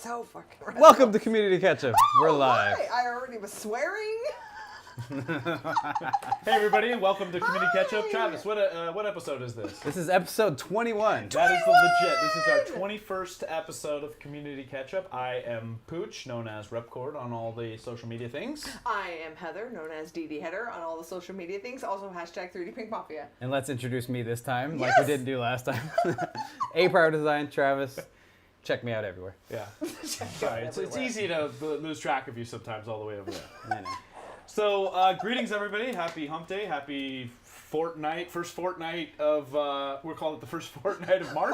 so fucking red. Welcome to Community Ketchup. We're live. Hi. I already was swearing. Hey everybody, and welcome to Community Ketchup. Travis, what episode is this? This is episode 21. That is the legit. This is our 21st episode of Community Ketchup. I am Pooch, known as Repcord on all the social media things. I am Heather, known as DD Header on all the social media things. Also hashtag 3D Pink Mafia. And let's introduce me this time, like Yes! we didn't do last time. Pyro design, Travis. Check me out everywhere. Yeah. Sorry, it's easy to lose track of you sometimes all the way over there. I know. So, greetings everybody. Happy Hump Day. Happy fortnight. First fortnight of, we're calling it the first fortnight of March.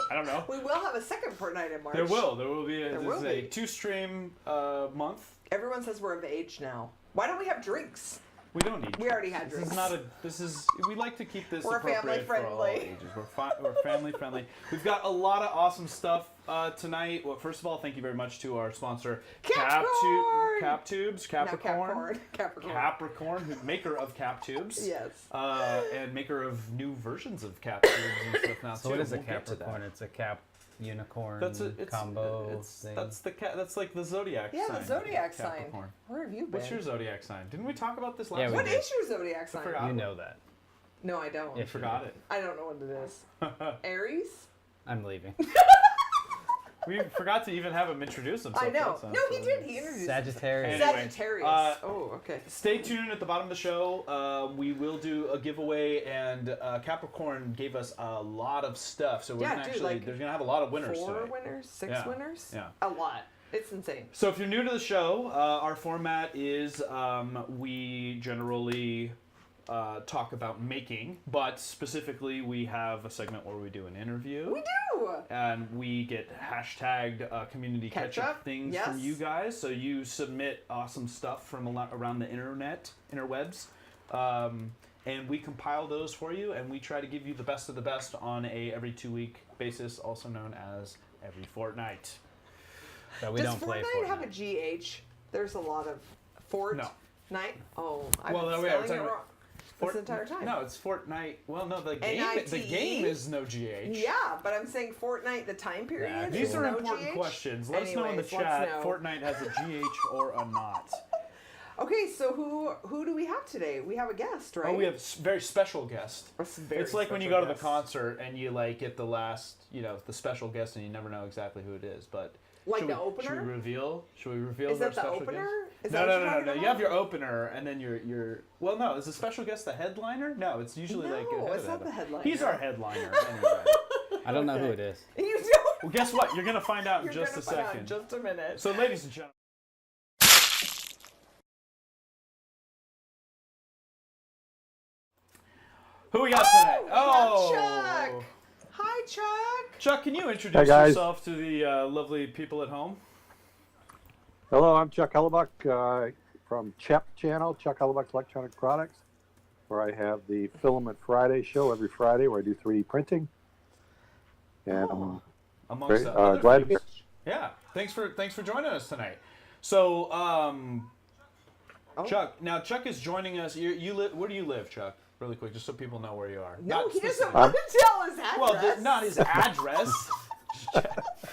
I don't know. We will have a second fortnight in March. There will be There will a be. 2-stream month. Everyone says we're of age now. Why don't we have drinks? We don't need. We already had This drinks. is not a. This is. We like to keep this We're appropriate for all family-friendly. ages. We're family friendly. We've got a lot of awesome stuff tonight. Well, first of all, thank you very much to our sponsor, Captubes, Capricorn, maker of Captubes. Yes. And maker of new versions of Captubes and stuff now So too. what is a We'll get to that. Capricorn? It's a cap unicorn It's combo thing. That's like the zodiac Yeah, sign. the zodiac sign. Capricorn. Where have you been? What's your zodiac sign? Didn't we talk about this last Yeah, we week? What did. is your zodiac sign? forgot. You know that. No, I don't. Yeah. I forgot it. I don't know what it is. Aries? I'm leaving. We forgot to even have him introduce himself. I know. so- No, he did. He introduced Sagittarius. Anyway, Sagittarius. Oh, okay. Stay tuned at the bottom of the show. We will do a giveaway, and Capricorn gave us a lot of stuff. So we're Yeah, gonna dude, actually, like there's gonna have a lot of winners 4 tonight. winners? 6 Yeah. winners? Yeah. A lot. It's insane. So if you're new to the show, our format is we generally talk about making, but specifically we have a segment where we do an interview. We do! And we get hashtagged community ketchup Ketchup, things yes. from you guys. So you submit awesome stuff from around the interwebs. And we compile those for you, and we try to give you the best of the best on a every 2-week basis, also known as every fortnight. But we Does don't play Fortnite have a Fortnite. GH? There's a lot of Fortnite. Oh, I've Well, been no, we are spelling talking it about wrong this entire time. No, it's Fortnite. Well, no, the game NITE? is no GH. Yeah, but I'm saying Fortnite, the time period. Yeah, These is are no important GH? questions. Let us know in the Anyways, let's chat. know. Fortnite has a GH or a not. Okay, so who do we have today? We have a guest, right? Oh, we have a very special guest. It's like when you go to the special concert and you like get the last, the special guest, and you never know exactly who it is. But Like should the we, opener? Should we reveal? Should we reveal Is our that the special opener? guest? Is No, that no, what no, you're no, talking no. You about? have your opener, and then your. Well, no. Is the special guest the headliner? No, it's usually No, like. it's not the headliner. He's our headliner anyway. I don't know who it is. You don't. Well, guess what? You're gonna find out in You're just gonna a find out second. in just a minute. So, ladies and gentlemen. Who we got today? We got Chuck. Hi, Chuck. Chuck, can you introduce guys. yourself to the lovely people at home? Hello, I'm Chuck Hellebuyck from CHEP channel, Chuck Hellebuyck Electronic Products, where I have the Filament Friday show every Friday where I do 3D printing. And Oh. Amongst Great. other Glad to things. Yeah, thanks for joining us tonight. So, Oh. Chuck is joining us. You live? Where do you live, Chuck? Really quick, just so people know where you are. No, Not he doesn't specific. want to tell his address. Well, not his address.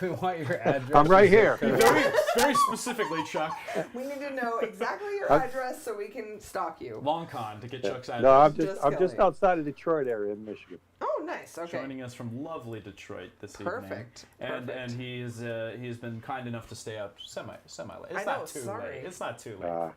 We want your address. I'm right here. very, very specifically, Chuck. We need to know exactly your address so we can stalk you. Long con to get Chuck's address. no, I'm Just just kidding. outside of Detroit area in Michigan. Oh, nice. Okay. Joining us from lovely Detroit this Perfect. evening. Perfect. And he's been kind enough to stay up semi late. It's I not know, too sorry. late. It's not too late.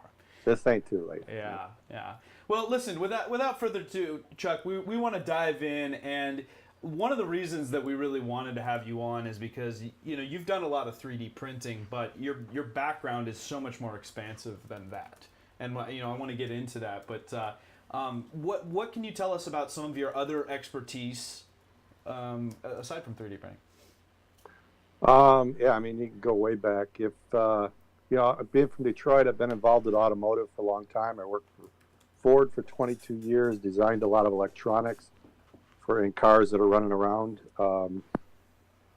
This ain't too late. Yeah. Well, listen, without further ado, Chuck, we want to dive in, and one of the reasons that we really wanted to have you on is because you've done a lot of 3D printing, but your background is so much more expansive than that. And I want to get into that, but what can you tell us about some of your other expertise aside from 3D printing? Yeah, I mean, you can go way back. If being from Detroit, I've been involved in automotive for a long time. I worked for Ford for 22 years, designed a lot of electronics in cars that are running around.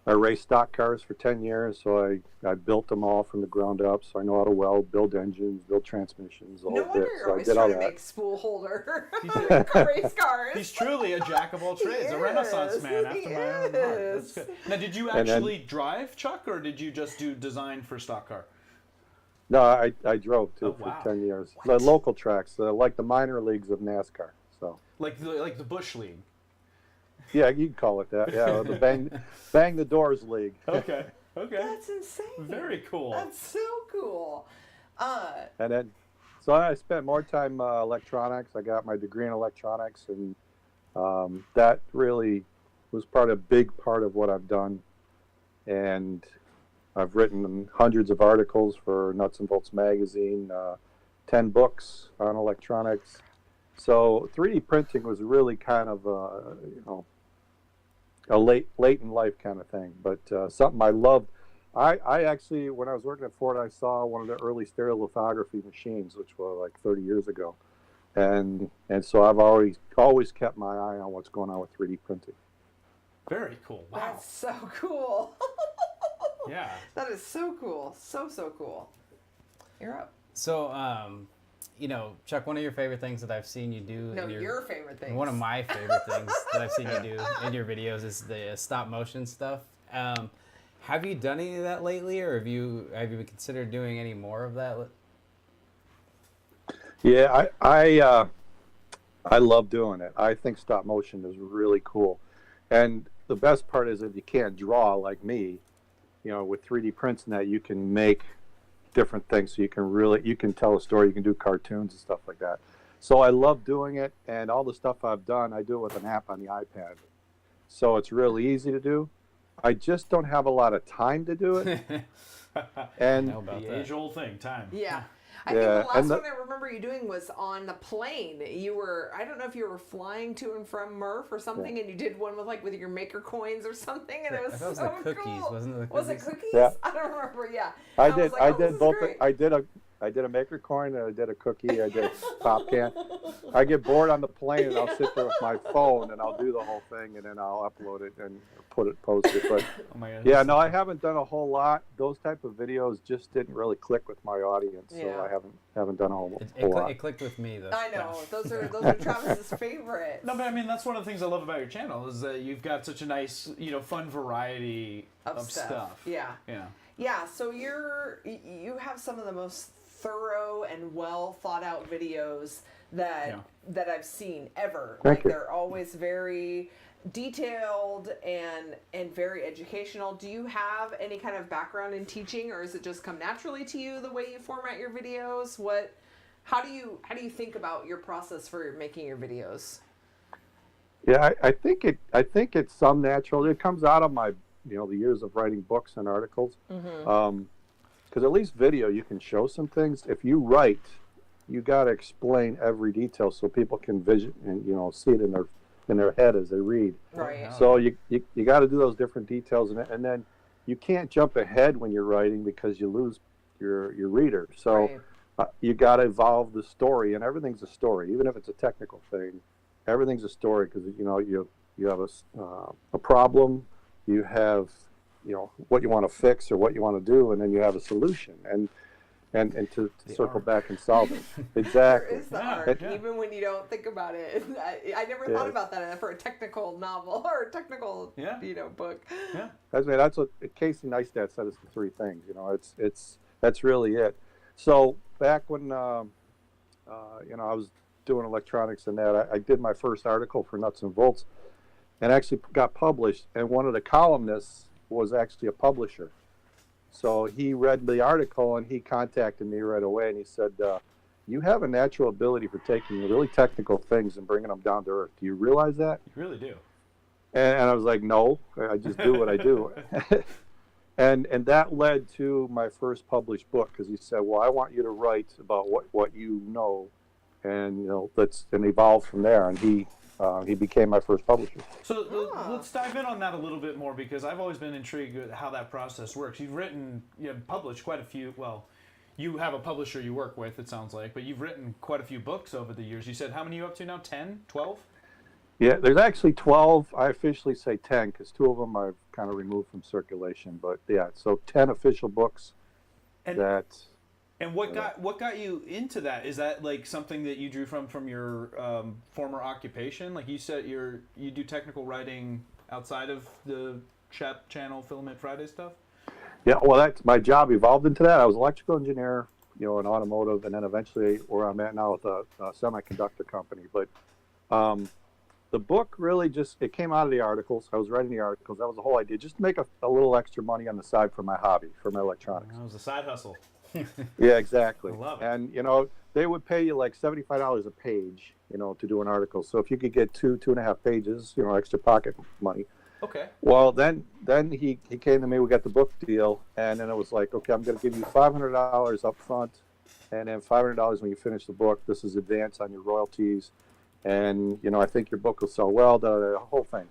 I raced stock cars for 10 years, so I built them all from the ground up. So I know how to weld, build engines, build transmissions, the No whole wonder bit. you're So I always did all trying to that. make spool holder He's race cars. He's truly a jack of all trades, a renaissance man after my own heart. That's good. Now, did you And then- actually drive, Chuck, or did you just do design for stock car? No, I drove too Oh, for wow. 10 years. What? The local tracks, like the minor leagues of NASCAR. So Like the Bush League. yeah, you can call it that. Yeah, the bang the doors league. Okay. Okay. That's insane. Very cool. That's so cool. And then, so I spent more time electronics. I got my degree in electronics, and that really was big part of what I've done. And I've written hundreds of articles for Nuts and Bolts magazine, 10 books on electronics. So 3D printing was really kind of a late in life kind of thing, but something I loved. I actually, when I was working at Ford, I saw one of the early stereolithography machines, which was like 30 years ago, and so I've always kept my eye on what's going on with 3D printing. Very cool. Wow. That's so cool. Yeah. That is so cool. So cool. You're up. So, Chuck, one of your favorite things that I've seen you do. No, your favorite thing. One of my favorite things that I've seen you do in your videos is the stop motion stuff. Have you done any of that lately, or have you considered doing any more of that? Yeah, I love doing it. I think stop motion is really cool, and the best part is if you can't draw like me, with 3D prints and that, you can make different things. So you can tell a story, you can do cartoons and stuff like that. So I love doing it, and all the stuff I've done, I do it with an app on the iPad. So it's really easy to do. I just don't have a lot of time to do it. And How about The that? age-old thing, time. Yeah. I Yeah, think the last and one I remember you doing was on the plane. I don't know if you were flying to and from Murph or something, and you did one with your maker coins or something, and it was I thought it was so the cookies, cool. wasn't it? The Was it cookies? cookies? Yeah. I don't remember. Yeah. I was did. like, I oh, this did is both. great. I did a maker coin, and I did a cookie. I did a pop can. I get bored on the plane, and I'll sit there with my phone, and I'll do the whole thing, and then I'll upload it and post it. But Oh my god. yeah, no, I haven't done a whole lot. Those type of videos just didn't really click with my audience, so Yeah. I haven't done a whole It lot. clicked with me though. I know. Those are Travis's favorites. No, but I mean that's one of the things I love about your channel is that you've got such a nice, fun variety of stuff. Yeah. Yeah. Yeah, so you have some of the most thorough and well thought out videos that I've seen ever. Thank you. They're always very detailed and very educational. Do you have any kind of background in teaching, or does it just come naturally to you the way you format your videos? How do you think about your process for making your videos? Yeah, I think it's some natural. It comes out of my the years of writing books and articles. Because at least video, you can show some things. If you write, you got to explain every detail so people can vision and see it in their head as they read. Right. So you got to do those different details, and then you can't jump ahead when you're writing because you lose your reader. So Right. You got to evolve the story, and everything's a story, even if it's a technical thing. Everything's a story because you have a problem, you have what you want to fix or what you want to do, and then you have a solution and to circle back and solve it. Exactly. There is the Yeah, art, yeah. even when you don't think about it. I never Yeah. thought about that for a technical novel or a technical book. Yeah. That's what Casey Neistat said. It's the three things. That's really it. So back when I was doing electronics and that, I did my first article for Nuts and Bolts, and actually got published. And one of the columnists was actually a publisher. So he read the article and he contacted me right away, and he said, "You have a natural ability for taking really technical things and bringing them down to earth. Do you realize that?" You really do. And I was like, "No, I just do what I do." And that led to my first published book, because he said, "Well, I want you to write about what you know, and let's evolve from there." And he became my first publisher. So let's dive in on that a little bit more, because I've always been intrigued with how that process works. You've published quite a few. Well, you have a publisher you work with, it sounds like, but you've written quite a few books over the years. You said how many are you up to now? 10, 12? Yeah, there's actually 12. I officially say 10 because 2 of them I've kind of removed from circulation. But yeah, so 10 official books. And that. And what got you into that? Is that like something that you drew from your former occupation? Like you said, you do technical writing outside of the Chat channel Filament Friday stuff. Yeah, well, that's my job evolved into that. I was an electrical engineer, in automotive, and then eventually where I'm at now with a semiconductor company. But the book really it came out of the articles. I was writing the articles. That was the whole idea, just to make a little extra money on the side for my hobby, for my electronics. That was a side hustle. Yeah, exactly. I love it. And they would pay you like $75 a page, to do an article. So if you could get 2.5 pages, extra pocket money. Okay. Well, then he came to me. We got the book deal, and then it was like, okay, I'm going to give you $500 up front, and then $500 when you finish the book. This is advance on your royalties, and I think your book will sell well. The whole thing.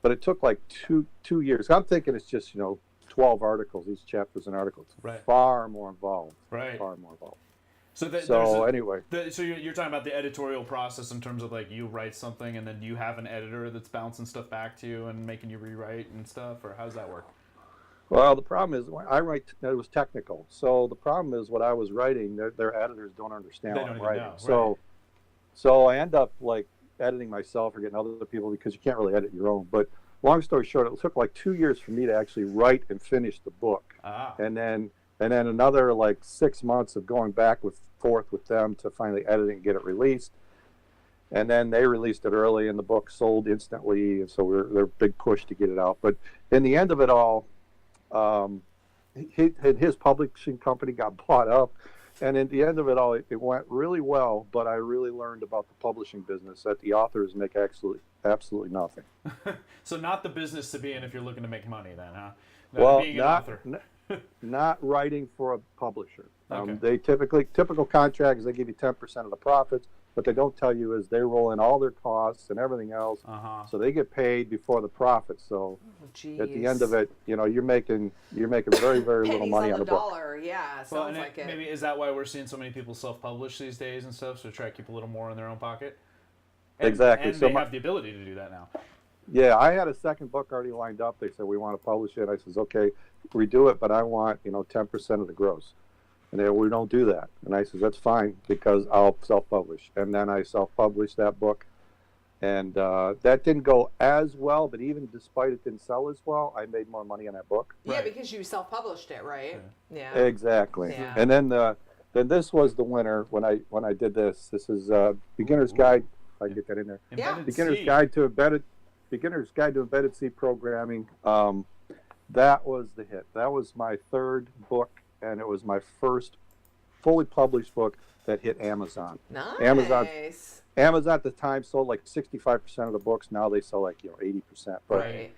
But it took like two years. I'm thinking it's just 12 articles. Each chapter's an article. It's right. Far more involved. Right. Far more involved. Anyway. So you're talking about the editorial process in terms of like you write something and then you have an editor that's bouncing stuff back to you and making you rewrite and stuff, or how does that work? Well, the problem is when I write, it was technical. So the problem is what I was writing, their editors don't understand what I'm writing. Know, So I end up like editing myself or getting other people because you can't really edit your own. But long story short, it took like 2 years for me to actually write and finish the book. And then another like 6 months of going back forth with them to finally edit it and get it released. And then they released it early, and the book sold instantly. And so they're big push to get it out. But in the end of it all, his publishing company got bought up. And at the end of it all, it went really well. But I really learned about the publishing business, that the authors make absolutely nothing. So not the business to be in if you're looking to make money then, huh? Well, being an author. Not writing for a publisher. Okay. They typical contracts, they give you 10% of the profits. What they don't tell you is they roll in all their costs and everything else. So they get paid before the profits. So at the end of it, you're making very, very little money on the book. dollar. Yeah, sounds like it. Maybe is that why we're seeing so many people self-publish these days and stuff, so to try to keep a little more in their own pocket? Exactly. And they have the ability to do that now. Yeah, I had a second book already lined up. They said, we want to publish it. I says, okay, we do it, but I want 10% of the gross. And they, we don't do that. And I says, that's fine, because I'll self-publish. And then I self-published that book. And that didn't go as well, but even despite it didn't sell as well, I made more money on that book. Yeah, because you self-published it, right? Yeah. Exactly. Yeah. And then this was the winner when I did this. This is Beginner's Guide. If I can get that in there. Yeah. Beginner's Guide to Embedded C Programming. That was the hit. That was my third book, and it was my first fully published book that hit Amazon. Nice. Amazon at the time sold like 65% of the books. Now they sell like 80%. But Right.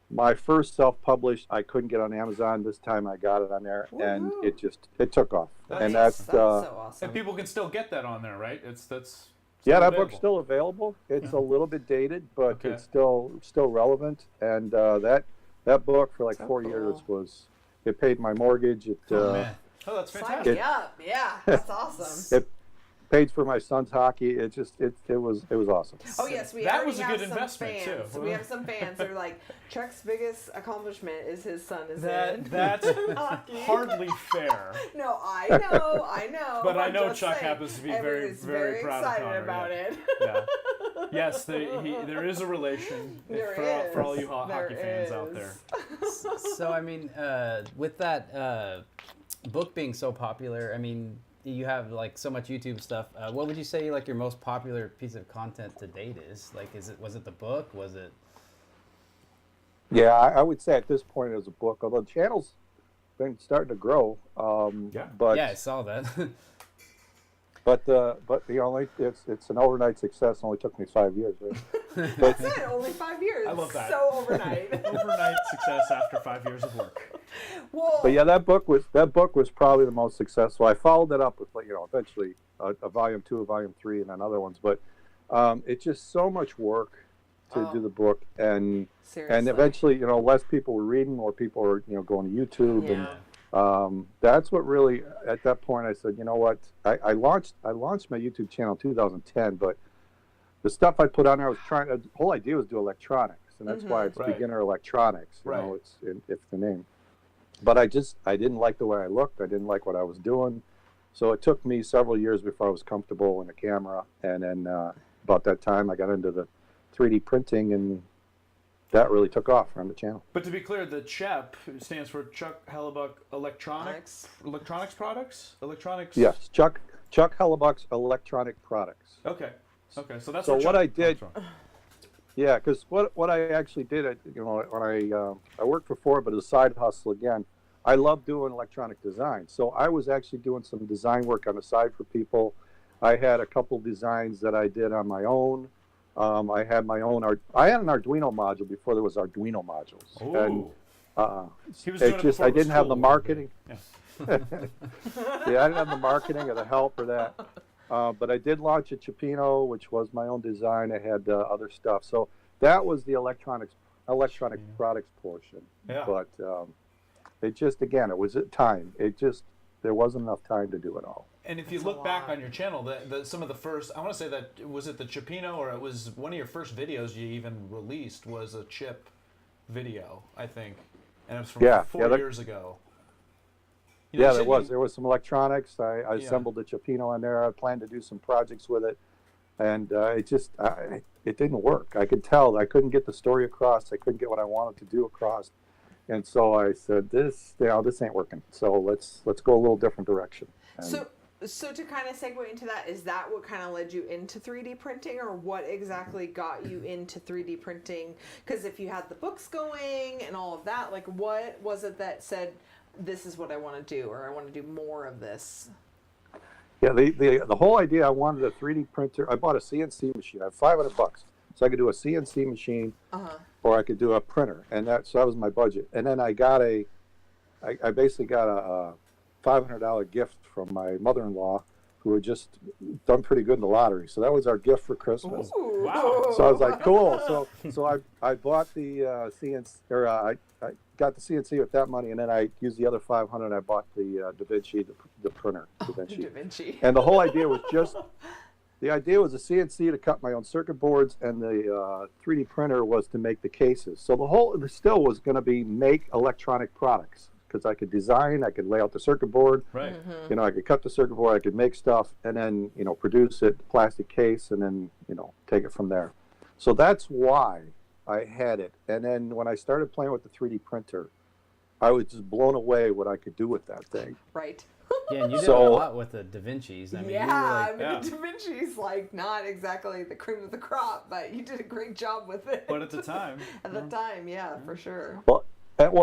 my first self-published, I couldn't get on Amazon. This time I got it on there, and it took off. That's so awesome. And people can still get that on there, right? That's yeah, that available. book's still available. It's a little bit dated, but Okay. it's still relevant. And that book for like 4 years it paid my mortgage. It man. Oh, that's Sign fantastic. me up. Yeah, that's awesome. it paid for my son's hockey. It was awesome. Oh yes, we That already was a have good some investment, fans. too. We have some fans that are like, Chuck's biggest accomplishment is his son is in That's hockey. hardly fair. No, I know. But I I'm know just Chuck saying, happens to be everybody's very proud of excited Connor, about yeah. it. Yeah. Yes, there is a relation for all you hockey fans out there. So I mean, with that book being so popular, I mean, you have like so much YouTube stuff. What would you say like your most popular piece of content to date is? Like, was it the book? Was it? Yeah, I would say at this point it was a book. Although the channel's been starting to grow. But Yeah, I saw that. But it's an overnight success. It only took me 5 years. Right? That's it. Only 5 years. I love that. So overnight. Overnight success after 5 years of work. Well, But yeah, that book was probably the most successful. I followed it up with eventually a volume 2, a volume 3, and then other ones. But it's just so much work to do the book, and seriously. eventually less people were reading, more people were going to YouTube, Yeah. and that's what really at that point I said, you know what, I launched my YouTube channel in 2010, but the stuff I put on there, the whole idea was to do electronics. and that's why it's Right. beginner electronics. You Right. know, it's the name. But I didn't like the way I looked. I didn't like what I was doing. So it took me several years before I was comfortable in a camera. And then about that time, I got into the 3D printing, and that really took off on the channel. But to be clear, the CHEP stands for Chuck Hellebuyck Electronics Products? Electronics? Yes, Chuck Hellebuyck's Electronic Products. Okay. Okay. So that's So where what Chuck I did, comes from. yeah, because what I actually did, when I worked for Ford, but as a side hustle again, I love doing electronic design. So I was actually doing some design work on the side for people. I had a couple designs that I did on my own. I had my own I had an Arduino module before there was Arduino modules, and He was doing it before I it was didn't have the cool. marketing. Yeah. Yeah, I didn't have the marketing or the help for that. But I did launch a Chipino, which was my own design. I had other stuff. So that was the electronic products portion. Yeah. But it just, again, it was at time. There wasn't enough time to do it all. And if you look back on your channel, some of the first, I want to say that, was it the Chipino, or it was one of your first videos you even released was a chip video, I think. And it was from 4 years ago. You know, Yeah, you there said was. There was some electronics. I Yeah. assembled the Chipino on there. I planned to do some projects with it. And it didn't work. I could tell. I couldn't get the story across. I couldn't get what I wanted to do across. And so I said, this ain't working. So let's go a little different direction. And So to kind of segue into that, is that what kind of led you into 3D printing, or what exactly got you into 3D printing? Because if you had the books going and all of that, like what was it that said, this is what I want to do, or I want to do more of this? yeah, the whole idea, I wanted a 3D printer. I bought a CNC machine. I have $500, so I could do a CNC machine, or I could do a printer, and so that was my budget. And then I basically got a $500 gift from my mother-in-law, who had just done pretty good in the lottery. So that was our gift for Christmas. Ooh. Wow. So I was like, cool. So I bought the CNC, or I got the CNC with that money, and then I used the other $500. I bought the Da Vinci, the printer, Da Vinci. Da Vinci. And the whole idea was the idea was a CNC to cut my own circuit boards, and the 3D printer was to make the cases. So the still was going to be make electronic products, because I could design, I could lay out the circuit board. Right. You know, I could cut the circuit board, I could make stuff, and then, produce it, plastic case, and then, take it from there. So that's why I had it. And then when I started playing with the 3D printer, I was just blown away what I could do with that thing. Right. Yeah, and you did So- a lot with the Da Vinci's. I mean, you were like, the Da Vinci's like not exactly the cream of the crop, but you did a great job with it. But at the time. At the time, yeah, for sure. Well,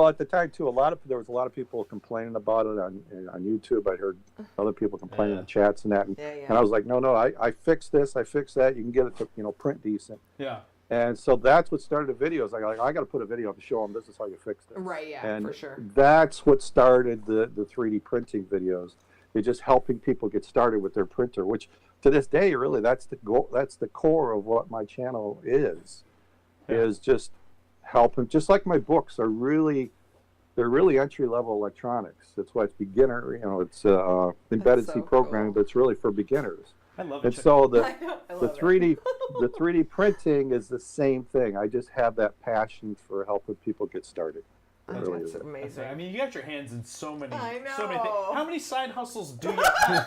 at the time too, there was a lot of people complaining about it on YouTube. I heard other people complaining in chats and that, and I was like, no, I fixed this, I fixed that. You can get it to print decent. Yeah. And so that's what started the videos. I got to put a video up to show them this is how you fix this. Right, yeah, and for sure. That's what started the 3D printing videos. It's just helping people get started with their printer, which to this day, really, that's the goal. That's the core of what my channel is just helping. Just like my books they're really entry level electronics. That's why it's beginner. It's embedded so C programming, cool. but it's really for beginners. I love And it. so the I the love 3D the 3D printing is the same thing. I just have that passion for helping people get started. It really That's is. amazing. I mean, you got your hands in so many I things. know. How many side hustles do you have?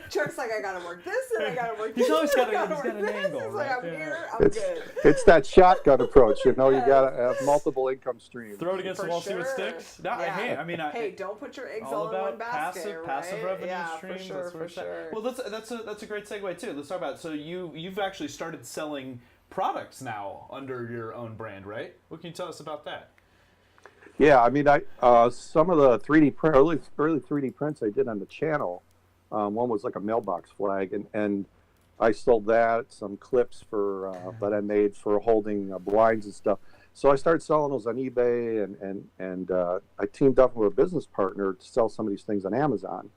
Chuck's like, I gotta work this and I gotta work He's this. always and I got gotta an work this. angle, He's like, right? I'm Yeah. here, I'm It's good. it's that shotgun approach. You gotta have multiple income streams. Throw it against For the wall, see what sure. sticks? No, Yeah. hey, I mean, Hey, don't put your eggs all all in one about basket, passive right? revenue Yeah, streams. for sure, that's where for it's at. sure. Well, that's a great segue too. Let's talk about. So you've actually started selling products now under your own brand, right? What can you tell us about that? Yeah, I mean, some of the 3D early 3D prints I did on the channel. One was like a mailbox flag, and I sold that. Some clips that I made for holding blinds and stuff. So I started selling those on eBay, and I teamed up with a business partner to sell some of these things on Amazon,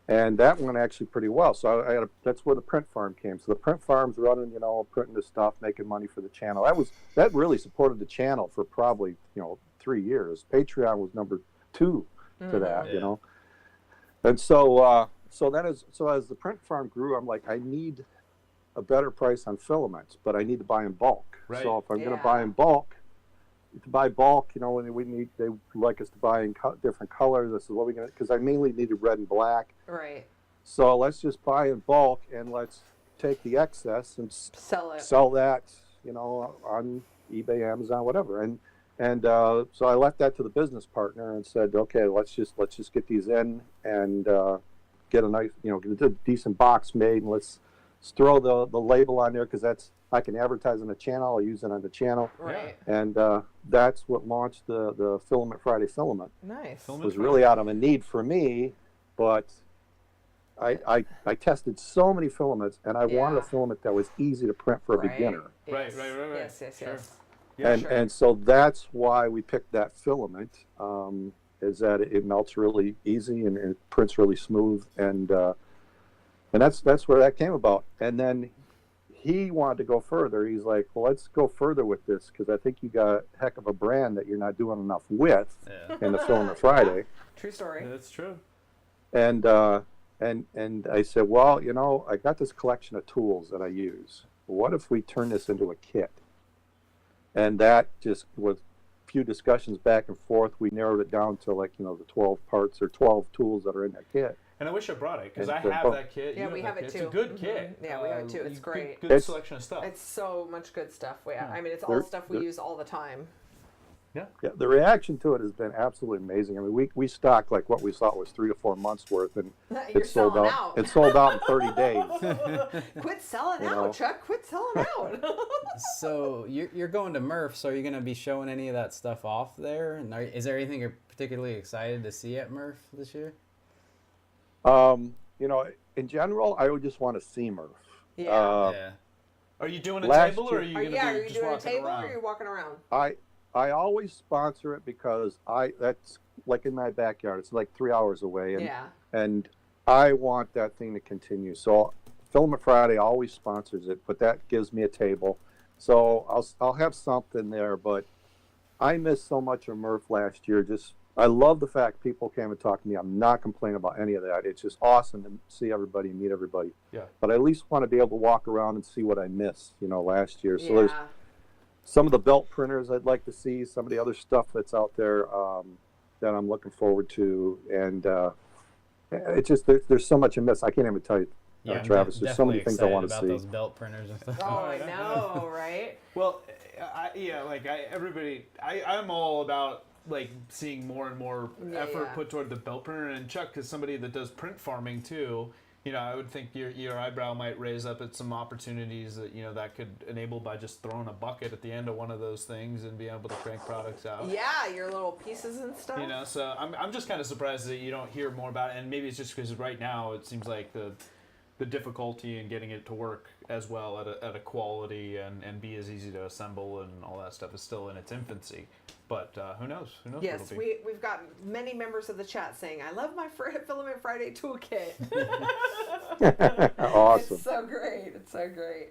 and that went actually pretty well. So that's where the print farm came. So the print farm's running, printing this stuff, making money for the channel. That really supported the channel for probably 3 years. Patreon was number 2 to that, And so as the print farm grew, I'm like, I need a better price on filaments, but I need to buy in bulk. Right. So if I'm going Yeah. to buy in bulk, to buy bulk, you know, they like us to buy in different colors. This is what we're going to, because I mainly needed red and black. Right. So let's just buy in bulk and let's take the excess and Sell it. sell that, you know, on eBay, Amazon, whatever. And so I left that to the business partner and said, okay, let's just get these in and get a nice, you know, get a decent box made, and let's throw the label on there, because I can advertise on the channel. I'll use it on the channel. Right. And that's what launched the Filament Friday filament. Nice. It was really out of a need for me, but I tested so many filaments, and I wanted a Yeah. filament that was easy to print for a Right. beginner. Right. Yes, Sure. yes. Yeah, and sure. and so that's why we picked that filament, is that it melts really easy and it prints really smooth, and that's where that came about. And then he wanted to go further. He's like, well, let's go further with this, because I think you got a heck of a brand that you're not doing enough with Yeah. in the Filament Friday. True story. That's true. And I said, well, you know, I got this collection of tools that I use. What if we turn this into a kit? And that just, with a few discussions back and forth, we narrowed it down to, like, you know, the 12 parts or 12 tools that are in that kit. And I wish I brought it, because I And the have book. that kit. Yeah, you we that have it kit. too. It's a good Mhm. kit. Yeah, we have it too. It's great. Good It's- selection of stuff. It's so much good stuff. Yeah. I mean, it's all There- stuff we use all the time. Yeah, the reaction to it has been absolutely amazing. I mean, we stocked like what we thought was 3 to 4 months worth, and You're it sold selling out. It sold out in 30 days. Quit selling You out, know. Chuck. Quit selling out. So you're going to Murph, so are you going to be showing any of that stuff off there? And is there anything you're particularly excited to see at Murph this year? You know, in general, I would just want to see Murph. Yeah. Yeah. Are you doing a Last table, or are you Are going to are be you just doing a walking table around? or are you walking around? I always sponsor it because that's like in my backyard. It's like 3 hours away, Yeah. and I want that thing to continue. So Filament Friday always sponsors it, but that gives me a table. So I'll have something there, but I missed so much of Murph last year. I love the fact people came and talked to me. I'm not complaining about any of that. It's just awesome to see everybody, meet everybody. Yeah. But I at least want to be able to walk around and see what I missed, you know, last year. So there's Yeah. some of the belt printers I'd like to see, some of the other stuff that's out there that I'm looking forward to, and it's just there's so much I miss. I can't even tell you, I'm Travis. There's so many definitely things I want to excited see. about those belt printers and stuff. Oh, I know, right? Well, I'm all about like seeing more and more effort Yeah. put toward the belt printer. And Chuck, as somebody that does print farming too, you know, I would think your eyebrow might raise up at some opportunities that, you know, that could enable by just throwing a bucket at the end of one of those things and being able to crank products out. Yeah, your little pieces and stuff. You know, so I'm just kind of surprised that you don't hear more about it, and maybe it's just because right now it seems like the difficulty in getting it to work as well at a quality and be as easy to assemble and all that stuff is still in its infancy. But who knows? Who knows? Yes, what it'll be. we've got many members of the chat saying, I love my Filament Friday toolkit. Awesome. It's so great. It's so great.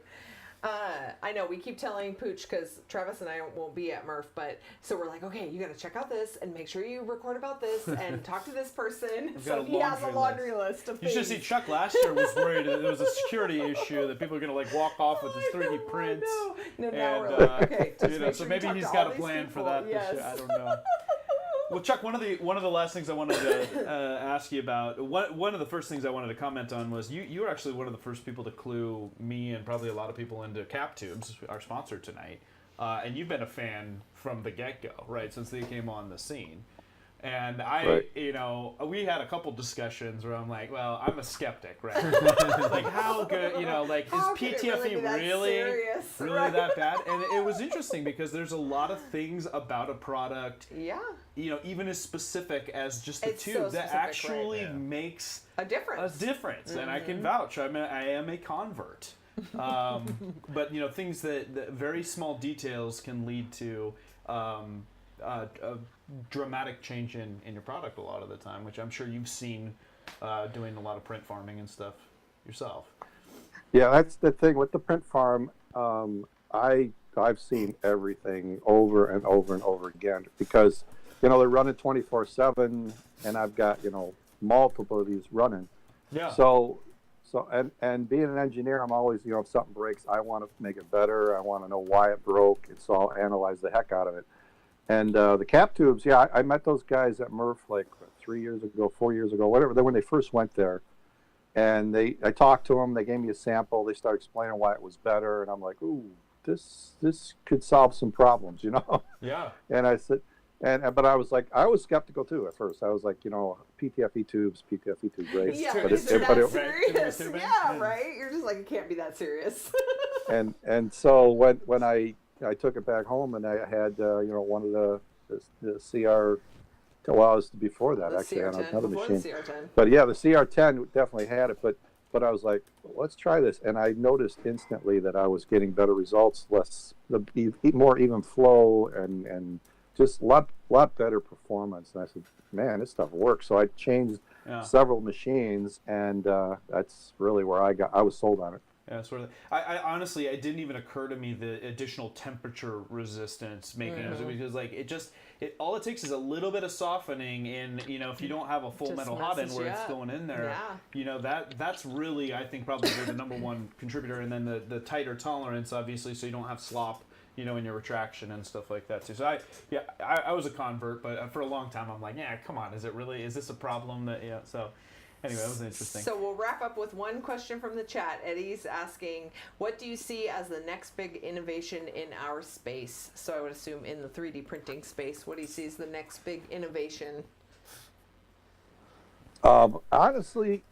I know we keep telling Pooch, because Travis and I won't be at Murph, but so we're like, okay, you got to check out this and make sure you record about this and talk to this person. got So a he has a laundry laundry list of You things. should see Chuck last year was worried that there was a security issue that people are going to like walk off with his 3D prints. No, now And, we're like, okay, just you know, make so sure you maybe talk he's to got all a these plan for people. that Yes. this year. I don't know. Well, Chuck, one of the last things I wanted to ask you about, one of the first things I wanted to comment on was you were actually one of the first people to clue me and probably a lot of people into Captubes, our sponsor tonight, and you've been a fan from the get-go, right, since they came on the scene. And Right. you know, we had a couple discussions where I'm like, well, I'm a skeptic, right? Like, how good, you know, like, is How could it really PTFE be that serious, really right? that bad? And it was interesting because there's a lot of things about a product, Yeah, you know, even as specific as just the It's tube so that specific, right? actually Yeah. makes a difference. a difference, and I Mm-hmm. can vouch. I am a convert. But you know, things that very small details can lead to a dramatic change in your product a lot of the time, which I'm sure you've seen doing a lot of print farming and stuff yourself. Yeah, that's the thing with the print farm. I've seen everything over and over and over again because, you know, they're running 24/7, and I've got, you know, multiple of these running. Yeah. So So and being an engineer, I'm always, if something breaks, I want to make it better. I want to know why it broke, and so I'll analyze the heck out of it. And the Captubes, yeah, I met those guys at Murph like 3 years ago, 4 years ago, whatever. When they first went there, and I talked to them. They gave me a sample. They started explaining why it was better, and I'm like, ooh, this could solve some problems, Yeah. And I said, but I was like, I was skeptical too at first. I was like, PTFE tubes, great. Yeah, But is it- it but that it- serious? Right. Yeah, right. You're just like, it can't be that serious. And so when I took it back home, and I had one of the CR, well, it was before that The actually on CR10, another before machine. the CR10. But yeah, the CR10 definitely had it. But I was like, let's try this, and I noticed instantly that I was getting better results, more even flow, and just a lot better performance. And I said, man, this stuff works. So I changed several machines, and that's really where I was sold on it. Yeah, sort of. I honestly, it didn't even occur to me the additional temperature resistance making it, because like all it takes is a little bit of softening in, if you don't have a full Just metal hot end messes where you it's up. going in there, Yeah. that's really, I think, probably the number one contributor. And then the tighter tolerance, obviously, so you don't have slop, in your retraction and stuff like that too. So I was a convert, but for a long time I'm like, yeah, come on, is this a problem so. Anyway, that was interesting. So we'll wrap up with one question from the chat. Eddie's asking, what do you see as the next big innovation in our space? So I would assume in the 3D printing space, what do you see as the next big innovation? Honestly,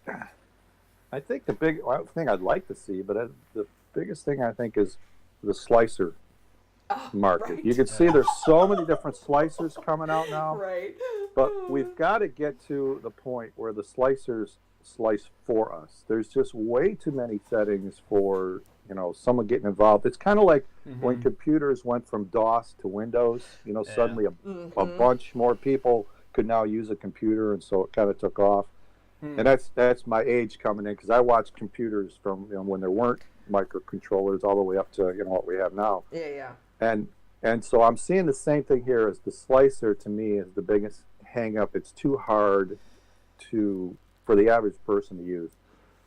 I think the big thing I'd like to see, but the biggest thing I think is the slicer market. Right. You can see there's so many different slicers coming out now. Right. But we've got to get to the point where the slicers slice for us. There's just way too many settings for, someone getting involved. It's kind of like when computers went from DOS to Windows, suddenly a bunch more people could now use a computer, and so it kind of took off. And that's my age coming in, because I watched computers from when there weren't microcontrollers all the way up to what we have now. Yeah. And so I'm seeing the same thing here. As the slicer, to me, is the biggest hang up. It's too hard for the average person to use.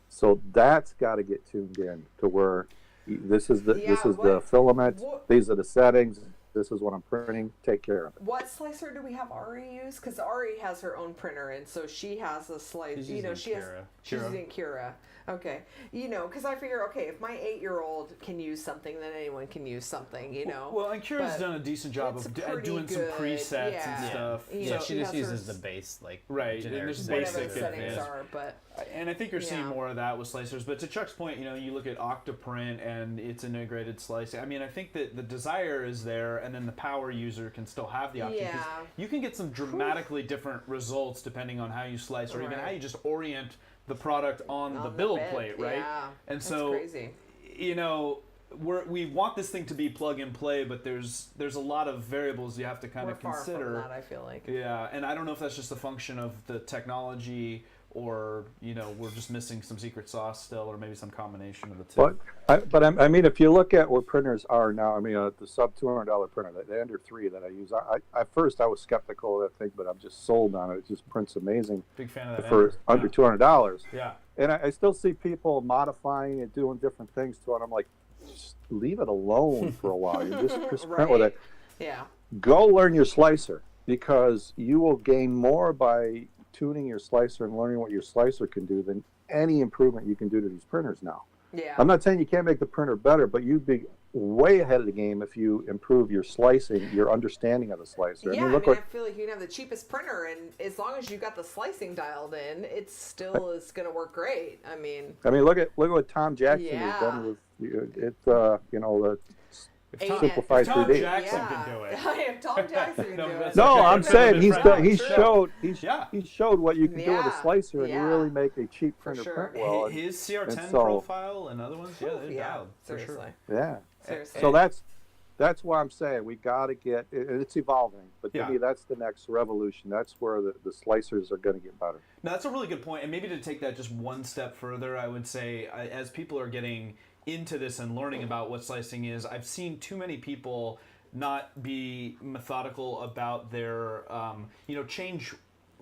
So that's got to get tuned in to where this is the filament. These are the settings. This is what I'm printing. Take care of it. What slicer do we have Ari use? Because Ari has her own printer, and so she has a slice. She's using She's using Kira. Okay, because I figure, okay, if my 8-year-old can use something, then anyone can use something. Well, and Kira's done a decent job of doing some presets and stuff. Yeah, she just uses the base, right. generic There's settings. basic whatever the settings advanced. are, but And I think you're seeing more of that with slicers. But to Chuck's point, you look at Octoprint and its integrated slicing. I mean, I think that the desire is there, and then the power user can still have the option. 'Cause you can get some dramatically different results depending on how you slice, or even how you just orient the product on the build plate, right? Yeah, and that's so, crazy. we want this thing to be plug and play, but there's a lot of variables you have to kind of consider. Far from that, I feel like. Yeah, and I don't know if that's just a function of the technology, or we're just missing some secret sauce still, or maybe some combination of the two. But I mean, if you look at where printers are now, I mean, the sub $200 printer, the Ender 3 that I use, at first I was skeptical of that thing, but I'm just sold on it. It just prints amazing. Big fan of that. For under $200. Yeah. And I still see people modifying it, doing different things to it. I'm like, just leave it alone for a while. You just print with it. Yeah. Go learn your slicer, because you will gain more by tuning your slicer and learning what your slicer can do than any improvement you can do to these printers now. Yeah. I'm not saying you can't make the printer better, but you'd be way ahead of the game if you improve your slicing, your understanding of the slicer. Yeah, I mean, I feel like you can have the cheapest printer, and as long as you got the slicing dialed in, it still is going to work great. I mean, look at what Tom Jackson has done with it. The simplified Tom 3D. Jackson can do it. If Tom Jackson can do it. No, okay. I'm saying he showed what you can do with a Yeah. slicer and really make a cheap printer sure. print well. His CR10 and so- profile and other ones, they're dialed, for seriously. sure. Yeah. Seriously. So that's why I'm saying we got to get it's evolving, but to me that's the next revolution. That's where the slicers are going to get better. Now that's a really good point, and maybe to take that just one step further, I would say as people are getting into this and learning about what slicing is, I've seen too many people not be methodical about their change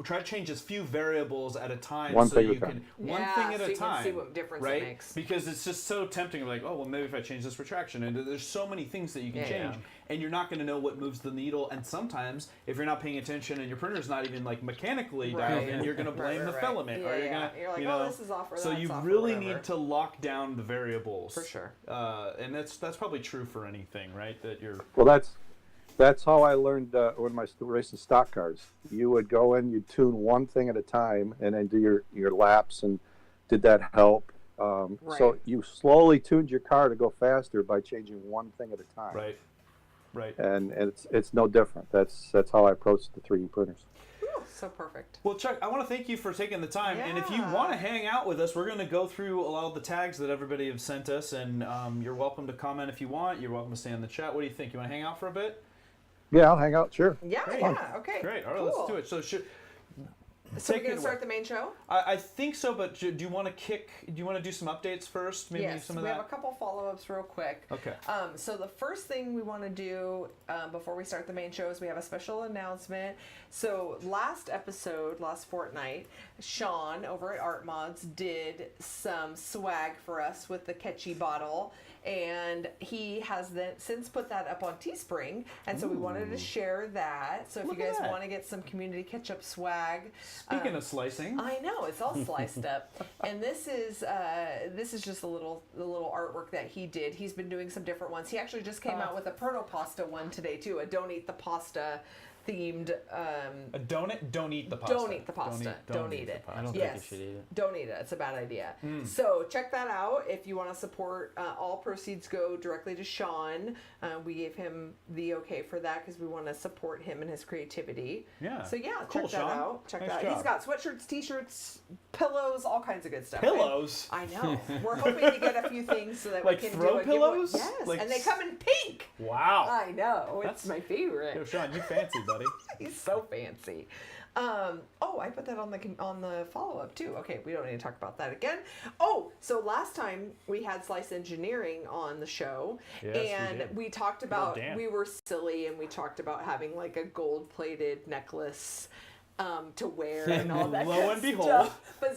try to change as few variables at a time, One so thing at you a can time. one Yeah, thing at so a you can time, see what difference it right? makes. Because it's just so tempting. Like, oh well, maybe if I change this retraction, and there's so many things that you can Yeah, change, yeah. and you're not going to know what moves the needle. And sometimes, if you're not paying attention and your printer's not even like mechanically dialed in, you're going to blame the filament, or you're going to, You're like, you oh, know. this is off or So that's you off or really whatever. need to lock down the variables For sure. and that's probably true for anything, right? That you're Well, that's how I learned when I was racing stock cars. You would go in, you'd tune one thing at a time, and then do your laps. And did that help? So Right. you slowly tuned your car to go faster by changing one thing at a time. right. And it's no different. That's how I approach the 3D printers. Whew, so perfect. Well, Chuck, I want to thank you for taking the time. And if you Yeah. want to hang out with us, we're going to go through a lot of the tags that everybody have sent us, and you're welcome to comment if you want. You're welcome to stay in the chat. What do you think? You want to hang out for a bit? Yeah, I'll hang out. Sure. Yeah, Great. yeah, okay. Great. All right, cool. let's do it. So So we're take going it to start away. the main show? I think so, but do you want to do some updates first? Maybe Yes, some of we that. have a couple follow-ups real quick. Okay. So the first thing we want to do before we start the main show is we have a special announcement. So last fortnight, Sean over at Art Mods did some swag for us with the Ketchy bottle, and he has then since put that up on Teespring, and so we wanted to share that. So if Look you at guys that. want to get some community ketchup swag, Speaking of slicing, I know it's all sliced up, and this is just the little artwork that he did. He's been doing some different ones. He actually just came out with a proto pasta one today too. A don't eat the pasta themed. a donut. Don't eat the pasta. Don't eat the pasta. Don't eat it. the I don't pasta. think you should eat it. Don't eat it. It's a bad idea. So check that out if you want to support. All proceeds go directly to Sean. We gave him the okay for that because we want to support him and his creativity. Yeah. So yeah, Cool, check that Sean. out. Check Nice that out. job. He's got sweatshirts, t-shirts, pillows, all kinds of good stuff. Pillows. I know. We're hoping to get a few things so that Like we can throw do a giveaway. pillows? Yes, Like and they come in pink. Wow. I know. It's That's- my favorite. Yo, Sean, you fancy, buddy. He's so fancy. I put that on the follow up too. Okay, we don't need to talk about that again. Oh, so last time we had Slice Engineering on the show, Yes, we and did. we talked about Dan. we were silly and we talked about having like a gold plated necklace. To wear and all that Lo kind and of behold. stuff. But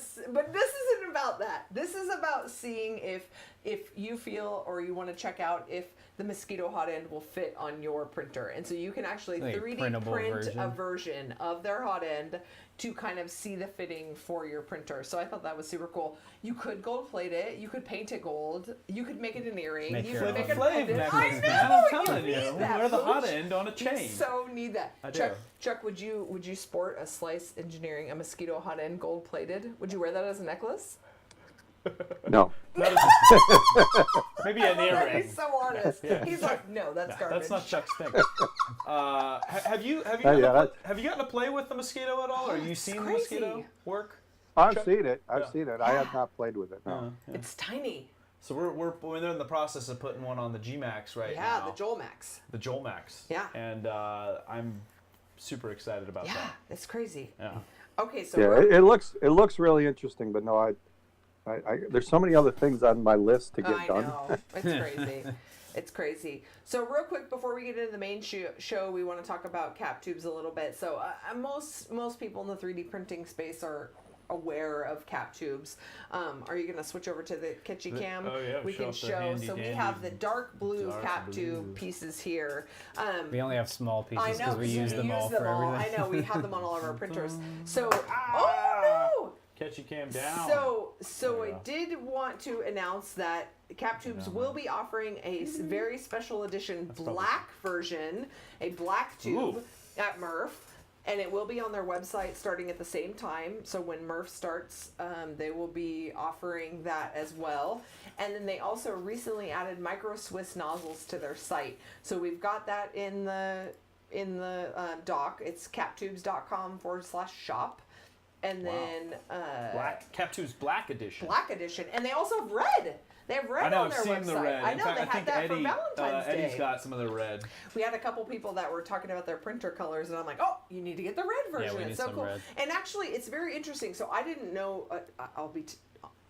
this isn't about that. This is about seeing if you feel or you want to check out if the mosquito hot end will fit on your printer. And so you can actually Like a 3D printable print version. a version of their hot end to kind of see the fitting for your printer. So I thought that was super cool. You could gold plate it. You could paint it gold. You could make it an earring. Make you your could own. make it a Flame pendant. necklace, I know. man. I'm telling you. you. Need that, Wear the hot Pooch. end on a You chain. so need that. I do. Chuck, would you sport a Slice Engineering, a mosquito hot end gold plated? Would you wear that as a necklace? No. That is- maybe an I love that earring. He's so honest. He's like, no, that's garbage. That's not Chuck's thing. Have you yeah, gotten to play with the mosquito at all? Or have you It's seen crazy. the mosquito work? I've Chuck? seen it. I've Yeah. seen it. I have not played with it. No. Yeah. It's tiny. So we're in the process of putting one on the G-Max right Yeah, now. the Joel Max. The Joel Max. Yeah. And I'm super excited about Yeah, that. it's crazy. Yeah. Okay, so Yeah, we're- it looks really interesting, but no, I there's so many other things on my list to get I done. know. It's crazy. It's crazy. So real quick before we get into the main show, we want to talk about Captubes a little bit. So most people in the 3D printing space are aware of Captubes. Are you going to switch over to the Kitschy Cam? oh, yeah, we show can up the show. handy So we dandy have the dark blue dark Captube blue. pieces here. We only have small I pieces know because we use them all for everything. I know we have them on all of our printers. So oh no! Catch your cam down. So There I you go. did want to announce that Captubes will be offering a very special edition black version, a black tube Ooh. at Murph, and it will be on their website starting at the same time. So when Murph starts, they will be offering that as well. And then they also recently added micro Swiss nozzles to their site. So we've got that in the doc. It's captubes.com/shop. And Wow. then Captubes Black Edition. Black Edition, and they also have red. They have red I know, on I've their seen website. the red. I In know fact, they I had think that Eddie, for Valentine's Day. Eddie's got some of the red. We had a couple people that were talking about their printer colors, and I'm like, oh, you need to get the red version. we It's need so some cool. red. And actually, it's very interesting. So I didn't know.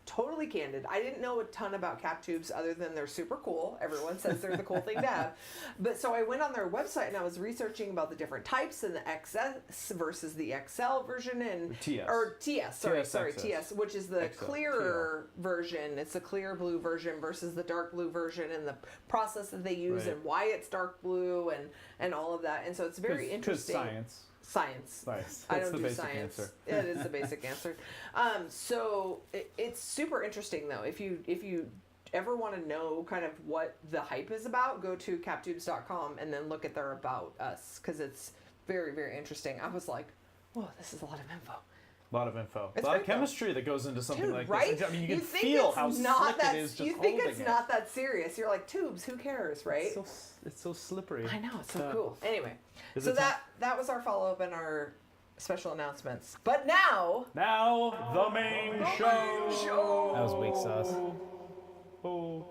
totally candid. I didn't know a ton about Captubes other than they're super cool. Everyone says they're the cool thing to have. But so I went on their website and I was researching about the different types and the XS versus the XL version and TS. or TS. Sorry, XS. TS, which is the XL, clearer version. It's the clear blue version versus the dark blue version, and the process that they use Right. and why it's dark blue and all of that. And so it's very interesting. Science. Science. Nice. I That's don't the do basic science. answer. It is the basic answer. So it's super interesting though. If you ever want to know kind of what the hype is about, go to captubes.com and then look at their About Us, because it's very, very interesting. I was like, whoa, this is a lot of info. A lot of info. It's a lot of info. chemistry that goes into something Dude, like right? this. I mean, you can think feel it's how not slick that, it is just you think holding it's it. not that serious. You're like, tubes, who cares, right? It's so slippery. I know, it's so cool. Anyway, Is so it time? that was our follow-up and our special announcements. But now... Now, the main show. That was weak sauce. Oh.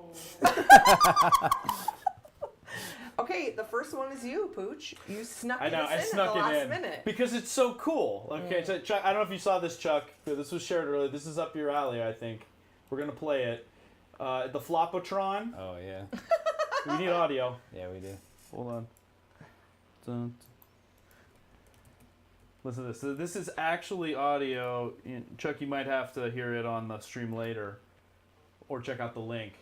Okay, the first one is you, Pooch. You snuck I know, us I in snuck at the it last in minute. because it's so cool. Okay, so Chuck, I don't know if you saw this, Chuck. But this was shared earlier. This is up your alley, I think. We're gonna play it. The Flopotron. Oh yeah. We need audio. Yeah, we do. Hold on. Dun. Listen to this. So this is actually audio. Chuck, you might have to hear it on the stream later, or check out the link.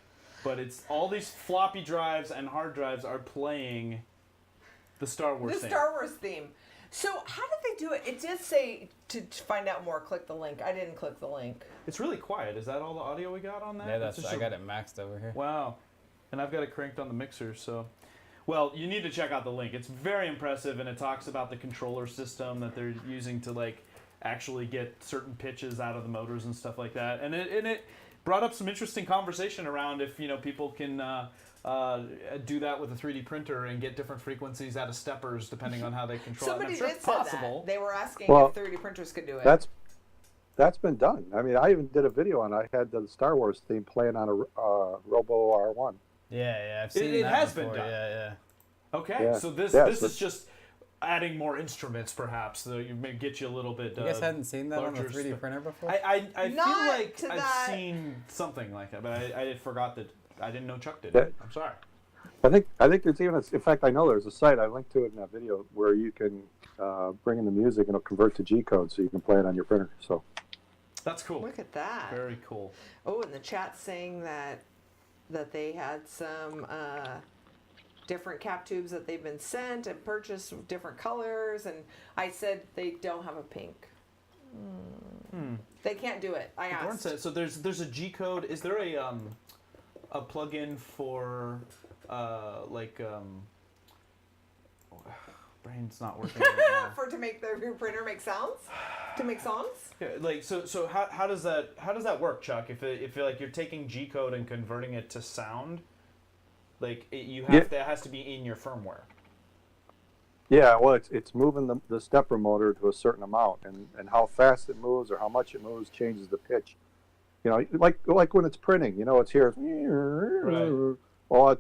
But it's all these floppy drives and hard drives are playing the Star Wars The theme. Star Wars theme. So how did they do it? It did say to find out more, click the link. I didn't click the link. It's really quiet. Is that all the audio we got on that? Yeah, It's that's just I a- got it maxed over here. Wow. And I've got it cranked on the mixer, so... Well, you need to check out the link. It's very impressive, and it talks about the controller system that they're using to, like, actually get certain pitches out of the motors and stuff like that. And it brought up some interesting conversation around if, people can do that with a 3D printer and get different frequencies out of steppers depending on how they control it. Somebody I'm sure did it's say possible. that. They were asking Well, if 3D printers could do it. That's been done. I mean, I even did a video on. I had the Star Wars theme playing on a Robo R1. Yeah, I've seen It that has been before. done. Yeah. Okay, Yeah. so this Yeah, this so- is just adding more instruments, perhaps. So you may get you a little bit. You guys hadn't seen that on the larger 3D spe- printer before? I feel Not like to I've that- seen something like that, but I forgot that I didn't know Chuck did Yeah. it. I'm sorry. I think there's even in fact I know there's a site I linked to it in that video where you can bring in the music and it'll convert to G code so you can play it on your printer. So That's cool. Look at that. Very cool. Oh, and the chat's saying that they had some different cap tubes that they've been sent and purchased with different colors, and I said they don't have a pink. They can't do it. I Gordon asked. said, so there's a G code. Is there a plugin for brain's not working right now. For to make the printer make sounds, to make songs. Yeah, like so how does that work, Chuck? If like you're taking G code and converting it to sound, like it has to be in your firmware. yeah, well it's moving the stepper motor to a certain amount, and how fast it moves or how much it moves changes the pitch. You know, like when it's printing, it's here. Right. Well,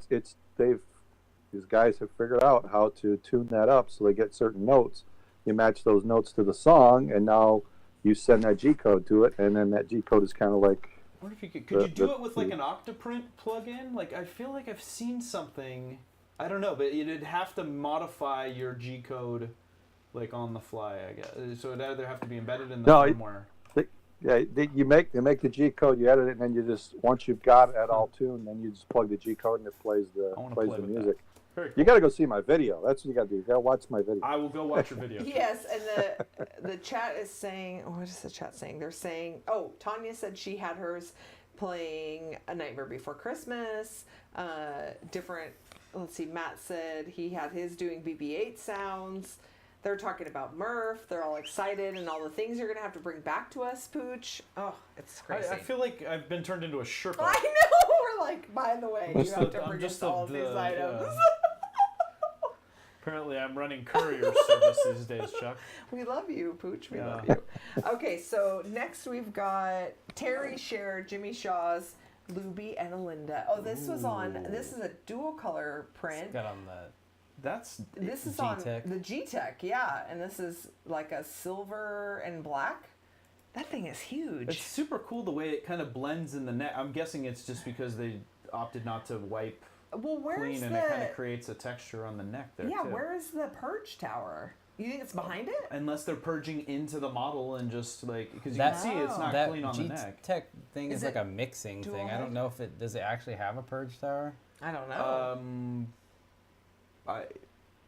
these guys have figured out how to tune that up so they get certain notes. You match those notes to the song, and now you send that G code to it, and then that G code is kind of like. I wonder if you could you do it with like an Octoprint plugin? Like I feel like I've seen something. I don't know, but it'd have to modify your G code, like on the fly. I guess so. It'd either have to be embedded in the firmware. You make the G code, you edit it, and then you just once you've got it all tuned, then you just plug the G code and it plays the music. Very cool. You got to go see my video. That's what you got to do. You got to watch my video. I will go watch your video. Yes, and the chat is saying, what is the chat saying? They're saying, oh, Tanya said she had hers playing A Nightmare Before Christmas. Different, let's see, Matt said he had his doing BB-8 sounds. They're talking about Murph. They're all excited and all the things you're going to have to bring back to us, Pooch. Oh, it's crazy. I feel like I've been turned into a Sherpa. I know. We're like, by the way, you have to I'm bring just us all of these items. Apparently, I'm running courier service these days, Chuck. We love you, Pooch. We Yeah. love you. Okay, so next we've got Terry shared Jimmy Shaw's Luby and Alinda. Oh, this is a dual color print. It's got on the This is G-Tech. on the G-Tech, yeah. And this is like a silver and black. That thing is huge. It's super cool the way it kind of blends in the neck. I'm guessing it's just because they opted not to wipe Well, where's clean, and the? it kind of creates a texture on the neck there Yeah, too. where is the purge tower? You think it's behind it? Unless they're purging into the model and just like, because you That- can see it's not that clean on the neck. G-Tech thing Is is like it a mixing dual thing. I head? don't know if it does it actually have a purge tower. I don't know.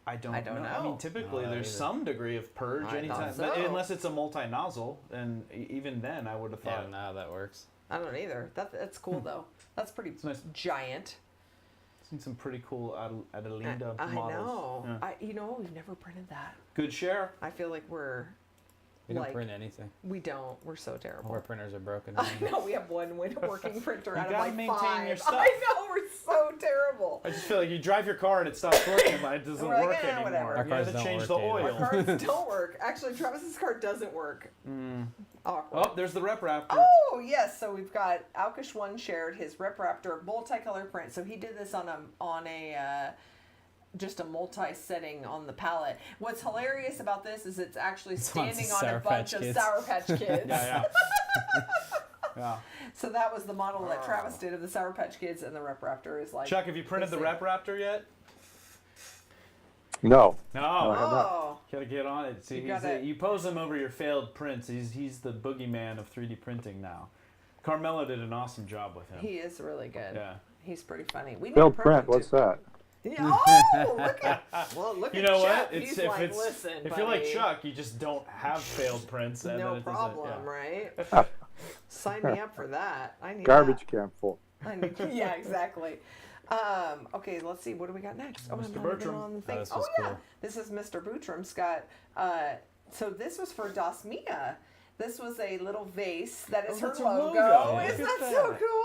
I don't I don't know. know. I mean, typically No, there's either. some degree of purge I anytime, thought so. unless it's a multi-nozzle, and even then I would have I thought. don't know how that works. I don't either. That's cool though. That's pretty nice. giant. Seen some pretty cool Adelinda I models. know. Yeah. We've never printed that. Good share. I feel like We don't like, print anything. we don't. We're so terrible. Our printers are broken. I know we have one working printer out of gotta like maintain 5. your stuff. I know we're so terrible. I just feel like you drive your car and it stops working, but it doesn't We're like, work "Eh, anymore. whatever." Our You cars have to don't change work the either. Our oil. cards don't work. Actually, Travis's card doesn't work. Awkward. Oh, there's the Rep Raptor. Oh yes, so we've got Alkish One shared his Rep Raptor multicolor print. So he did this on a just a multi-setting on the palette. What's hilarious about this is it's actually on standing on a Sour bunch Patch of Kids. Sour Patch Kids. Yeah. Yeah. So that was the model that Travis did of the Sour Patch Kids, and the Rep Raptor is like. Chuck, have you printed the this Rep Raptor yet? No. No. Oh, Gotta get on it. See, you pose him over your failed prints. He's the boogeyman of 3D printing now. Carmelo did an awesome job with him. he is really good. Yeah. He's pretty funny. We need Bill to print Print, him, what's too. that? Yeah, oh, look at You know Jeff. what? He's like, listen, if you're like buddy, Chuck, you just don't have failed prints. And no then it doesn't- problem, yeah. right? Sign me up for that. I need Garbage that. can full. I need, yeah, exactly. Okay, let's see. What do we got next? Oh, Mr. I'm not even Bertram. on the thing. this Oh, was yeah. cool. This is Mr. Bertram's got. So this was for Das Mia. This was a little vase that is her that's a logo. logo. Isn't Look that at so that. cool?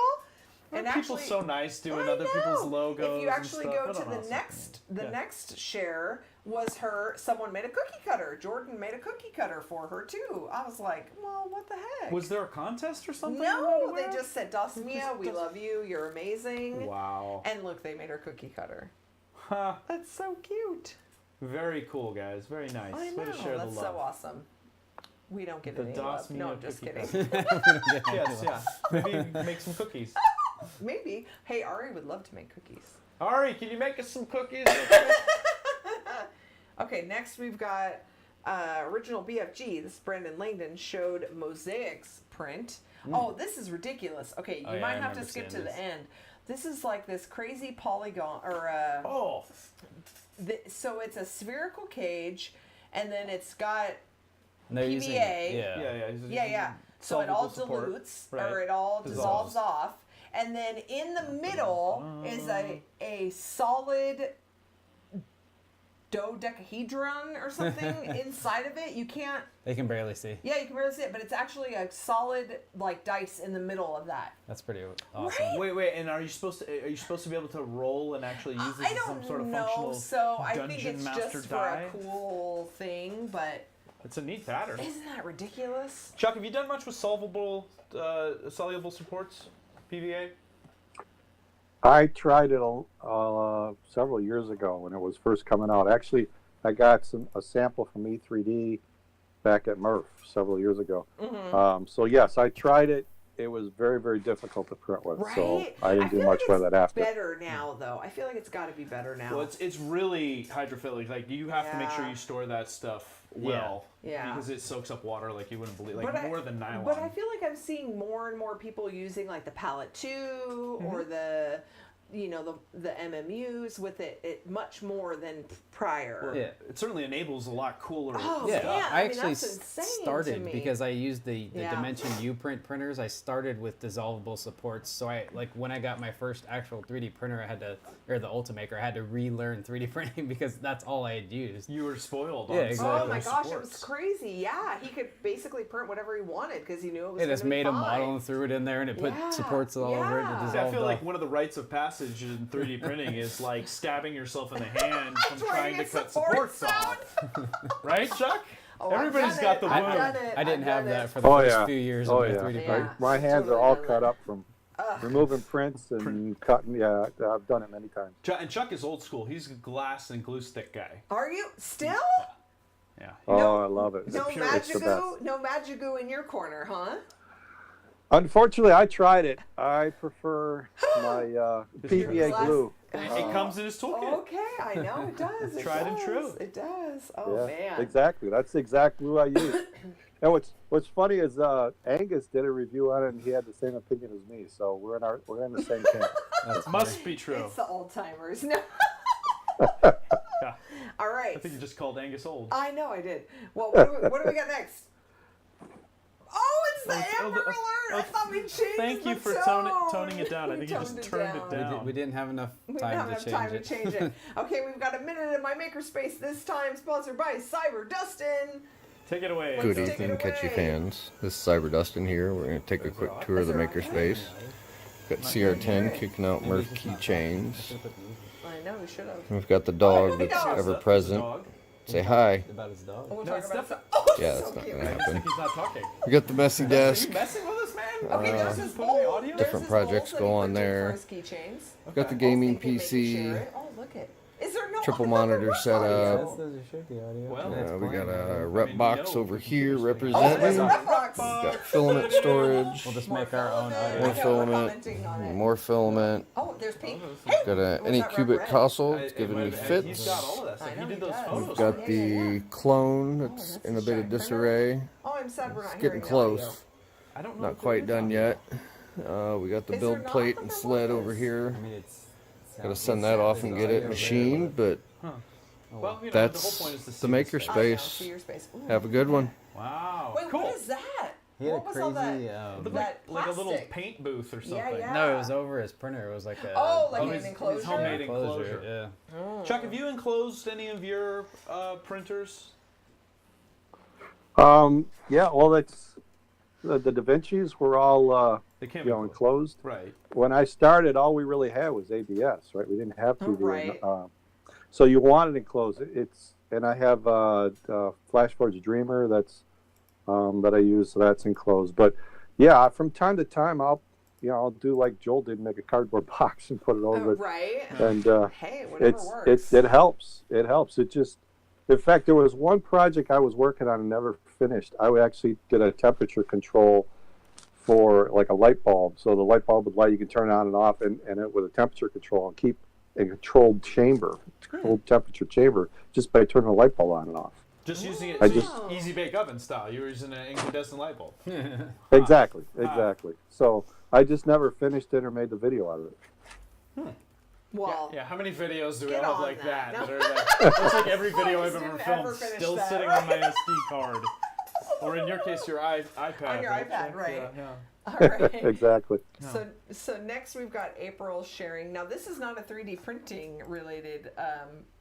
Aren't And people actually, so nice doing I other people's know. logos. If you actually and go stuff. to What an the awesome- next share was someone made a cookie cutter. Jordan made a cookie cutter for her too. I was like, well, what the heck? Was there a contest or something? I'm not No, aware they of? just said, Das Mia, we just- love you, you're amazing. Wow. And look, they made her cookie cutter. Huh. That's so cute. Very cool, guys. Very nice. I Way know, to share that's the love. so awesome. We don't get The any Das love. No, Mia I'm just cookie kidding. Yes, yeah. Maybe make some cookies. Maybe. Hey, Ari would love to make cookies. Ari, can you make us some cookies? Okay, next we've got original BFG. This is Brandon Langdon showed Mosaic's print. Oh, this is ridiculous. Okay, you Oh, yeah, might I have to remember skip to seeing the this. end. This is like this crazy polygon, or Oh, so it's a spherical cage, and then it's got And they're using PVA. yeah. So it all Solvable support. dilutes, Right. or it all dissolves Dissolves. off, and then in the middle is a solid dodecahedron or something inside of it. You can't. They can barely see. Yeah, you can barely see it, but it's actually a solid like dice in the middle of that. That's pretty awesome. Right? Wait, and are you supposed to be able to roll and actually use this I as some don't sort of know, functional so I think dungeon it's master just die? for a cool thing, but It's a neat pattern. isn't that ridiculous? Chuck, have you done much with soluble supports, PVA? I tried it several years ago when it was first coming out. Actually, I got a sample from E3D back at Murph several years ago. So yes, I tried it. It was very, very difficult to print with. So Right? I didn't do feel much like with it's it after. Better now, though. I feel like it's got to be better now. Well, it's really hydrophilic. Like you have to make sure Yeah. you store that stuff well. Yeah. Because it soaks up water like you wouldn't believe. Like But more than nylon. But I feel like I'm seeing more and more people using like the Palette 2 or the, the MMUs with it much more than prior. Yeah. It certainly enables a lot cooler Oh, Yeah, yeah. I I mean, actually that's insane to started me. because I used the Yeah. Dimension U print printers. I started with dissolvable supports. So when I got my first actual 3D printer, or the Ultimaker, I had to relearn 3D printing because that's all I had used. You were spoiled. Yeah, on exactly. Oh my those gosh, it was supports. crazy. Yeah, he could basically print whatever he wanted because he knew it was It just gonna be made a fine. model and threw it in there, and it put Yeah, supports all over it. yeah. It See, dissolved I feel like off. one of the rites of passage in 3D printing is like stabbing yourself in the hand from Trying trying to to cut support supports off. Right, Chuck? Oh, I've Everybody's done got it. the I've wound. done it. I didn't I've have done that it. for the Oh, first yeah. few years Oh of my yeah. 3D Yeah. printing. My hands Totally are all done cut that. up from removing prints and cutting. Yeah, I've done it many times. And Chuck is old school. He's a glass and glue stick guy. Are you still? Yeah. Oh, I love it. No pure- It's the best. Magigoo, no Magigoo in your corner, huh? Unfortunately, I tried it. I prefer my PVA Glass- glue. It comes in his toolkit. Okay, I know it does. It Tried and does. true. It does. Oh Yeah, man. exactly. That's the exact glue I use. And what's funny is Angus did a review on it, and he had the same opinion as me. So we're in the same camp. That's Must be true. It's the old timers. No. Yeah. All right. I think you just called Angus old. I know I did. Well, what do we got next? Oh, it's the Amber Alert! I thought we changed Thank you the for tone. toning it down. I We think you just toned turned it down. We didn't have enough We time don't have to enough time change to it. change it. Okay, we've got a minute in my makerspace this time, sponsored by Cyber Dustin. Take it away. Let's Good take it evening, Catchy away. fans. This is Cyber Dustin here. We're going to take a quick tour of the makerspace. Got CR10 kicking out Murph keychains. I know, we should have. We've got the dog that's ever present. Present. Say hi. About his dog. We'll No, talk it's about definitely- Oh, Yeah, so that's not cute. gonna I happen. think he's not talking. We got the messy Are desk. you messing with us, man? Okay, there's his putting the bowl. audio? There's Different his bowl projects that go he on printed there. for his keychains. Got the Oh, gaming thank you, make me share PC. it. Oh, look it. Is there no Triple another monitor rep setup. audio? Those should be audio. Well, That's We got playing. a rep you box know, over here Oh, there's representing. a rep box. Got filament storage. We'll just More make our own filament. audio. More Okay, we're filament. commenting on it. More filament. Oh, there's pink. Got a Was any that cubic red? console. I- It's it giving me might have- He's fits. got all of that I stuff. know He did he those does. photos. We've got Yeah, the yeah, yeah. clone Oh, that's that's in a a bit of giant printer. disarray. Oh, I'm sad we're not It's hearing getting the close. audio. I don't know. Not if there quite is done audio. yet. We got the Is there build not? plate I and thought sled there over was. here. I mean, it's. Gotta send that off and get it machined, but Well, you know, that's the whole point is to see the maker space. I know, space. see your space. Ooh. Have a good one. Wow. Wait, cool. what is that? He had a What was all crazy. that? Looked that like a little plastic? paint booth or something. Yeah. No, it was over his printer. It was like a. Oh, like Oh, an his enclosure? homemade enclosure. Yeah. Chuck, have you enclosed any of your printers? Yeah, well, that's the Da Vinci's were all They can't you know, enclosed. Right. When I started, all we really had was ABS, right? We didn't have Oh, PVA. right. So you want it enclosed. And I have Flashforge Dreamer that I use, so that's enclosed. But yeah, from time to time, I'll do like Joel did, make a cardboard box and put it over it. Right. And Hey, whatever works. it helps. It helps. It just, in fact, there was one project I was working on and never finished. I actually did a temperature control for like a light bulb. So the light bulb would light, you can turn it on and off, and it with a temperature control and keep a controlled chamber, controlled temperature chamber, just by turning the light bulb on and off. Just using it I just- easy bake oven style. You were using an incandescent light bulb. Exactly. So I just never finished it or made the video out of it. Well, Yeah, how many videos do we Get have on like that. that? No. That are like, it's like every video I've Please ever didn't ever filmed finish still that, sitting right? on my SD card. Or in your case, your iPad. On your right? iPad, right. Yeah, yeah. all right. Exactly. So next we've got April sharing. Now this is not a 3D printing related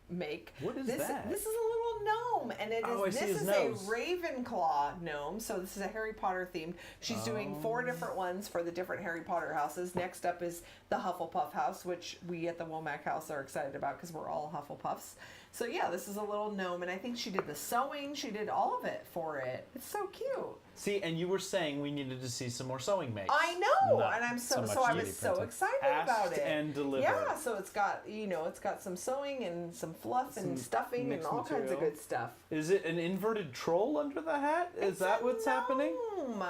make. What is this? that? This is a little gnome, and it is Oh, I see this his is nose. a Ravenclaw gnome. So this is a Harry Potter themed. She's doing 4 different ones for the different Harry Potter houses. Next up is the Hufflepuff house, which we at the Womack house are excited about because we're all Hufflepuffs. So yeah, this is a little gnome, and I think she did the sewing. She did all of it for it. It's so cute. See, and you were saying we needed to see some more sewing makes. I know, Not and I'm so so so much I 3D was so printing. excited Asked about it. and delivered. Yeah, so it's got it's got some sewing and some fluff and Some stuffing and mixed all kinds of material. good stuff. Is it an inverted troll under the hat? Is It's that a what's happening? gnome.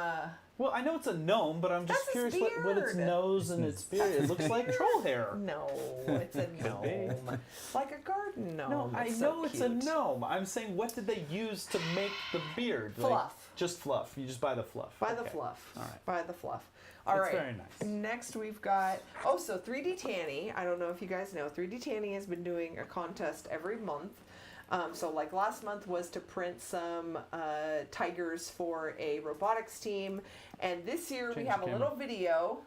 Well, I know it's a gnome, but I'm just That's his curious what its beard. nose and its beard. It looks like troll hair. No, it's a be. gnome, like a garden gnome. No, I It's know so it's a cute. gnome. I'm saying, what did they use to make the beard? Like, Fluff. just fluff. You just buy the fluff. Buy the Okay. fluff. All right. Buy the fluff. All That's right. very nice. Next we've got so 3D Tanny. I don't know if you guys know 3D Tanny has been doing a contest every month. So like last month was to print some tigers for a robotics team, and this year we Change have the a little video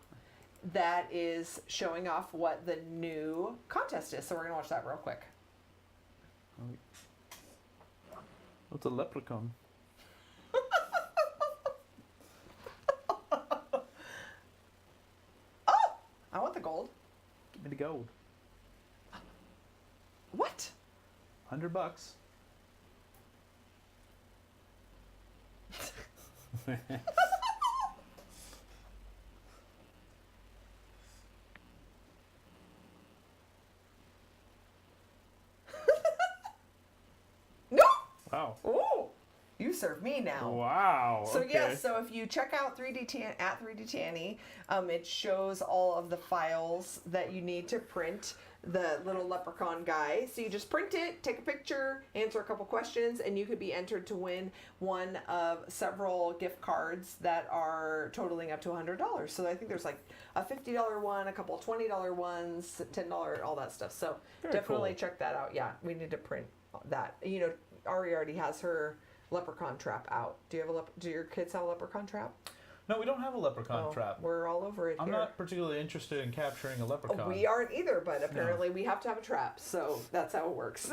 that is showing off what the new contest is. So we're gonna watch that real quick. What's a leprechaun? I want the gold. Give me the gold. What? $100. No. Wow. Ooh. serve me now. Wow. So okay. yes, so if you check out 3D at 3D Tanny, it shows all of the files that you need to print the little leprechaun guy. So you just print it, take a picture, answer a couple questions, and you could be entered to win one of several gift cards that are totaling up to $100. So I think there's like a $50 one, a couple of $20 ones, $10, all that stuff. So Very definitely cool. check that out. Yeah, we need to print that. You know, Ari already has her leprechaun trap out. Do your kids have a leprechaun trap? No, we don't have a leprechaun trap. We're all over it I'm here. not particularly interested in capturing a leprechaun. We aren't either, but apparently we have to have a trap, so that's how it works.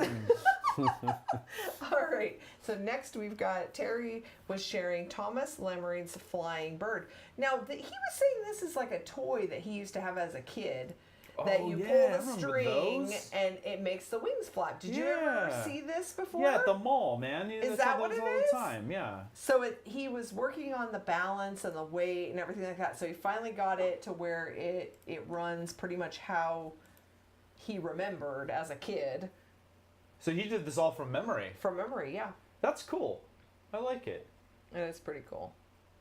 All right, so next we've got Terry was sharing Thomas Lemmering's flying bird. Now, he was saying this is like a toy that he used to have as a kid. That Oh, you yeah, I pull the remember string those. and it makes the wings flap. Did you ever Yeah. see this before? Yeah, at the mall, man. Is That's how that what those it all is? the time. Yeah. So he was working on the balance and the weight and everything like that. So he finally got it to where it runs pretty much how he remembered as a kid. So he did this all from memory. From memory, yeah. That's cool. I like it. And it's pretty cool.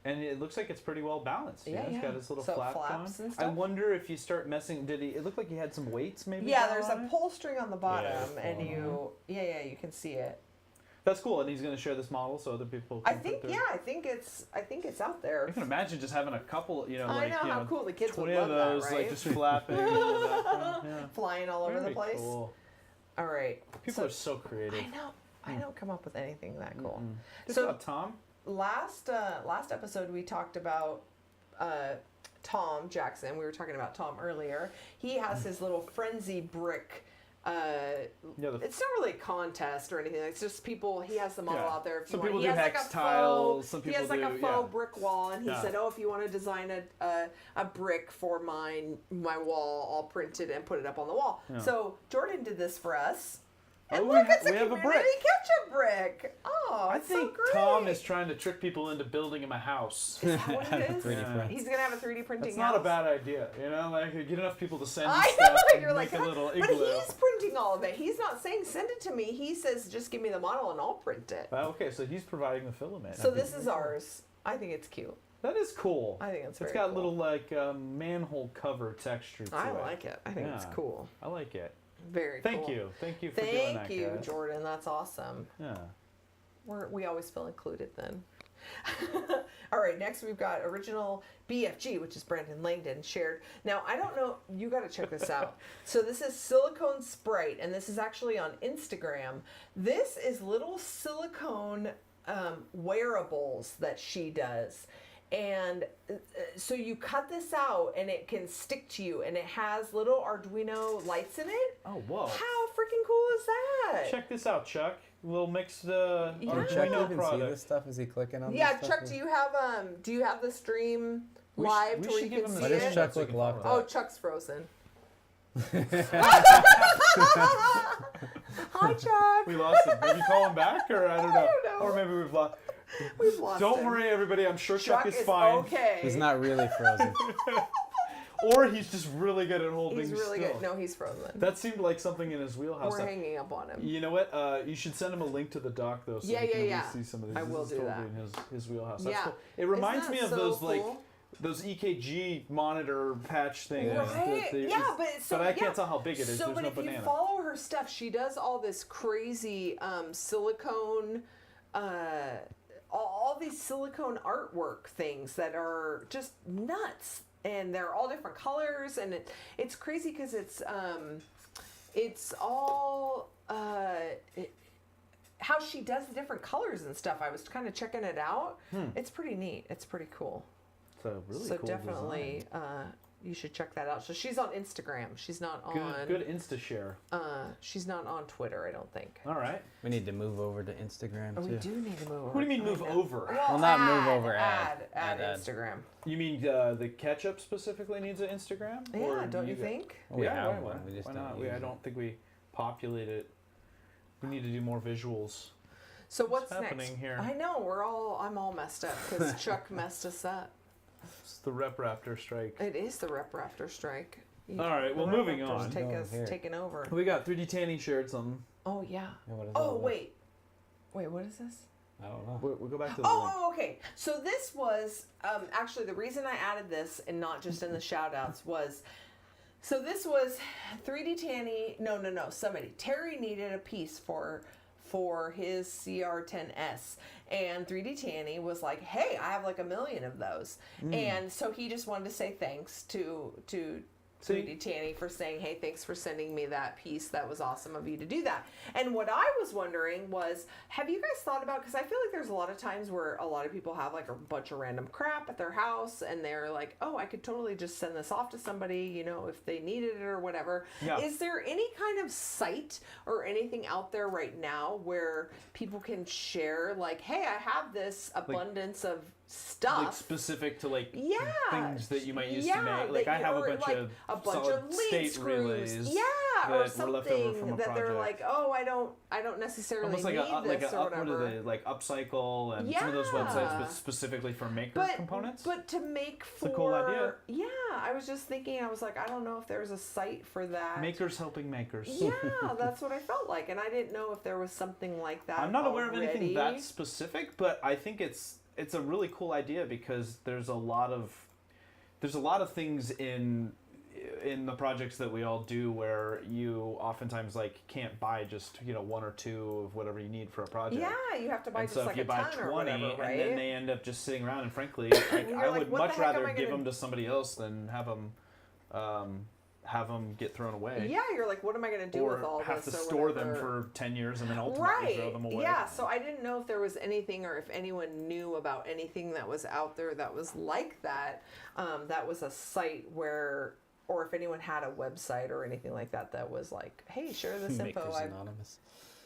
And it looks like it's pretty well balanced. Yeah, He's yeah. got his little So it flap flaps going. and I stuff? wonder if you start messing. It looked like he had some weights maybe. Yeah, going there's on a it? pull string on the bottom, Yeah, and pull you, you can see it. That's cool, and he's going to share this model so other people. I Can think, put their- I think it's out there. I can imagine just having a couple, I like know how cool the kids would 20 love of those, that, right? like just flapping. in the background. Yeah. Flying all over Very the place. Cool. All right. People so, are so creative. I don't come up with anything that cool. Good So job, Tom. last episode we talked about Tom Jackson. We were talking about Tom earlier. He has his little frenzy brick. It's not really a contest or anything. It's just people. He has the model Yeah. out there. If Some you want. people He do has like hex a tiles, faux, some he has people like a do- faux yeah. brick wall, and he Yeah. said, "Oh, if you want to design a brick for my wall, I'll print it and put it up on the wall." Yeah. So Jordan did this for us. And Oh, look, it's a we have a community brick. ketchup brick. Oh, I it's think so great. Tom is trying to trick people into building him a house. Is that what it is? 3D Yeah. print. He's gonna have a 3D printing. That's not a house. bad idea, like get enough people to send you I stuff know. and You're like, make a little but igloo. he's printing all of it. He's not saying send it to me. He says just give me the model and I'll print it. Okay, so he's providing the filament. So this is ours. I think it's cute. That is cool. I think it's It's very got cool. little like manhole cover texture to I it. like it. I think it's Yeah. cool. I like it. Very Thank cool. you for doing that, Thank you, guys. Jordan. That's awesome. Yeah. We always feel included then. All right, next we've got original BFG, which is Brandon Langdon shared. Now, I don't know, you got to check this out. So this is Silicone Sprite, and this is actually on Instagram. This is little silicone wearables that she does. And so you cut this out and it can stick to you, and it has little Arduino lights in it. Oh, whoa. How freaking cool is that? Check this out, Chuck. We'll mix Yeah. the Can Chuck Arduino even see product. this stuff? Is he clicking on Yeah, this Chuck, stuff? do you have the stream We live we to where should you give can him see the Why does it? Chuck so he look can locked follow Oh, up? Chuck's frozen. Hi, Chuck. We lost him. Did you call him back, or I don't know? don't know. Or maybe we've lost. We've lost Don't him. worry, everybody. I'm sure Chuck, Chuck is fine. okay. He's not really frozen. Or he's just really good at holding He's really still. good. No, he's frozen. That seemed like something in his wheelhouse. We're hanging up on him. You know what? You should send him a link to the doc though, so Yeah, he can yeah, at least yeah. see some of these. I will This is do totally that. in his wheelhouse. That's Yeah. cool. It reminds Isn't me that of so those like cool? those EKG monitor patch things. Right? Yeah, but so but I yeah. can't tell how big it is. So, There's but no if banana. you follow her stuff, she does all this crazy silicone, all these silicone artwork things that are just nuts, and they're all different colors, and it's crazy because it's all how she does the different colors and stuff. I was kind of checking it out. It's pretty neat. It's pretty cool. It's a really So cool definitely, design. you should check that out. So she's on Instagram. She's not on. Good Insta share. She's not on Twitter, I don't think. All right. We need to move over to Instagram Oh, too. we do need to move over. What do you mean I move know. over? Well, not move over, Add add. Instagram. You mean the Ketchup specifically needs an Instagram? Yeah, Or don't you guys- think? Well, we yeah, have why one. We just why don't not? use I it. don't think we populate it. We need to do more visuals. So what's happening next? here? I know I'm all messed up because Chuck messed us up. It's the Rep Raptor strike. It is the Rep Raptor strike. All right, The well, Rep moving Raptor's on. Here. taking over. We got 3D Tanning shared some. Oh yeah. Yeah, what is Oh all this? wait, what is this? I don't know. We'll go back to the link. Oh, okay. So this was actually the reason I added this and not just in the shout outs was so this was 3D Tanny. No. Somebody. Terry needed a piece for his CR10S, and 3D Tanny was like, "Hey, I have like 1 million of those," and so he just wanted to say thanks to 3D Tanny for saying, "Hey, thanks for sending me that piece. That was awesome of you to do that." And what I was wondering was, have you guys thought about, because I feel like there's a lot of times where a lot of people have like a bunch of random crap at their house and they're like, oh, I could totally just send this off to somebody, you know, if they needed it or whatever. Yeah. Is there any kind of site or anything out there right now where people can share like, hey, I have this abundance of stuff, like specific to like yeah, things that you might use yeah, to make. Like that I have a or, bunch like, of a bunch solid of lead state screws, relays yeah, that or were left over from something a that they're project. like, oh, I don't necessarily Almost like need a this or what are whatever. they, like Upcycle and some of those Yeah. websites, but specifically for maker components. But to make for a cool idea. Yeah, I was just thinking, I was like, I don't know if there's a site for that. Makers helping makers. Yeah, that's what I felt like, and I didn't know if there was something like that. I'm not aware of already. anything that specific, but I think it's a really cool idea because there's a lot of things in the projects that we all do where you oftentimes like can't buy just one or two of whatever you need for a project. Yeah, you have to buy And just so if like you a buy ton 20 or whatever, right? and then they end up just sitting around, and frankly, I you're like, would what the much heck am rather I give gonna- them to somebody else than have them get thrown away. Yeah, you're like, what am I going to do or with all have this? to or store them whatever? for 10 years and then ultimately Right. throw them away. Yeah, so I didn't know if there was anything or if anyone knew about anything that was out there that was like that. That was a site where, or if anyone had a website or anything like that that was like, hey, share this info. Makers Anonymous.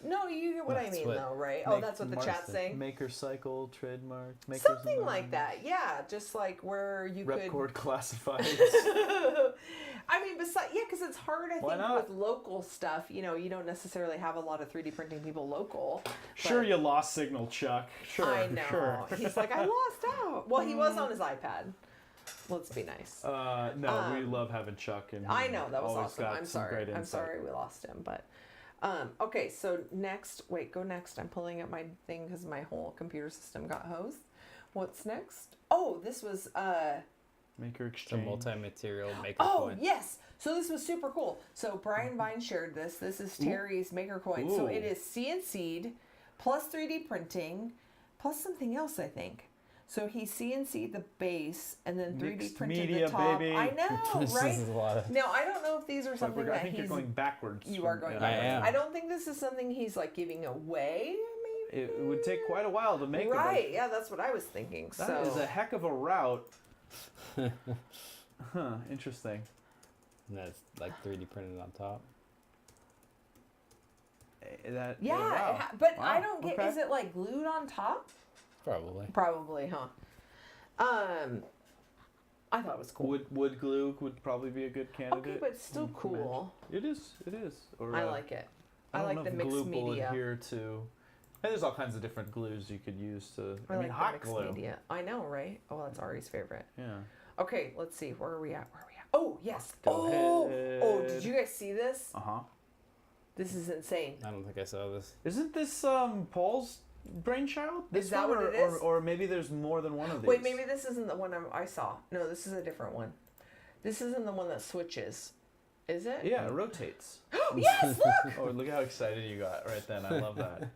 No, you get what I That's mean what though, right? Oh, that's what the chat's saying. Maker cycle, trademark, makers Something like that, yeah. Just like where you could. Repcord classifieds. I mean, besides, yeah, because it's hard. I Why think not? with local stuff, you don't necessarily have a lot of 3D printing people local. Sure, but- you lost signal, Chuck. Sure, I know. sure. He's like, I lost out. Well, he was on his iPad. Let's be nice. No, we love having Chuck, and I know, that was always awesome. got I'm some sorry. great I'm insight. sorry we lost him, but okay. So next, go next. I'm pulling up my thing because my whole computer system got hosed. What's next? Oh, this was Maker It's a exchange. multi-material maker Oh, coin. yes. So this was super cool. So Brian Vine shared this. This is Terry's Maker Coin. So Ooh. it is CNC'd plus 3D printing plus something else, I think. So he CNC'd the base and then 3D Mixed printed media, the top. baby. I know, This right? is a lot of. Now, I don't know if these are something I that think you're he's... going backwards. You are going yeah. backwards. am. I don't think this is something he's like giving away, maybe? It would take quite a while to make it. Right, yeah, that's what I was thinking. That is so a heck of a route. Huh, interesting. And that's like 3D printed on top. yeah, wow. but Wow, I don't get, okay. is it like glued on top? Probably. Probably, huh? I thought it was cool. Wood glue would probably be a good candidate. Okay, but still cool. It is. It is. Or, I like it. I don't like know the if mixed glue will media. adhere to. And there's all kinds of different glues you could use to. I I mean, like the hot mixed glue. media. I know, right? Oh, that's Ari's favorite. Yeah. Okay, let's see. Where are we at? Oh, yes. Go Oh, ahead. did you guys see this? Uh huh. This is insane. I don't think I saw this. Isn't this Paul's brainchild? This Is that one, what or, it is? Or maybe there's more than one of these. Wait, maybe this isn't the one I saw. No, this is a different one. This isn't the one that switches. Is it? Yeah, it rotates. Yes, look! Oh, look how excited you got right then. I love that.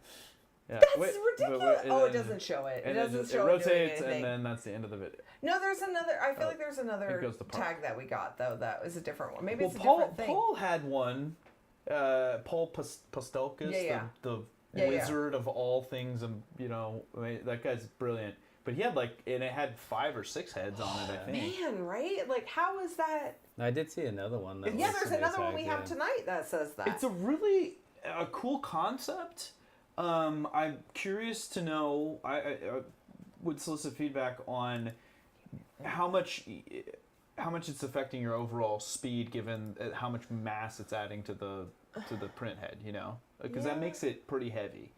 Yeah. That's Wait, ridiculous. and Oh, it then- doesn't show it. It and then doesn't it show it doing rotates, anything. and then that's the end of the video. No, there's another. I feel Oh, like there's it another goes to Park. tag that we got though. That was a different one. Maybe Well, it's a Paul different thing. Paul had one. Paul Postelkus, Yeah. the Yeah, yeah. wizard of all things, and I mean, that guy's brilliant. But he had and it had 5 or 6 heads on it, I think. Man, right? Like, how is that? I did see another one. That Yeah, was there's somebody another one we tagged have in. tonight that says that. It's a really cool concept. I'm curious to know. I would solicit feedback on how much it's affecting your overall speed, given how much mass it's adding to the print head. Because Yeah. that makes it pretty heavy.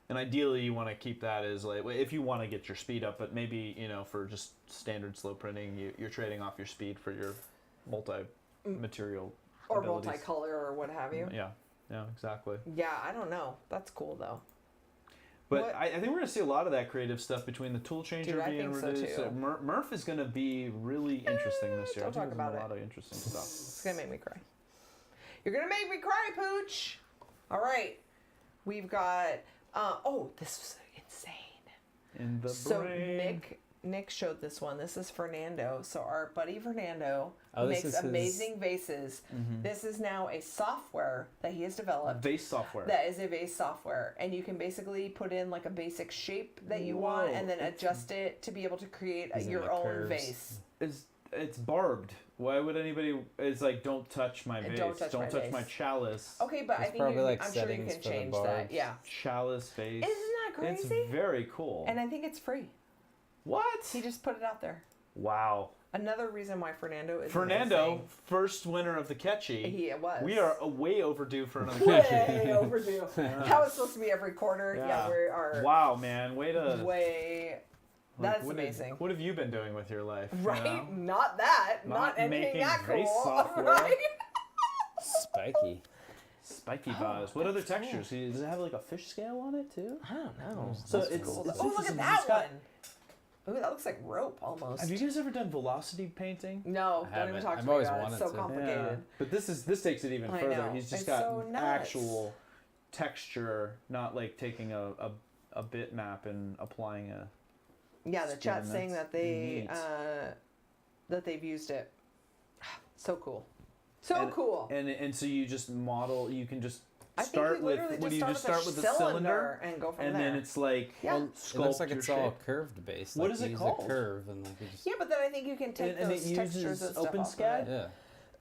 And ideally, you want to keep that as if you want to get your speed up, but maybe for just standard slow printing, you're trading off your speed for your multi-material or abilities. multicolor or what have you. Yeah, exactly. Yeah, I don't know. That's cool though. But What- I think we're gonna see a lot of that creative stuff between the tool changer Dude, I being think so, reduced. too. Murph is gonna be really interesting this year. Don't I think talk there's about a it. lot of interesting stuff. It's gonna make me cry. You're gonna make me cry, Pooch. All right, we've got. This is insane. In the So brain. Nick showed this one. This is Fernando. So our buddy Fernando Oh, this makes is his- amazing vases. This is now a software that he has developed. Vase software. That is a vase software, and you can basically put in like a basic shape that you want, Whoa. and then adjust it to be able to create Is it your like own curves? vase. It's barbed. Why would anybody? It's like don't touch my vase. Don't touch my vase. my chalice. Okay, but There's I think probably, like, I'm sure you settings can for the change that. barbs. Yeah, Chalice vase. isn't that crazy? It's very cool. And I think it's free. What? He just put it out there. Wow. Another reason why Fernando is Fernando, amazing. first winner of the Catchy. He was. We are way overdue for another Catchy. way overdue. That was supposed to be every quarter. Yeah, we are Wow, man, way to. way. like, That's what amazing. What have you been doing with your life? you Right? know? Not that. Not Not anything making that cool. vase software. Right? Spiky. Spiky vase. What other textures? Does it have like a fish scale on it too? I don't know. So That's it's- cool. it's Oh, look at interesting. that It's got- one. Ooh, that looks like rope almost. Have you guys ever done velocity painting? No, I don't even haven't. talk to I've me always about it. It's wanted so to. complicated. But this takes it even I further. know. He's just It's got so nuts. actual texture, not like taking a bitmap and applying a. Yeah, the Skin, chat's saying that's that they neat. that they've used it. So cool. So cool. And so you just model. You can just I think start we with. literally What do you just just start with the cylinder? and go from And there. then it's like Yeah. Well, it sculpt looks like your it's all shape. curved based. What like is you it use called? A curve and like you just. Yeah, but then I think you can take And it those textures uses and stuff off of OpenSCAD? it.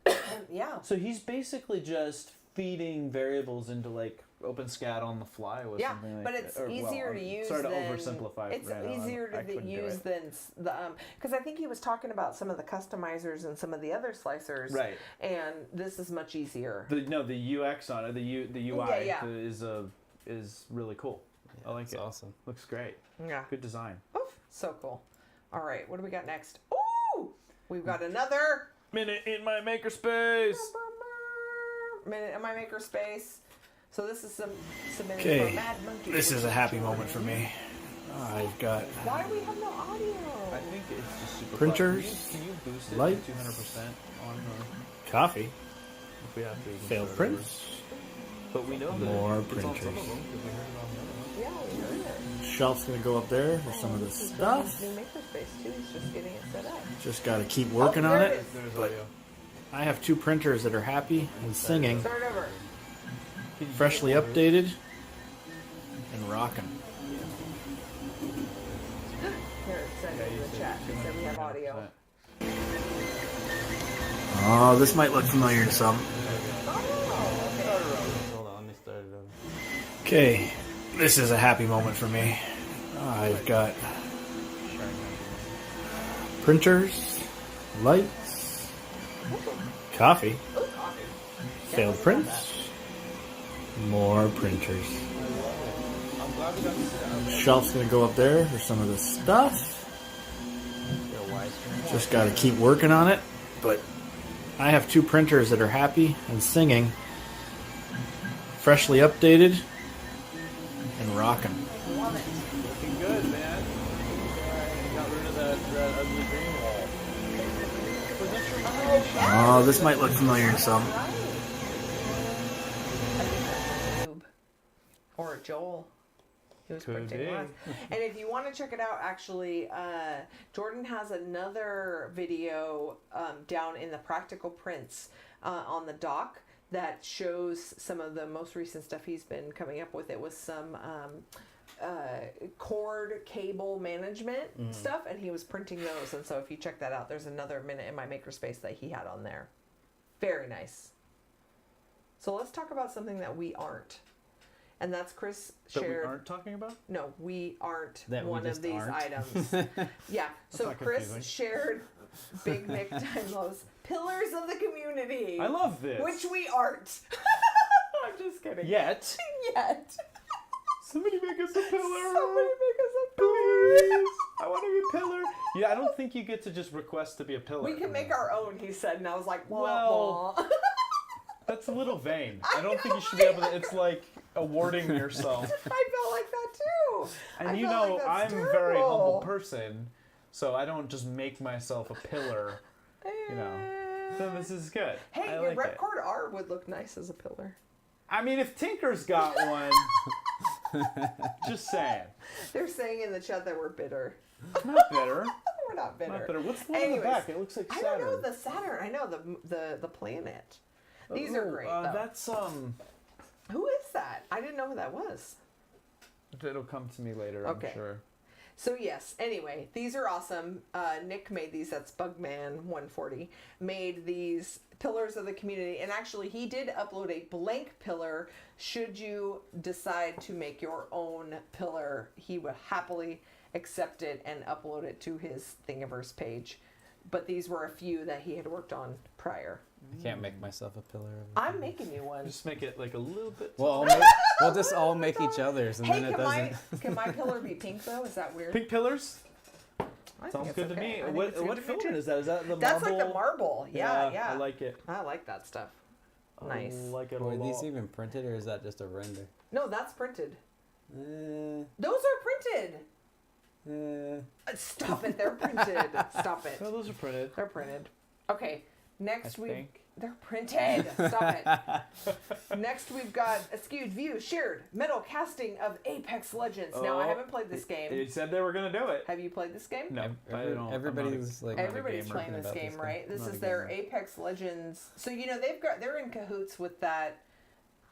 Yeah. Yeah. So he's basically just feeding variables into like OpenSCAD on the fly with Yeah, something like but it's or, well, easier to I'm use sorry to than oversimplify. it's Randall. easier I to couldn't do use it. than the because I think he was talking about some of the customizers and some of the other slicers, Right. And this is much easier. The UX on it, the UI Yeah. is really cool. I like It's it. awesome. Looks great. Yeah. Good design. Oof, so cool. All right, what do we got next? Ooh, we've got another Minute in my makerspace. minute in my makerspace. So this is submitted Okay, for Mad Monkey. this is a happy moment for me. I've got Why do we have no audio? I think it's just super. Printers, Can you boost it lights, to 200% on the? coffee, If we have to. we can failed start prints, over. But we know that more it's on some of printers. them 'cause we heard it on the other one. Yeah, we heard it. Shelf's gonna go up there for some of the This is stuff. New makerspace too. He's just getting it set up. Just gotta keep working Oh, on there it. is. There's But audio. I have two printers that are happy and singing, Start over. freshly updated and rocking. Here, it said in the chat. It said we have audio. Oh, this might look familiar to some. Oh, okay. Hold on, let me start it over. Okay, this is a happy moment for me. I've got printers, lights, coffee, failed prints, more printers. Shelf's gonna go up there for some of the stuff. Just gotta keep working on it, but I have two printers that are happy and singing, freshly updated and rocking. Looking good, man. Got rid of that ugly green wall. Was that your Oh, this might look familiar to some. Noob. Or Joel. He was Could printing be. last. And if you want to check it out, actually, Jordan has another video down in the practical prints on the dock that shows some of the most recent stuff he's been coming up with. It was some cord cable management stuff, and he was printing those. And so if you check that out, there's another minute in my makerspace that he had on there. Very nice. So let's talk about something that we aren't. And that's Chris that we shared. aren't talking about? No, we aren't That we one of just these aren't? items. Yeah. So not Chris confusing. shared Big Nick Dymo's Pillars of the Community. I love this. Which we aren't. I'm just kidding. Yet. Yet. Somebody make us a pillar. Somebody make us a pillar. Please. I want to be a pillar. Yeah, I don't think you get to just request to be a pillar. We can make our own, he said, and I was like, wah, Well, wah. That's a little vain. I don't think you should be able to. It's like awarding yourself. I felt like that too. too. And I you feel know, like that's I'm a very humble terrible. person, so I don't just make myself a pillar. You know, so this is good. Hey, I your like it. Repcord R would look nice as a pillar. I mean, if Tinker's got one, just saying. They're saying in the chat that we're bitter. Not bitter. We're not bitter. Not bitter. What's the one in the Anyways, back? It looks like I Saturn. don't know the Saturn. I know the planet. These are great. Though. That's Who is that? I didn't know who that was. It'll come to me later. Okay. I'm sure. So yes, anyway, these are awesome. Nick made these, that's Bugman140, made these pillars of the community. And actually, he did upload a blank pillar. Should you decide to make your own pillar, he would happily accept it and upload it to his Thingiverse page. But these were a few that he had worked on prior. I can't make myself a pillar. I'm making you one. Just make it like a little bit. Well, we'll just all make each other's, and Hey, then it doesn't. can my pillar be pink though? Is that weird? Pink pillars. I think Sounds it's good to okay. me. I think What it's good what to me, filament too. is that? Is that the That's marble? like the marble. Yeah. I like it. I like that stuff. Nice. I like it a Were lot. these even printed, or is that just a render? No, that's printed. Eh, Those are printed. Stop it. They're printed. Stop it. No, those are printed. They're printed. Okay. Next I we think. they're printed. Stop it. Next we've got a skewed view shared metal casting of Apex Legends. Now I Oh, haven't played this game. They said they were gonna do it. Have you played this game? No, I don't. everybody's like. Everybody's gamer. playing this About game, this right? This Not is a their gamer. Apex Legends. So you know they're in cahoots with that.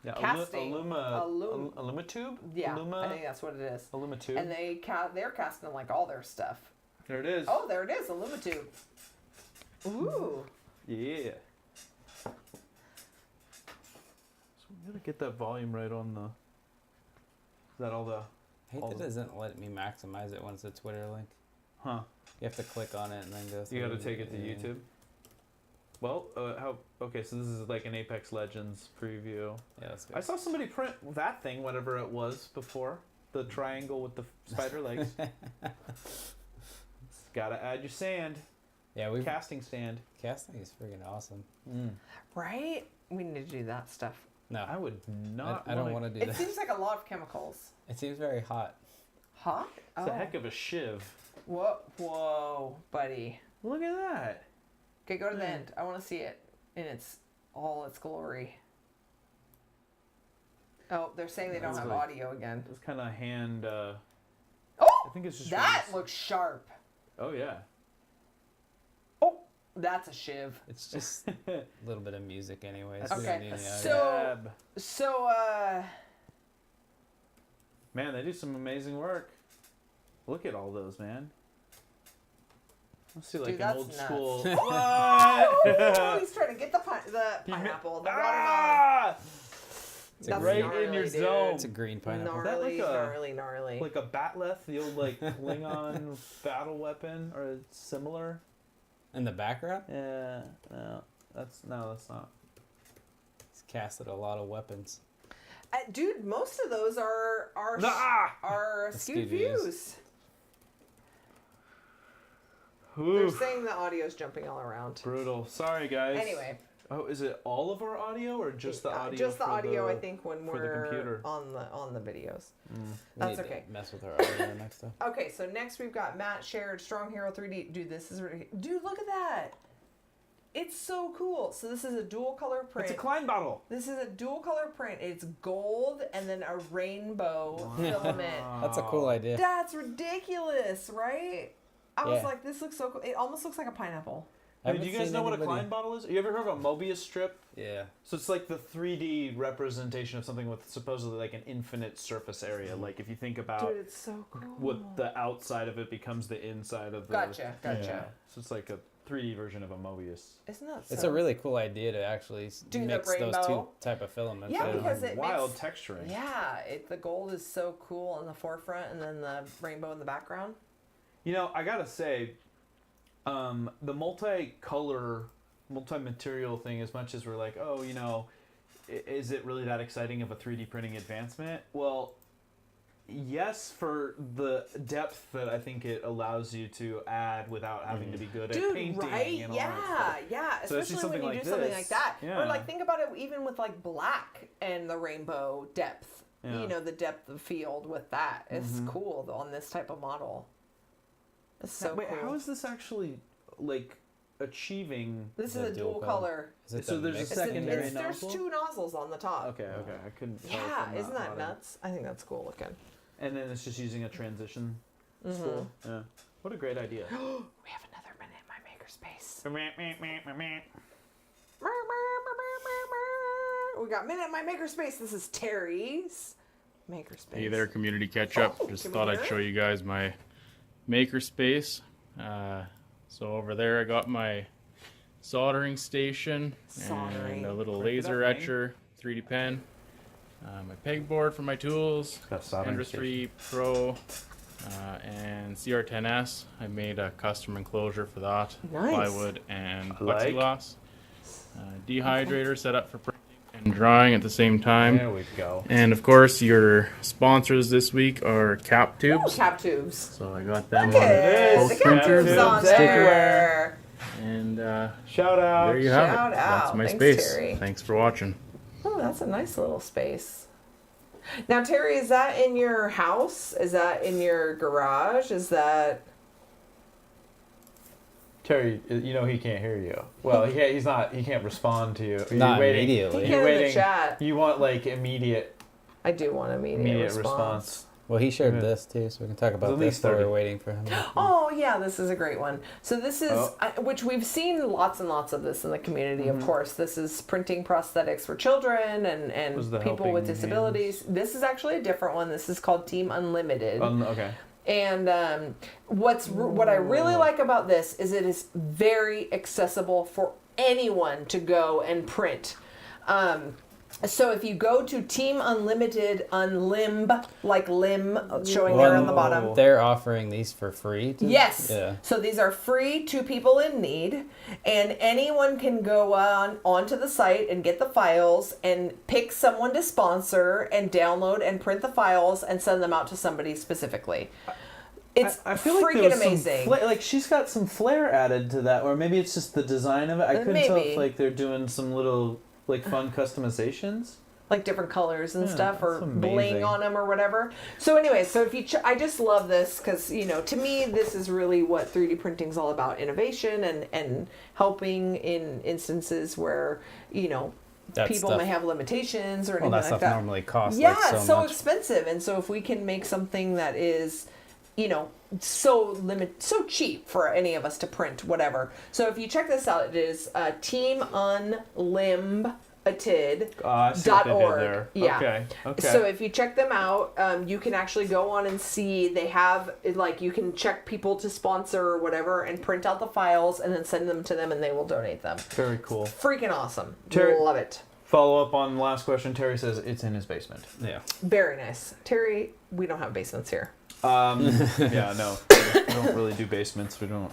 Yeah, Casting. Illumatube. Yeah, Illuma? I think that's what it is. Illumatube. And they're casting like all their stuff. There it is. Oh, there it is, Illumatube. Ooh. Yeah. So we gotta get that volume right on the. Is that all the? I hate that it doesn't let me maximize it once it's a Twitter link. Huh. You have to click on it and then go through. You gotta take it to yeah. YouTube. Well, how? Okay, so this is like an Apex Legends preview. Yeah, that's good. I saw somebody print that thing, whatever it was before, the triangle with the spider legs. Gotta add your sand, Yeah, we've casting stand. casting is freaking awesome. Right? We need to do that stuff. No, I would not. I don't want to do It that. seems like a lot of chemicals. It seems very hot. Hot? It's a heck of a shiv. Whoa, buddy. Look at that. Okay, go to the end. I want to see it in all its glory. Oh, they're saying they don't That's have really- audio again. It's kind of hand. I Oh, think it's just. that really- looks sharp. Oh yeah. Oh, that's a shiv. It's just a little bit of music, anyways. That's We don't okay. need any audio. So- Dab. So, Man, they do some amazing work. Look at all those, man. Let's see, like Dude, an that's old nuts. school. oh, What? he's trying to get the pineapple, the watermelon. Ah! It's a That's green, right in your gnarly, dude. zone. it's a green pineapple. that like Gnarly, a- gnarly. Like a batleth, the old like Klingon battle weapon, or similar. In the background, Yeah, no, that's not. it's casted a lot of weapons. Dude, most of those are Ah! skewed skewed views. views. They're Oof. saying the audio's jumping all around. Brutal. Sorry, guys. Anyway, Oh, is it all of our audio or just the audio? just the for audio. the- I think when for the we're computer? on the videos. We That's need to okay. mess with our audio next time. Okay, so next we've got Matt shared Strong Hero 3D. Dude, this is dude. Look at that. It's so cool. So this is a dual color print. It's a Klein bottle. This is a dual color print. It's gold and then a rainbow filament. That's a cool idea. That's ridiculous, right? I was Yeah. like, this looks so cool. It almost looks like a pineapple. I Hey, haven't do you guys seen know what a anybody- Klein bottle is? You ever heard of a Mobius strip? Yeah. So it's like the 3D representation of something with supposedly like an infinite surface area. Like if you think about Dude, it's so cool. what the outside of it becomes the inside of the. Gotcha. Yeah. So it's like a 3D version of a Mobius. Isn't that so? It's a really cool idea to actually Do the mix those rainbow. two type of filaments. Yeah, because it Wild makes, texturing. Yeah, the gold is so cool in the forefront and then the rainbow in the background. You know, I gotta say, the multicolor, multi-material thing, as much as we're like, oh, you know, is it really that exciting of a 3D printing advancement? Well, yes, for the depth that I think it allows you to add without having to be good at Dude, painting right? and all that stuff. Yeah. So I see Especially when something you like do something this. like that. Yeah. Or like think about it even with like black and the rainbow depth. you know, the depth of field with that. It's cool on this type of model. It's so Wait, cool. how is this actually like achieving? This is a dual color. Is it So the there's a mix? secondary There's nozzle? 2 nozzles on the top. Okay, I couldn't tell. Yeah, from isn't that model. nuts? I think that's cool looking. And then it's just using a transition spool. Yeah. What a great idea. We have another minute in my makerspace. We got minute in my makerspace. This is Terry's makerspace. Hey there, community Ketchup. Oh, Just can we thought hear I'd it? show you guys my makerspace. So over there I got my soldering station Soldering. and a little Crank it laser up, etcher, 3D pen, my pegboard for my tools, Got a soldering Industry Pro, and CR10S. I made a custom enclosure for that, Nice. plywood and like. plexiglass. Dehydrator set up for printing and drawing at the same time. There we go. And of course, your sponsors this week are Captubes. Captubes. So I got them Look on at both the printers. Captubes on Sticker. there. And Shout out. there you have Shout it. out. That's my Thanks, space. Terry. Thanks for watching. Oh, that's a nice little space. Now, Terry, is that in your house? Is that in your garage? Is that... Terry, you know he can't hear you. Well, he's not. He can't respond to you. Are you Not waiting? immediately. He You're can in the waiting. chat. You want like immediate I do want immediate response. response. Well, he shared Yeah. this too, so we can talk about at this least while 30. we're waiting for him. Oh yeah, this is a great one. So this is Oh. which we've seen lots and lots of this in the community. Of course, this is printing prosthetics for children and Was the people with Helping disabilities. This is actually a different one. This is called Team Unlimited. Okay. And what I really like about this is it is very accessible for anyone to go and print. So if you go to Team Unlimited Unlimb, like limb showing there on the bottom. They're offering these for free. Yes. Yeah. So these are free to people in need, and anyone can go onto the site and get the files and pick someone to sponsor and download and print the files and send them out to somebody specifically. It's I feel like freaking there was amazing. some like she's got some flair added to that, or maybe it's just the design of it. I couldn't tell Maybe. if like they're doing some little like fun customizations. Like different colors and stuff, or that's bling amazing. on them or whatever. So anyway, so if you, I just love this because to me this is really what 3D printing is all about: innovation and helping in instances where That people stuff- may have limitations or anything Well, that like stuff that. normally costs Yeah, like it's so so much. expensive, and so if we can make something that is, so cheap for any of us to print, whatever. So if you check this out, it is teamunlimited.org. I see what they did there. Yeah. Okay. So if you check them out, you can actually go on and see they have you can check people to sponsor or whatever and print out the files and then send them to them and they will donate them. Very cool. Freaking awesome. Terry- Love it. Follow up on the last question. Terry says it's in his basement. Yeah. Very nice. Terry, we don't have basements here. Yeah, no, we don't really do basements. We don't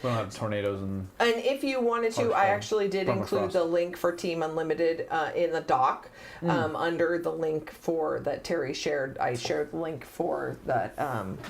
have tornadoes and. And if you wanted to, I actually did Bummer include frost. the link for Team Unlimited in the doc under the link for that Terry shared. I shared the link for that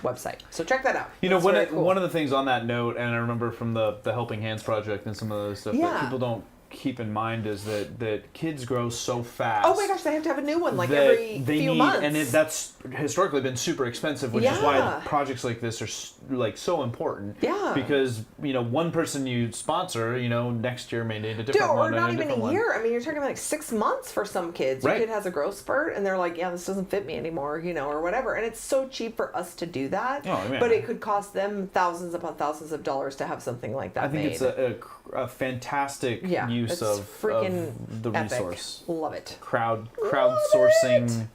website. So check that out. You know, It's very one of the things on that note, and I remember from the Helping Hands project and some of those stuff Yeah. that people don't keep in mind is that kids grow so fast. Oh my gosh, they have to have a new one like that every they few need, months. and that's historically been super expensive, which is why Yeah. projects like this are like so important. Yeah. Because one person you sponsor, next year may need a Dude, different or one not and a even different a one. year. I mean, you're talking about like 6 months for some kids. Your Right. kid has a growth spurt, and they're like, "Yeah, this doesn't fit me anymore," or whatever. And it's so cheap for us to do that. Oh, yeah. But it could cost them thousands upon thousands of dollars to have something like that I think made. it's a fantastic use it's of freaking the epic. resource. Love it. Crowdsourcing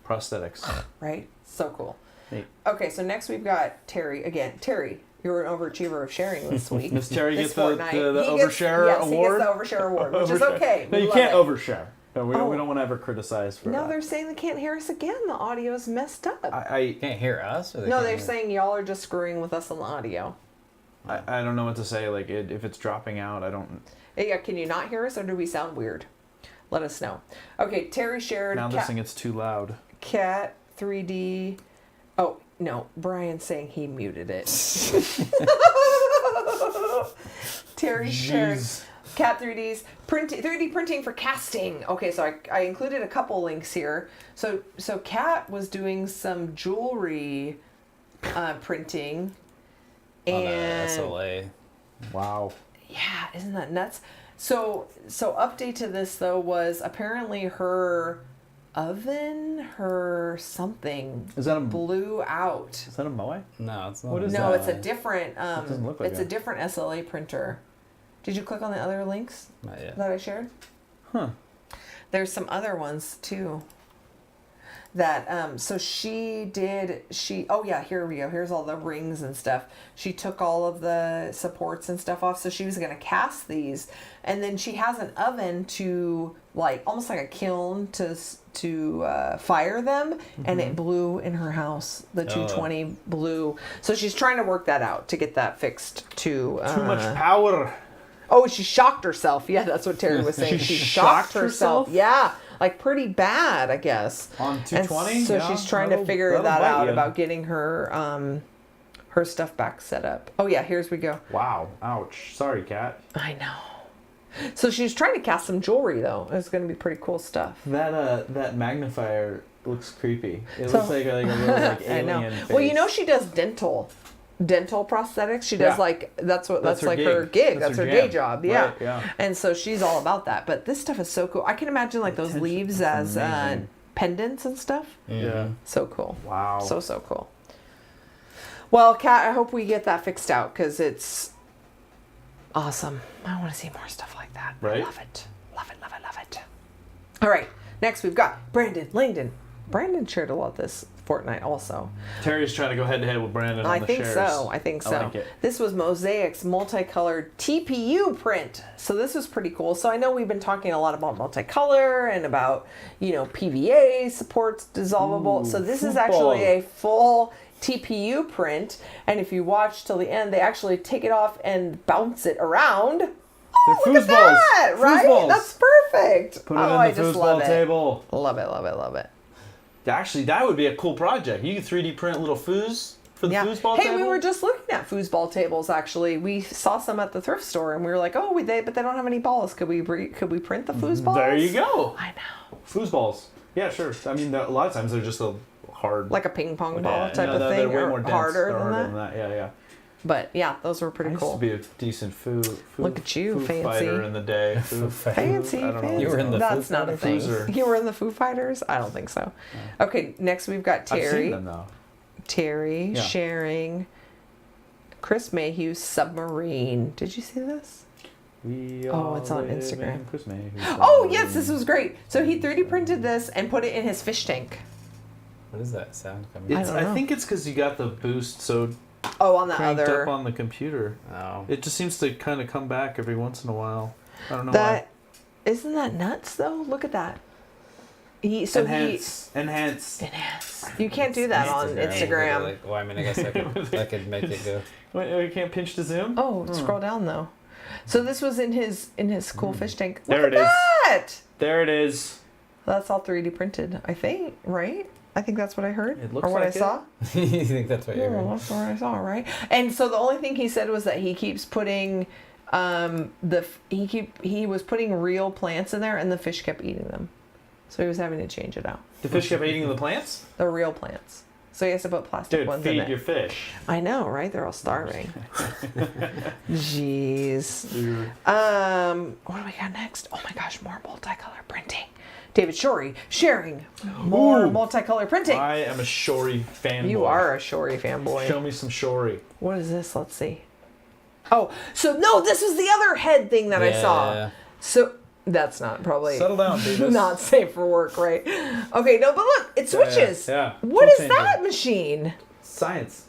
prosthetics. Right? So cool. Neat. Okay, so next we've got Terry again. Terry, you're an overachiever of sharing this week. Does Terry This get the fortnight. Overshare He gets award? the Overshare award, which is Overshare. okay. No, We you love can't it. overshare. No, we Oh. don't want to ever criticize for No, that. they're saying they can't hear us again. The audio's messed up. I Can't hear us? Or they No, can't they're hear- saying y'all are just screwing with us on the audio. I don't know what to say. Like if it's dropping out, I don't. Yeah, can you not hear us, or do we sound weird? Let us know. Okay, Terry shared Now they're saying it's too loud. Cat 3D. Oh no, Brian's saying he muted it. Terry shared. Jeez. Cat 3D's 3D printing for casting. Okay, so I included a couple links here. So Cat was doing some jewelry printing. On And SLA. Wow. yeah, isn't that nuts? So update to this though was apparently her oven, her something Is that a blew out. Is that a Moe? No, it's not. What is No, that? it's a different doesn't look like it's a it. different SLA printer. Did you click on the other links Not yet. that I shared? Huh. There's some other ones too. That so oh yeah, here we go. Here's all the rings and stuff. She took all of the supports and stuff off, so she was gonna cast these, and then she has an oven to like almost like a kiln to fire them, and it blew in her house. The 220 blew, so she's trying to work that out to get that fixed to Too much power. Oh, she shocked herself. Yeah, that's what Terry was saying. She shocked herself. Yeah, like pretty bad, I guess. On 220? And so Yeah, she's trying to that'll- figure that'll that bite out ya. about getting her her stuff back set up. Oh yeah, here's we go. Wow. Ouch. Sorry, Cat. I know. So she's trying to cast some jewelry though. It's going to be pretty cool stuff. That magnifier looks creepy. It So- looks like a little like I know. alien face. Well, you know she does dental prosthetics. She does Yeah. like that's That's her like gig. her gig. That's That's her her day jam. job. Yeah. Right, yeah. And so she's all about that. But this stuff is so cool. I can imagine like those leaves as amazing. pendants and stuff. Yeah. So cool. Wow. So cool. Well, Kat, I hope we get that fixed out because it's awesome. I want to see more stuff like that. I Right? love it. Love it, love it, love it. All right. Next, we've got Brandon Langdon. Brandon shared a lot this Fortnite also. Terry's trying to go head to head with Brandon on I the think shares. so. I think I so. like it. This was Mosaic's multicolored TPU print. So this was pretty cool. So I know we've been talking a lot about multicolor and about, PVA supports dissolvable. So this is actually a full TPU print. And if you watch till the end, they actually take it off and bounce it around. Oh, They're look at foosballs. that, right? Foosballs. That's perfect. Put it oh, in I the just love foosball it. table. Love it, love it, love it. Actually, that would be a cool project. You could 3D print little foos for the foosball Hey, table. we were just looking at foosball tables. Actually, we saw some at the thrift store, and we were like, "Oh, but they don't have any balls. Could we print the foosballs?" There you go. I know, Foosballs. Yeah, sure. I mean, a lot of times they're just a hard. like a ping pong ball Yeah, type no, of they're thing, way or more dense. harder They're than harder that. Yeah, yeah. But yeah, those were pretty I used cool. to be a decent foo Look at you, foo fancy. fighter in the day. Fancy, I don't know. fancy. You were in the That's Foo not a thing. Fighters? You were in the Foo Fighters? I don't think so. Okay, next we've got I've Terry. seen them though. Terry Yeah. sharing Chris Mayhew's submarine. Did you see this? Oh, it's on Instagram. Oh yes, this was great. So he 3D printed this and put it in his fish tank. What is that sound coming? I It's, don't I know. think it's because you got the boost so Oh, on the cranked other. up on the computer. Oh. It just seems to kind of come back every once in a while. I don't know That isn't that nuts though? Look at that. why. Enhance. Enhance. You can't do that on Instagram. Like, well, I mean, I guess I could make it go. Wait, you can't pinch to zoom? Oh, scroll down though. So this was in his cool fish tank. There Look it at is. that! There it is. That's all 3D printed, I think, right? I think that's what I heard. It looks or what like I it. saw. You think that's what Yeah, you're hearing? that's what I saw, right? And so the only thing he said was that he keeps putting he was putting real plants in there and the fish kept eating them. So he was having to change it out. The fish kept eating the plants? The real plants. So he has to put plastic Dude, ones in feed it. your fish. I know, right? They're all starving. Jeez. What do we got next? Oh my gosh, more multicolor printing. David Shorey sharing more Ooh. multicolor printing. I am a Shory fanboy. You are a Shorey fanboy. Show me some Shory. What is this? Let's see. Oh, so no, this was the other head thing that I saw. Yeah. So that's not probably Settle down, Davis. not safe for work, right? Okay, no, but look, it switches. Yeah. What Full is changer. that machine? Science.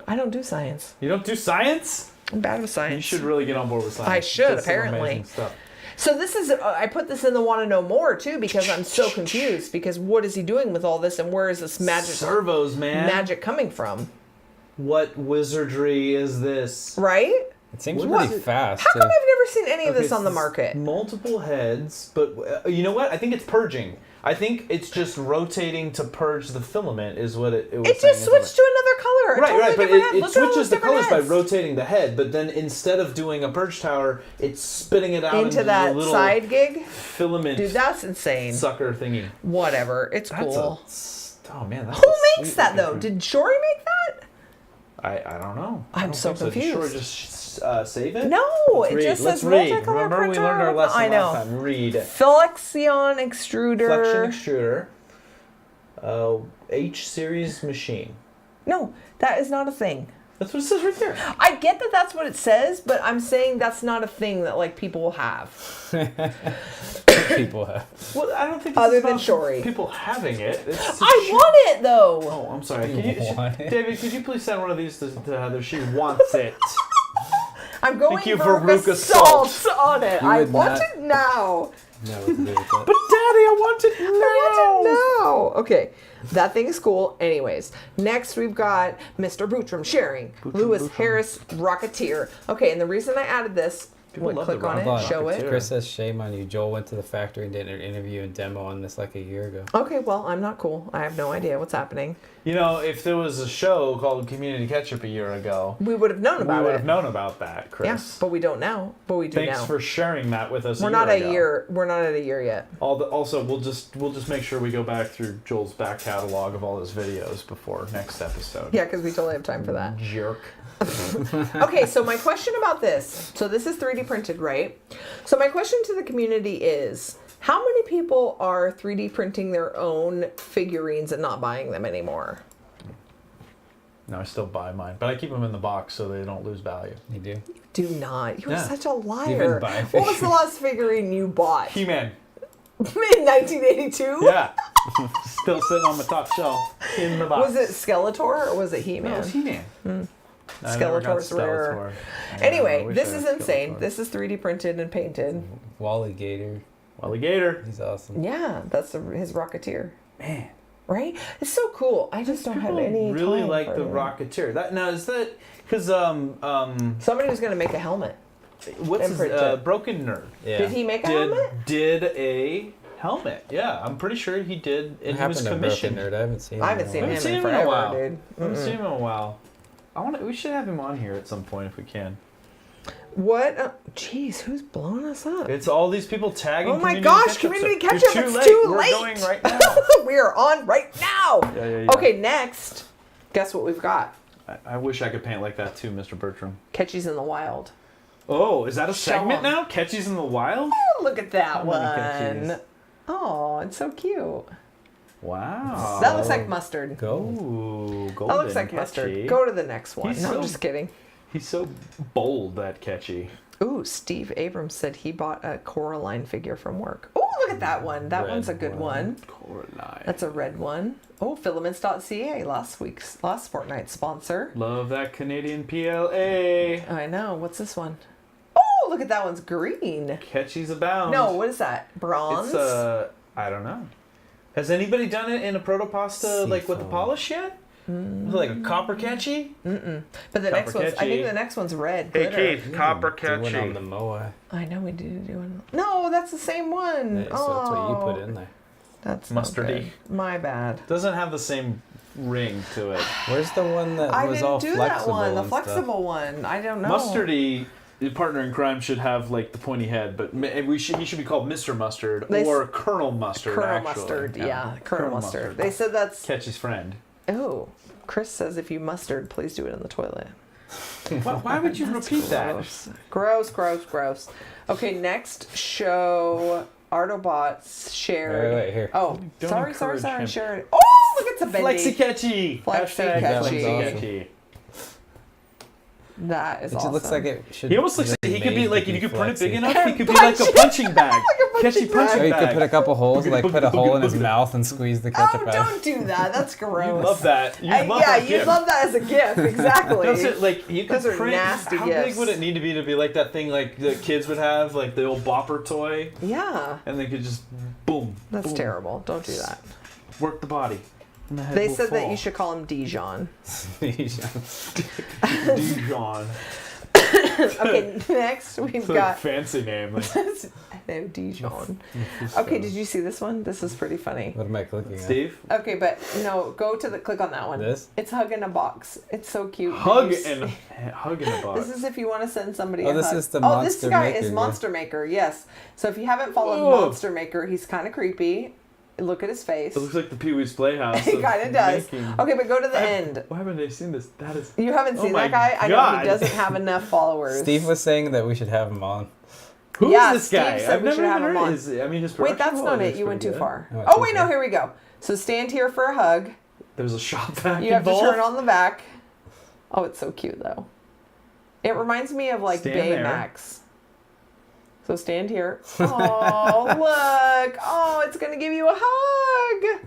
I don't do science. You don't do science? I'm bad with science. You should really get on board with science. I should, That's some apparently. amazing stuff. So this is, I put this in the want to know more too because I'm so confused because what is he doing with all this and where is this Servos, man. magic coming from? What wizardry is this? Right? It seems What? pretty fast. How come too. I've never seen any of Okay, this on the so market? Multiple heads, but you know what? I think it's purging. I think it's just rotating to purge the filament is what it was. It saying, just isn't it? switched to another color. Right, but Different head. it Look at all switches those the different colors by heads. rotating the head, but then instead of doing a purge tower, it's spitting it out into that a little side gig. filament Dude, that's insane. sucker thingy. Whatever, it's That's cool. oh man, that's Who a makes sweet that though? looking- Did Shory make that? I don't know. I'm I don't so think Did Shore confused. just save it? No, Let's it read. just Let's says read. multicolor Remember we printer. learned our lesson I know. last time. Read. Flexion extruder. Flexion extruder. H series machine. No, that is not a thing. That's what it says right there. I get that that's what it says, but I'm saying that's not a thing that like people will have. People have. Well, I don't think Other it's than about Shory. people having it. It's I want it though. Oh, I'm sorry. Can You want it? David, could you please send one of these to Heather? She wants it. I'm going Thank you for Veruca salt Salt. on it. You I would want not- it now. No, what to do with that. But Daddy, I want it now. I want it now. Okay, that thing is cool. Anyways, next we've got Mr. Bootram sharing. Lewis Harris Rocketeer. Okay, and the reason I added this, People love click the on it, Hold on. show it. Chris says, shame on you. Joel went to the factory and did an interview and demo on this like a year ago. Okay, well, I'm not cool. I have no idea what's happening. You know, if there was a show called Community Ketchup a year ago, We would have known we about would it. have known about that, Chris. Yeah, but we don't now. But we do Thanks now. for sharing that with us. We're a not year a ago. year. We're not at a year yet. Also, we'll just make sure we go back through Joel's back catalog of all his videos before next episode. Yeah, because we totally have time for that. Jerk. Okay, so my question about this. So this is 3D printed, right? So my question to the community is, how many people are 3D printing their own figurines and not buying them anymore? No, I still buy mine, but I keep them in the box so they don't lose value. You do? Do not. You're Yeah. such a liar. Even buy What was the last figurine you bought? He-Man. In 1982? Yeah. Still sitting on the top shelf in the box. Was it Skeletor or was it He-Man? No, it was He-Man. I never got Skeletor's rare. Skeletor. Yeah, Anyway, I wish this I is had insane. Skeletor. This is 3D printed and painted. Wally Gator. Wally Gator. He's awesome. Yeah, that's his Rocketeer. Man. Right? It's so cool. I just don't have People any really time like for the it. Rocketeer. That now is that because Somebody was going to make a helmet. what's And his print it. Broken Nerd Yeah. Did he make a helmet? did a helmet. Yeah, I'm pretty sure he did, and What he was happened to commissioned. Broken Nerd? I haven't seen him. I haven't in a seen while. him haven't seen in him in a forever, while. dude. I haven't seen him in a while. We should have him on here at some point if we can. What? Jeez, who's blowing us up? It's all these people tagging. Oh my Community gosh, Ketchup. Community You're Ketchup, too it's late. too We're late. going right now. We are on right now. Yeah. Okay, next. Guess what we've got? I wish I could paint like that too, Mr. Bertram. Catchies in the Wild. Oh, is that a Show segment 'em. now? Catchies in the Wild? Oh, look at that How many catchies? one. Oh, it's so cute. Wow. That looks like mustard. Go. Ooh, golden That looks like catchy. mustard. Go to the next one. He's No, so- I'm just kidding. He's so bold, that catchy. Ooh, Steve Abrams said he bought a Coraline figure from work. Oh, look at that one. That Red one's a good one. Coraline. That's a red one. Oh, filaments.ca, last fortnight's sponsor. Love that Canadian PLA. I know. What's this one? Oh, look at that one's green. Catchies abound. No, what is that? Bronze? It's I don't know. Has anybody done it in a protopasta like with the Seafoam. polish yet? Was it like a copper catchy? But the next one's, I think Copper the next one's red. Hey, glitter. Keith, copper Do one on catchy. the Moa. I know we did do one. No, that's the same one. Yeah, so that's what you put in there. That's not Mustardy. good. My bad. Doesn't have the same ring to it. Where's the one that I was didn't all do flexible that one. The and stuff? flexible one. I don't know. Mustardy, your partner in crime, should have like the pointy head, but he should be called Mr. Mustard They or Colonel Mustard. Colonel actually. Mustard. Yeah, Colonel Mustard. They said that's. Catchy's friend. Oh, Chris says if you mustard, please do it in the toilet. Why would you repeat that? Gross. Okay, next show. Artobots shared. Wait, here. Oh, Don't sorry. encourage him. Shared. Oh, look, it's a bendy. Flexi catchy. Flexi catchy. catchy. That is It just awesome. looks like it should. He almost looks like really he could be made like to if you be could print it big flexy. enough, he could be like a punching bag. Catchy bag. punching Or you bag. could put a couple holes, like put a hole in his mouth and squeeze the ketchup Oh, out. don't do that. That's gross. You love that. You love yeah, that you'd gift. love that as a gift. Exactly. That's it, like you could Those are print. nasty How gifts. big would it need to be like that thing like the kids would have, like the old bopper toy, Yeah, and they could just boom. that's boom, terrible. Don't do that. Work the body. And the head They will said that fall. you should call him Dijon. Dijon. Okay, next we've It's a got fancy name. Like, no, Dijon. Okay, did you see this one? This is pretty funny. What am I clicking at? Steve? Okay, but no, click on that one. This? It's hug in a box. It's so cute. Hug Did you in a box. This is if you want to send somebody Oh, a this hug. is the this Monster guy Maker is guy. Monster Maker, yes. So if you haven't followed Whoa. Monster Maker, he's kind of creepy. Look at his face. It looks like the Pee-wee's Playhouse. He of kind of does. making- Okay, but go to the end. Why haven't they seen this? That is. You haven't Oh seen my that guy? I know God. he doesn't have enough followers. Steve was saying that we should have him on. Who's Yeah, this Steve guy? said I've we should never have even him heard on. his. I mean, his Wait, production that's not quality it. is You went pretty too good. far. Oh, Oh, too wait, no, far. here we go. So stand here for a hug. There's a shop vac You have to involved. turn on the back. Oh, it's so cute, though. It reminds me of, like, Stand there. Baymax. So stand here. Oh, look. Oh, it's going to give you a hug.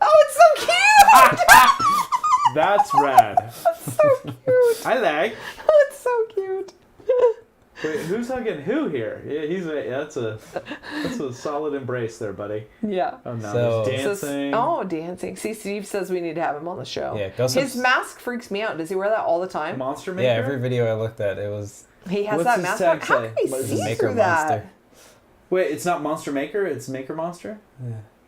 Oh, it's so cute. That's rad. That's so cute. I like. Oh, it's so cute. Wait, who's hugging who here? Yeah, that's a solid embrace there, buddy. Yeah. Oh no, So- there's So- dancing. dancing. See, Steve says we need to have him on the show. Yeah, go His mask freaks me out. Does he wear that all the time? Monster Maker. Yeah, every video I looked at, it was He has What's that his mask tag on. How say? can I What is see it? Maker through that? Monster. Wait, it's not Monster Maker. It's Maker Monster.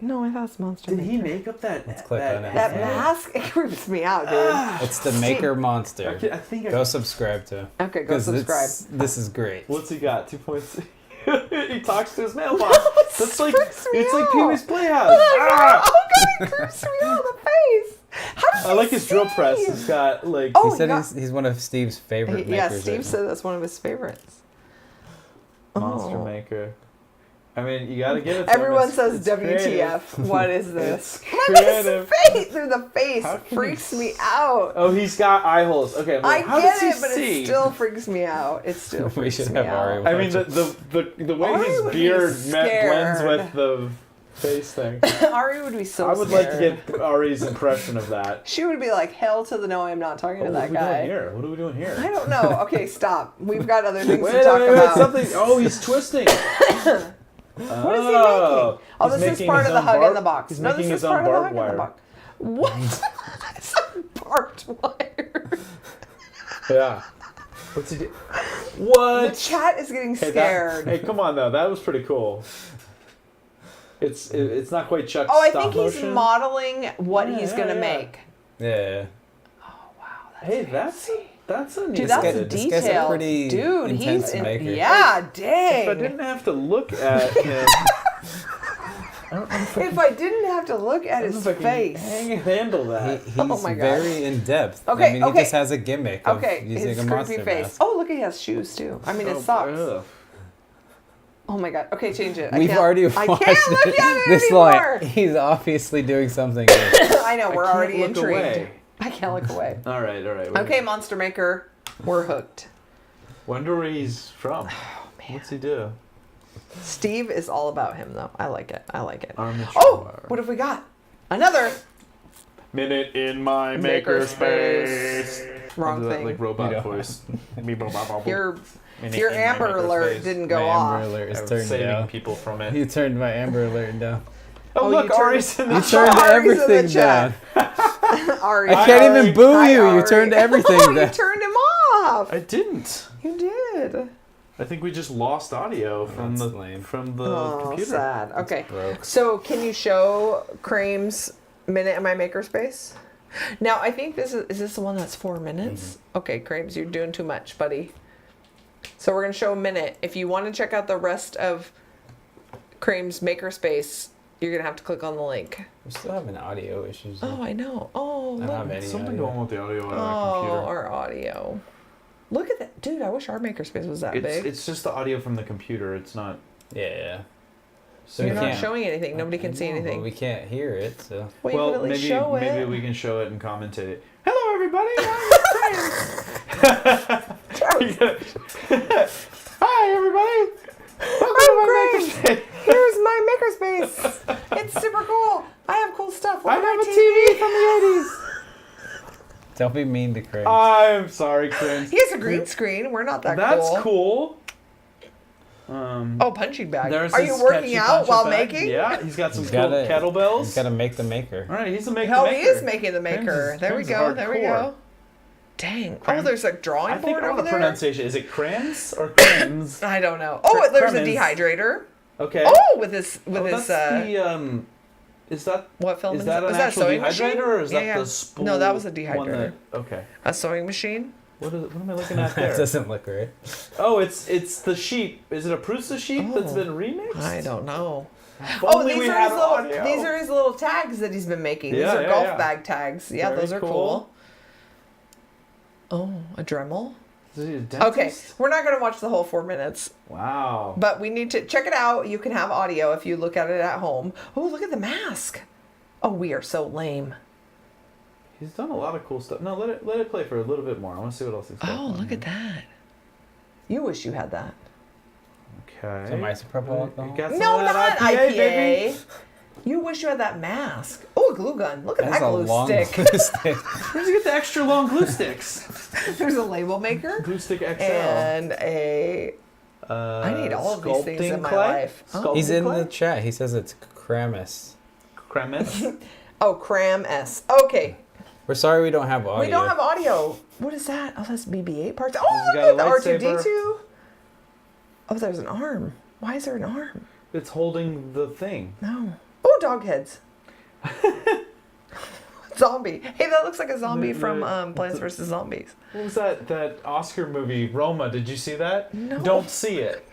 No, I thought it's Monster Did he Maker. make up that? Let's click on it. That Yeah. mask, it creeps me out, dude. It's the Maker Monster. Okay, I think. Go subscribe to him. Okay, go 'Cause subscribe. This is great. What's he got? 2 points. He talks to his mailbox. That's like freaks me it's like out. Pee-wee's Playhouse. Oh, Ah! God, it creeps me out the face. How does I he like his drill see? press. He's got like. Oh, He said got- he's one of Steve's favorite Yeah, makers. Steve right said that's one of his favorites. Monster Oh. Maker. I mean, you gotta give it to him. Everyone It's- says it's WTF. creative. What is this? It's Look at his creative. face through the face. How can Freaks you me out. Oh, he's got eye holes. Okay, well, I how get does he it, but see? it still freaks me out. It still We freaks should me have out. Ari I mean, the way Ari his would be beard blends scared. with the face thing. Ari would be so I would scared. like to get Ari's impression of that. She would be like, hell to the no, I'm not talking to What are that we doing guy. here? What are we doing here? I don't know. Okay, stop. We've got other things Wait, to talk wait, about. something. Oh, he's twisting. What is he making? Oh, He's this is making part his of the own hug bar- in the box. He's No, making this his is part own of the hug barbed in the wire. box. What? It's a barbed wire. Yeah. What's he do? The What? chat is getting Hey, scared. hey, come on though. That was pretty cool. It's not quite Chuck's Oh, I stop think he's motion. modeling what Yeah, he's yeah, gonna yeah. make. Yeah. Oh wow, Hey, that's a neat. Dude, that's guy- idea. this guy's a detailed. pretty Dude, intense he's in, maker. yeah, If I dang. didn't have to look at him, If I didn't have to look at I don't his know if I face. can handle that. He's Oh my God. very in depth. Okay, I mean, okay. he just has a gimmick of Okay, using his a creepy monster face. mask. Oh, look, he has shoes too. I mean, his socks. Ugh. Oh my God. Okay, change it. We've already I watched can't look it. at it This anymore. line. He's obviously doing something good. I know, we're can't already look intrigued. away. I can't look away. All right. Okay, Monster Maker, we're hooked. Wonder where he's from. What's he do? Steve is all about him, though. I like it. I like it. Armature Oh, wire. what have we got? Another Minute in my makerspace. wrong Do that, thing. like robot You know. voice. Your Minute your in my Amber Alert makerspace. didn't My go off. Amber Alert is I'm turned saving down. people from it. You turned my Amber Alert down. Oh, Oh, look, you turned- Ari's in the You chat. turned Ari's in the everything chat. down. Ari. I can't Ari. even boo Hi, you. You Ari. turned everything Oh, you down. turned him off. I didn't. You did. I think we just lost audio from That's the lame. Oh, computer. sad. Okay. Broke. So, can you show Krame's minute in my makerspace? Now, I think this is this the one that's 4 minutes? Okay, Krames, you're doing too much, buddy. So we're gonna show a minute. If you want to check out the rest of Krame's makerspace, you're gonna have to click on the link. We're still having audio issues. Oh, I know. Oh, I don't look. have any Something audio. going on with the audio on Oh, our computer. our audio. Look at that, dude! I wish our makerspace was that big. It's just the audio from the computer. It's not. Yeah. So You're we not can't- showing anything. Nobody can see I know, but anything. We can't hear it, so. Well, you well, can at least maybe show it. maybe we can show it and commentate it. Hello, everybody. Hi, everybody. Welcome to my I'm makerspace. Here's my makerspace. It's super cool. I have cool stuff. Look I at have my a TV from the 80s. Don't be mean to Craig. I'm sorry, Chris. He has a green screen. We're not that That's cool. cool. Oh, punching bag. There's Are his you working sketchy out punch-up while bag. making? Yeah, he's got some He's cool gotta- kettlebells. He's got to make the maker. All right, he's a maker. Hell, he is making the maker. is- there we Craig's go. There we hardcore. go. Dang. Oh, there's a drawing I think board on over the there. pronunciation, is it crayons or crayons? I don't know. Oh, there's a Cremens. dehydrator. Okay. Oh, with his that's the is that what film is is that an Was that a actual sewing dehydrator machine? or is Yeah, that yeah. the spool? No, that was a one dehydrator. that- okay. A sewing machine? What am I looking at That there? doesn't look right. Oh, it's the sheep. Is it a Prusa sheep that's been remixed? I don't know. If Oh, only we these are had his little audio. these are his little tags that he's been making. Yeah, these are yeah, golf yeah. bag tags. Yeah, Very those are cool. cool. Oh, a Dremel. Is he a dentist? Okay, we're not gonna watch the whole 4 minutes, Wow. but we need to check it out. You can have audio if you look at it at home. Oh, look at the mask. Oh, we are so lame. He's done a lot of cool stuff. No, let it play for a little bit more. I want to see what else he's got. Oh, look at that. You wish you had that. Okay. Some isopropyl alcohol? You got some No, of that not IPA, IPA. baby? You wish you had that mask. Oh, a glue gun. Look at That's that a glue long stick. glue stick. Where'd you get the extra long glue sticks? There's a label maker Glue stick XL. and a. I need all of these things in my life. Oh. He's in clay? the chat. He says it's Kramis. Kremis. Oh, Cram S. Okay. We're sorry we don't have audio. We don't have audio. What is that? Oh, that's BB-8 parts. He's Oh, got look a at the lightsaber. R2D2. Oh, there's an arm. Why is there an arm? It's holding the thing. No. Oh, dog heads. Zombie. Hey, that looks like a zombie from Plants vs. Zombies. What was that Oscar movie, Roma? Did you see that? No. Don't see it.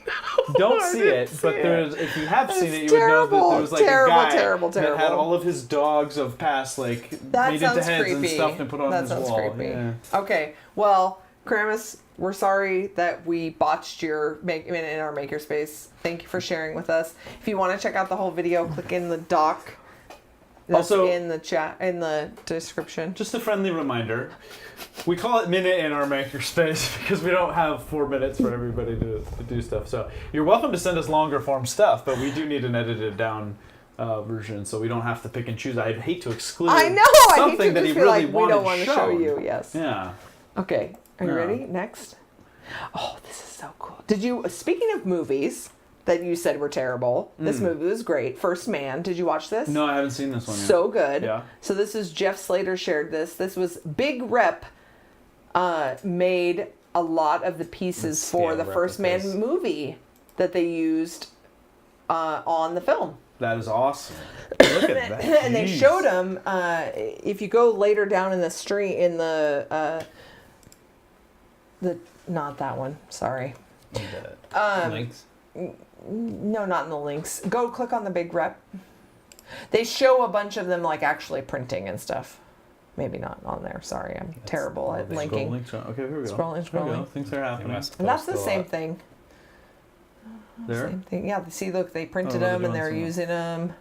Don't I see didn't it. see But it. there's, if you have seen That's it, you would know that terrible. there was like Terrible, a guy terrible, that had terrible. all of his dogs of past like That made into sounds heads and creepy. stuffed and put on That his sounds wall. creepy. Yeah. Okay, well, Kramis, we're sorry that we botched your in our makerspace. Thank you for sharing with us. If you want to check out the whole video, click in the doc. That's Also- in the chat, in the description. Just a friendly reminder. We call it minute in our makerspace because we don't have 4 minutes for everybody to do stuff. So you're welcome to send us longer form stuff, but we do need an edited down version so we don't have to pick and choose. I'd hate to exclude I know. I hate something to that just he be really like, we wanted don't want to show shown. you. Yes. Yeah. Okay. Are you Yeah. ready? Next. Oh, this is so cool. Did you? Speaking of movies that you said were terrible, this movie was great. First Man. Did you watch this? No, I haven't seen this one yet. So good. Yeah. So this is Jeff Slater shared this. This was Big Rep. Made a lot of the pieces Let's for scale the First Man replicas. movie that they used on the film. That is awesome. Look at that. And they Jeez. showed them. If you go later down in the street in the not that one. Sorry. Links. No, not in the links. Go click on the Big Rep. They show a bunch of them like actually printing and stuff. Maybe not on there. Sorry, I'm terrible at linking. Okay, here we go. Scrolling, Here we go. scrolling. Things are happening. And that's the same thing. There. Same thing. Yeah. See, look, they printed Oh, they're them and doing they're some- using them.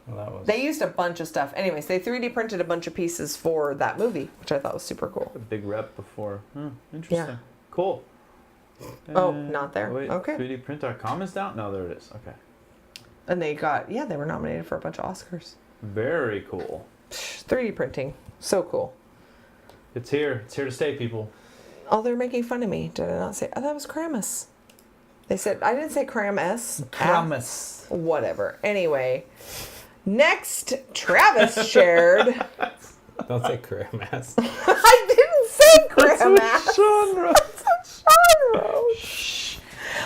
Well, that was. They used a bunch of stuff. Anyways, they 3D printed a bunch of pieces for that movie, which I thought was super cool. A big rep before. Interesting. Cool. Oh, not there. Wait, Okay. 3dprint.com is down? No, there it is. Okay. And they got, they were nominated for a bunch of Oscars. Very cool. 3D printing. So cool. It's here. It's here to stay, people. Oh, they're making fun of me. Did I not say? Oh, that was Kramis. They said, I didn't say Cram S. Promise. Whatever. Anyway, next, Travis shared. Don't say Kramis. I didn't say Kramis. Genre. Genre.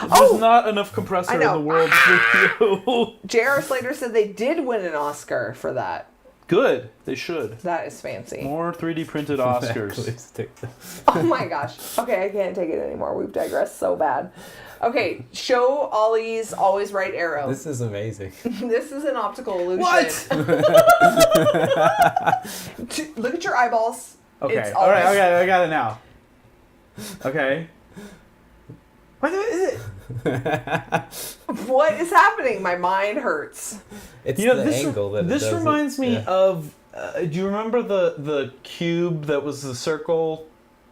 There's not enough compressor I in know. the world for you. J.R. Slater said they did win an Oscar for that. Good. They should. That is fancy. More 3D printed Oscars. Please take that. Oh my gosh. Okay, I can't take it anymore. We've digressed so bad. Okay, show Ollie's always right arrow. This is amazing. This is an optical illusion. What? Look at your eyeballs. Okay. It's All right. always- Okay. I got it now. Okay. What is it? What is happening? My mind hurts. It's You know, the this angle that it this does it. reminds me Yeah. of. Do you remember the cube that was the circle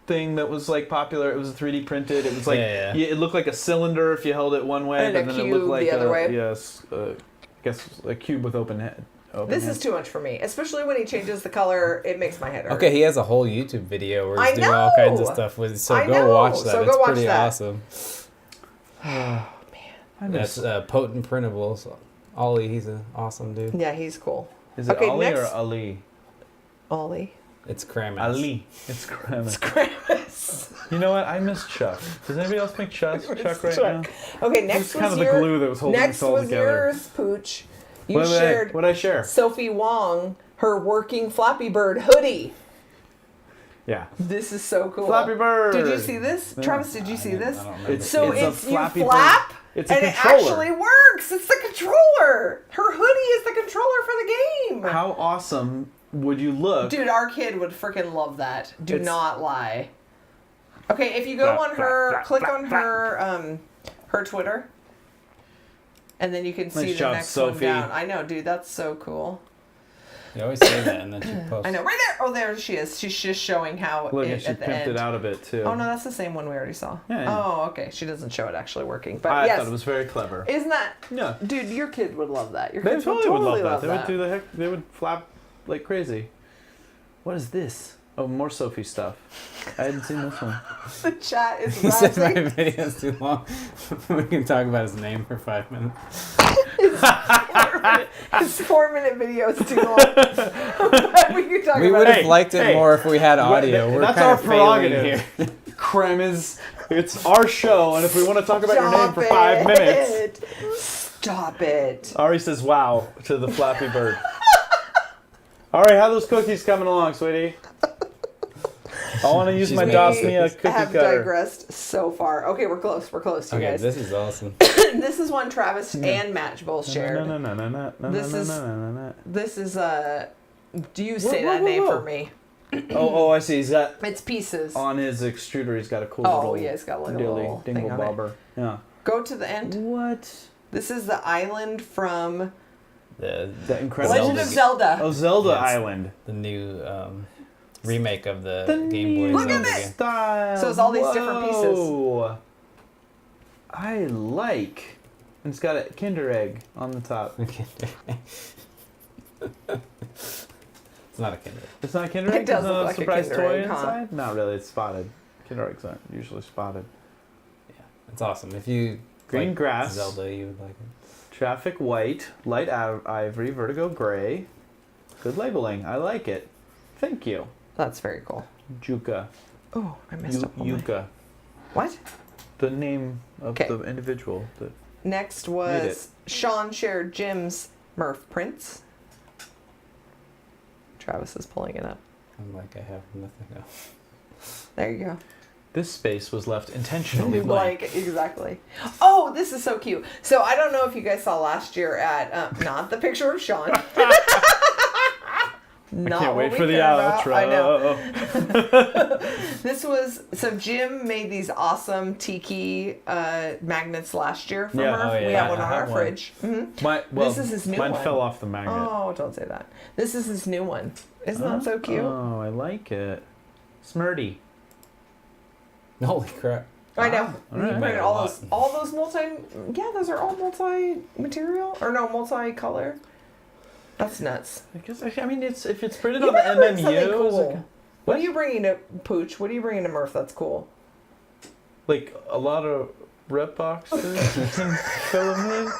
thing that was like popular? It was 3D printed. It was like Yeah. it looked like a cylinder if you held it one way, And but a then it cube looked like the other way. Yes, I guess a cube with open head. This is too much for me, especially when he changes the color. It makes my head hurt. Okay, he has a whole YouTube video where I he's doing all kinds of know! stuff with. So I go know! watch that. So it's go watch pretty that. awesome. I That's Potent Printables. Ollie, he's an awesome dude. Yeah, he's cool. Is it Okay, Ollie next- or Ali? Ollie. It's Kramis. Ali. It's Kramis. It's Kramis. You know what? I miss Chuck. Does anybody else make Chuck right now? Okay, It's next kind was of your, the glue that was holding next this all was together. yours, Pooch. You What shared did I share? Sophie Wong, her working Flappy Bird hoodie. Yeah. This is so cool. Flappy Bird. Did you see this? Travis, did you see this? I don't remember. So It's a it's you Flappy Bird. flap, It's a and controller. it actually works. It's the controller. Her hoodie is the controller for the game. How awesome would you look? Dude, our kid would freaking love that. Do It's- not lie. Okay, if you go on her, click on her, her Twitter, and then you can see Nice the job, next Sophie. one down. I know, dude, that's so cool. You always say that, and then she posts. I know, right there. Oh, there she is. She's just showing how Look, it and she at the pimped end. it out a bit too. Oh no, that's the same one we already saw. Yeah, yeah. Oh, okay. She doesn't show it actually working, but I yes, thought it was very clever. isn't that? Yeah. Dude, your kid would love that. Your They kids totally would love that. They would that. do the heck. They would flap like crazy. What is this? Oh, more Sophie stuff. I hadn't seen this one. The chat is He says my rising. video's too long. We can talk about his name for 5 minutes. His 4-minute video is too long. But we can talk We about would it. have liked it more if we had audio. We're That's kind our of failing prerogative. here. Krem it's our show, and if we want to talk about your name for Stop 5 minutes. it. Stop it. Ari says wow to the Flappy Bird. Ari, how are those cookies coming along, sweetie? I want to use She's my making Dosnia cookies. cookie have cutter. digressed so far. Okay, we're close. We're close, you Okay, guys. this is awesome. This is one Travis and Matt both shared. This is- This is do you say Whoa, that whoa, name whoa. for me? Oh, I see. He's got It's Pieces. on his extruder. He's got a cool Oh, little yeah, it's got like a dilly little thing dingle on it. bobber. Yeah. Go to the end. What? This is the island from The incredible Legend of Zelda. Oh, Zelda Yes. Island. the new remake of the The Game Boy new Look at Zelda this. game. style. So it's all these different pieces. Whoa. I like. And it's got a Kinder Egg on the top. It's not a Kinder. It's not a Kinder It Egg? does There's look no like a surprise Kinder toy Egg, huh? inside? Not really. It's spotted. Kinder Eggs aren't usually spotted. It's awesome. If you Green like grass. Zelda, you would like it. Traffic white, light ivory, vertigo gray. Good labeling. I like it. Thank you. That's very cool. Juka. Oh, I messed up. on my- Yuka. What? The name of 'Kay. the individual. Next Made was Sean shared Jim's Murph prints. Travis is pulling it up. I'm like, I have nothing else. There you go. This space was left intentionally blank. Blank, exactly. Oh, this is so cute. So I don't know if you guys saw last year at not the picture of Sean. I can't wait for the outro. I know. This was so Jim made these awesome tiki magnets last year for Yeah. Murph. Oh, We yeah, have one I on have our one. fridge. Hmm. Well, This is his new mine one. fell off the magnet. Oh, don't say that. This is his new one. Isn't that so cute? Oh, I like it. Smurdy. Holy crap. I know. all You right. printed Made a all lot. those multi. Yeah, those are all multi-material or no multi-color. That's nuts. I mean, it's if it's printed You on the better bring MMU. something it's cool. What are you bringing to Pooch? What are you bringing to Murph? That's cool. like a lot of rep boxes and filament.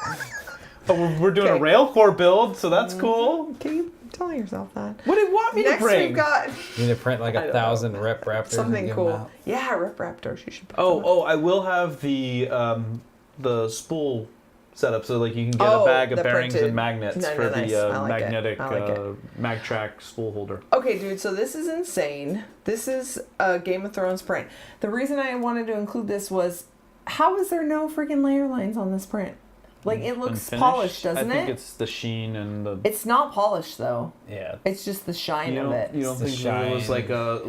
Oh, we're doing a Okay. railcore build, so that's cool. Keep telling yourself that. What do you want me Next to bring? we've got You need to print like I don't know. 1,000 rep raptors and something give 'em cool. out. Yeah, Rip Raptors. You should put them up. Oh, I will have the spool set up so like you can get Oh, a bag of the bearings printed. and magnets No, for nice. the I like it. magnetic I like it. MagTrack spool holder. Okay, dude, so this is insane. This is a Game of Thrones print. The reason I wanted to include this was, how is there no freaking layer lines on this print? Like, it looks Unfinished. polished, doesn't I think it? it's the sheen and the. It's not polished, though. Yeah. It's just the shine You of don't, it. you don't The think there was shine.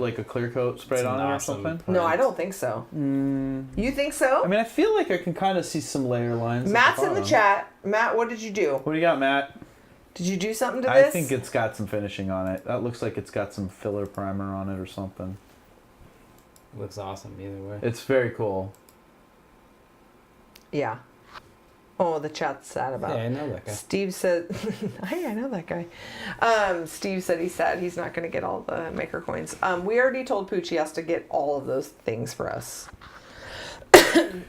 like a clear coat sprayed It's on an it or awesome something? print. No, I don't think so. You think so? I mean, I feel like I can kind of see some layer lines. at Matt's in the bottom. chat. Matt, what did you do? What do you got, Matt? Did you do something to I this? think it's got some finishing on it. That looks like it's got some filler primer on it or something. Looks awesome either way. It's very cool. Yeah. Oh, the chat's sad about Yeah, I know that guy. Steve said, hey, I know that guy. Steve said he's sad he's not going to get all the maker coins. We already told Pooch he has to get all of those things for us.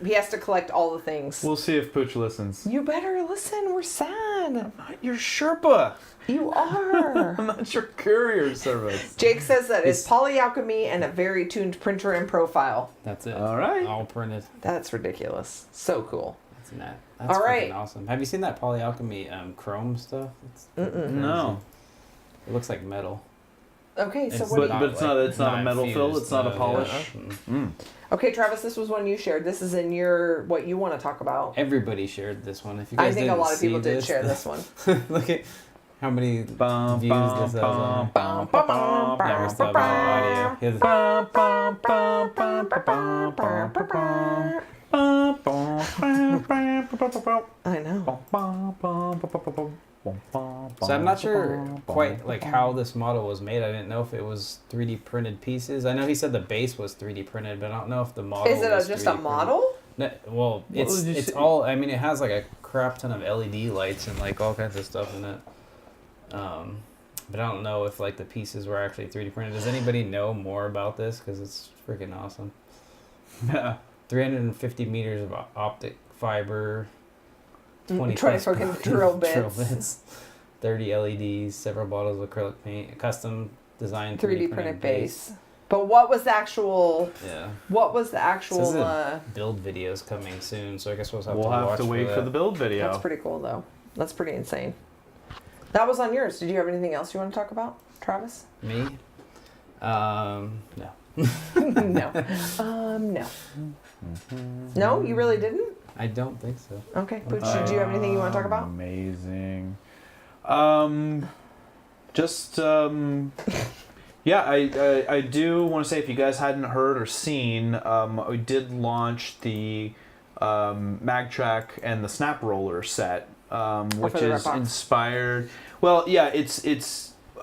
He has to collect all the things. We'll see if Pooch listens. You better listen. We're sad. You're Sherpa. You are. I'm not your courier service. Jake says that it's polyalchemy and a very tuned printer and profile. That's it. All right. All printed. That's ridiculous. So cool. That's net. That's All right. freaking awesome. Have you seen that polyalchemy chrome stuff? It's No. It looks like metal. Okay, so It's what do But you... it's not. It's not a metal fill. infused, It's not a polish. Mm. Okay, Travis, this was one you shared. This is in your what you want to talk about. Everybody shared this one. If you I guys think a didn't lot of people see did share this one. Look at how many Bum, views bum, this has bum, on. bum, bum, bum, Yeah, we still have no audio. Here's bum, bum, bum, bum, bum, bum, bum, bum. I know. So I'm not sure quite like how this model was made. I didn't know if it was 3D printed pieces. I know he said the base was 3D printed, but I don't know if the model Is it was just 3D a printed. model? No, well, it's would you it's say? all. I mean, it has like a crap ton of LED lights and like all kinds of stuff in it. But I don't know if like the pieces were actually 3D printed. Does anybody know more about this? Because it's freaking awesome. Yeah. 350 meters of optic fiber. 20 plus fucking drill bits. 30 LEDs, several bottles of acrylic paint, a custom designed 3D printed base. But what was the actual? Yeah. What was the actual? Says that build videos coming soon, so I guess we'll have to wait watch for the build video. That's pretty cool, though. That's pretty insane. That was on yours. Did you have anything else you want to talk about, Travis? Me? No. No. No. No, you really didn't. I don't think so. Okay, Pooch, did you have anything you want to talk about? Amazing. Yeah, I do want to say, if you guys hadn't heard or seen, we did launch the mag track and the snap roller set, which for the is Repbox. inspired. Well, yeah, it's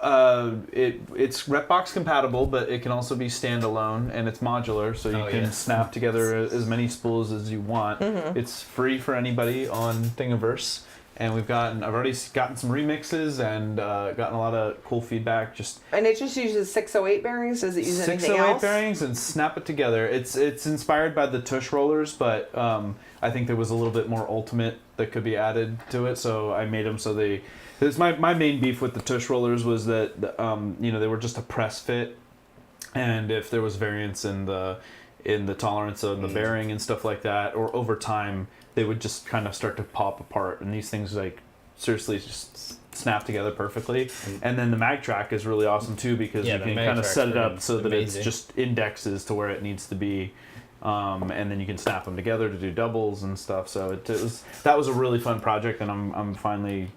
Repbox compatible, but it can also be standalone, and it's modular, so you can snap together as many spools as you want. It's free for anybody on Thingiverse, and I've already gotten some remixes and gotten a lot of cool feedback. And it just uses 608 bearings. Does it use anything 608 else? bearings and snap it together. It's inspired by the tush rollers, but I think there was a little bit more ultimate that could be added to it, so I made them so they. My main beef with the tush rollers was that they were just a press fit, and if there was variance in the tolerance of the bearing and stuff like that, or over time, they would just kind of start to pop apart, and these things like seriously just snap together perfectly. And then the mag track is really awesome too, because you can kind of set it up so that it's just indexes to where it needs to be. And then you can snap them together to do doubles and stuff. So that was a really fun project, and I'm finally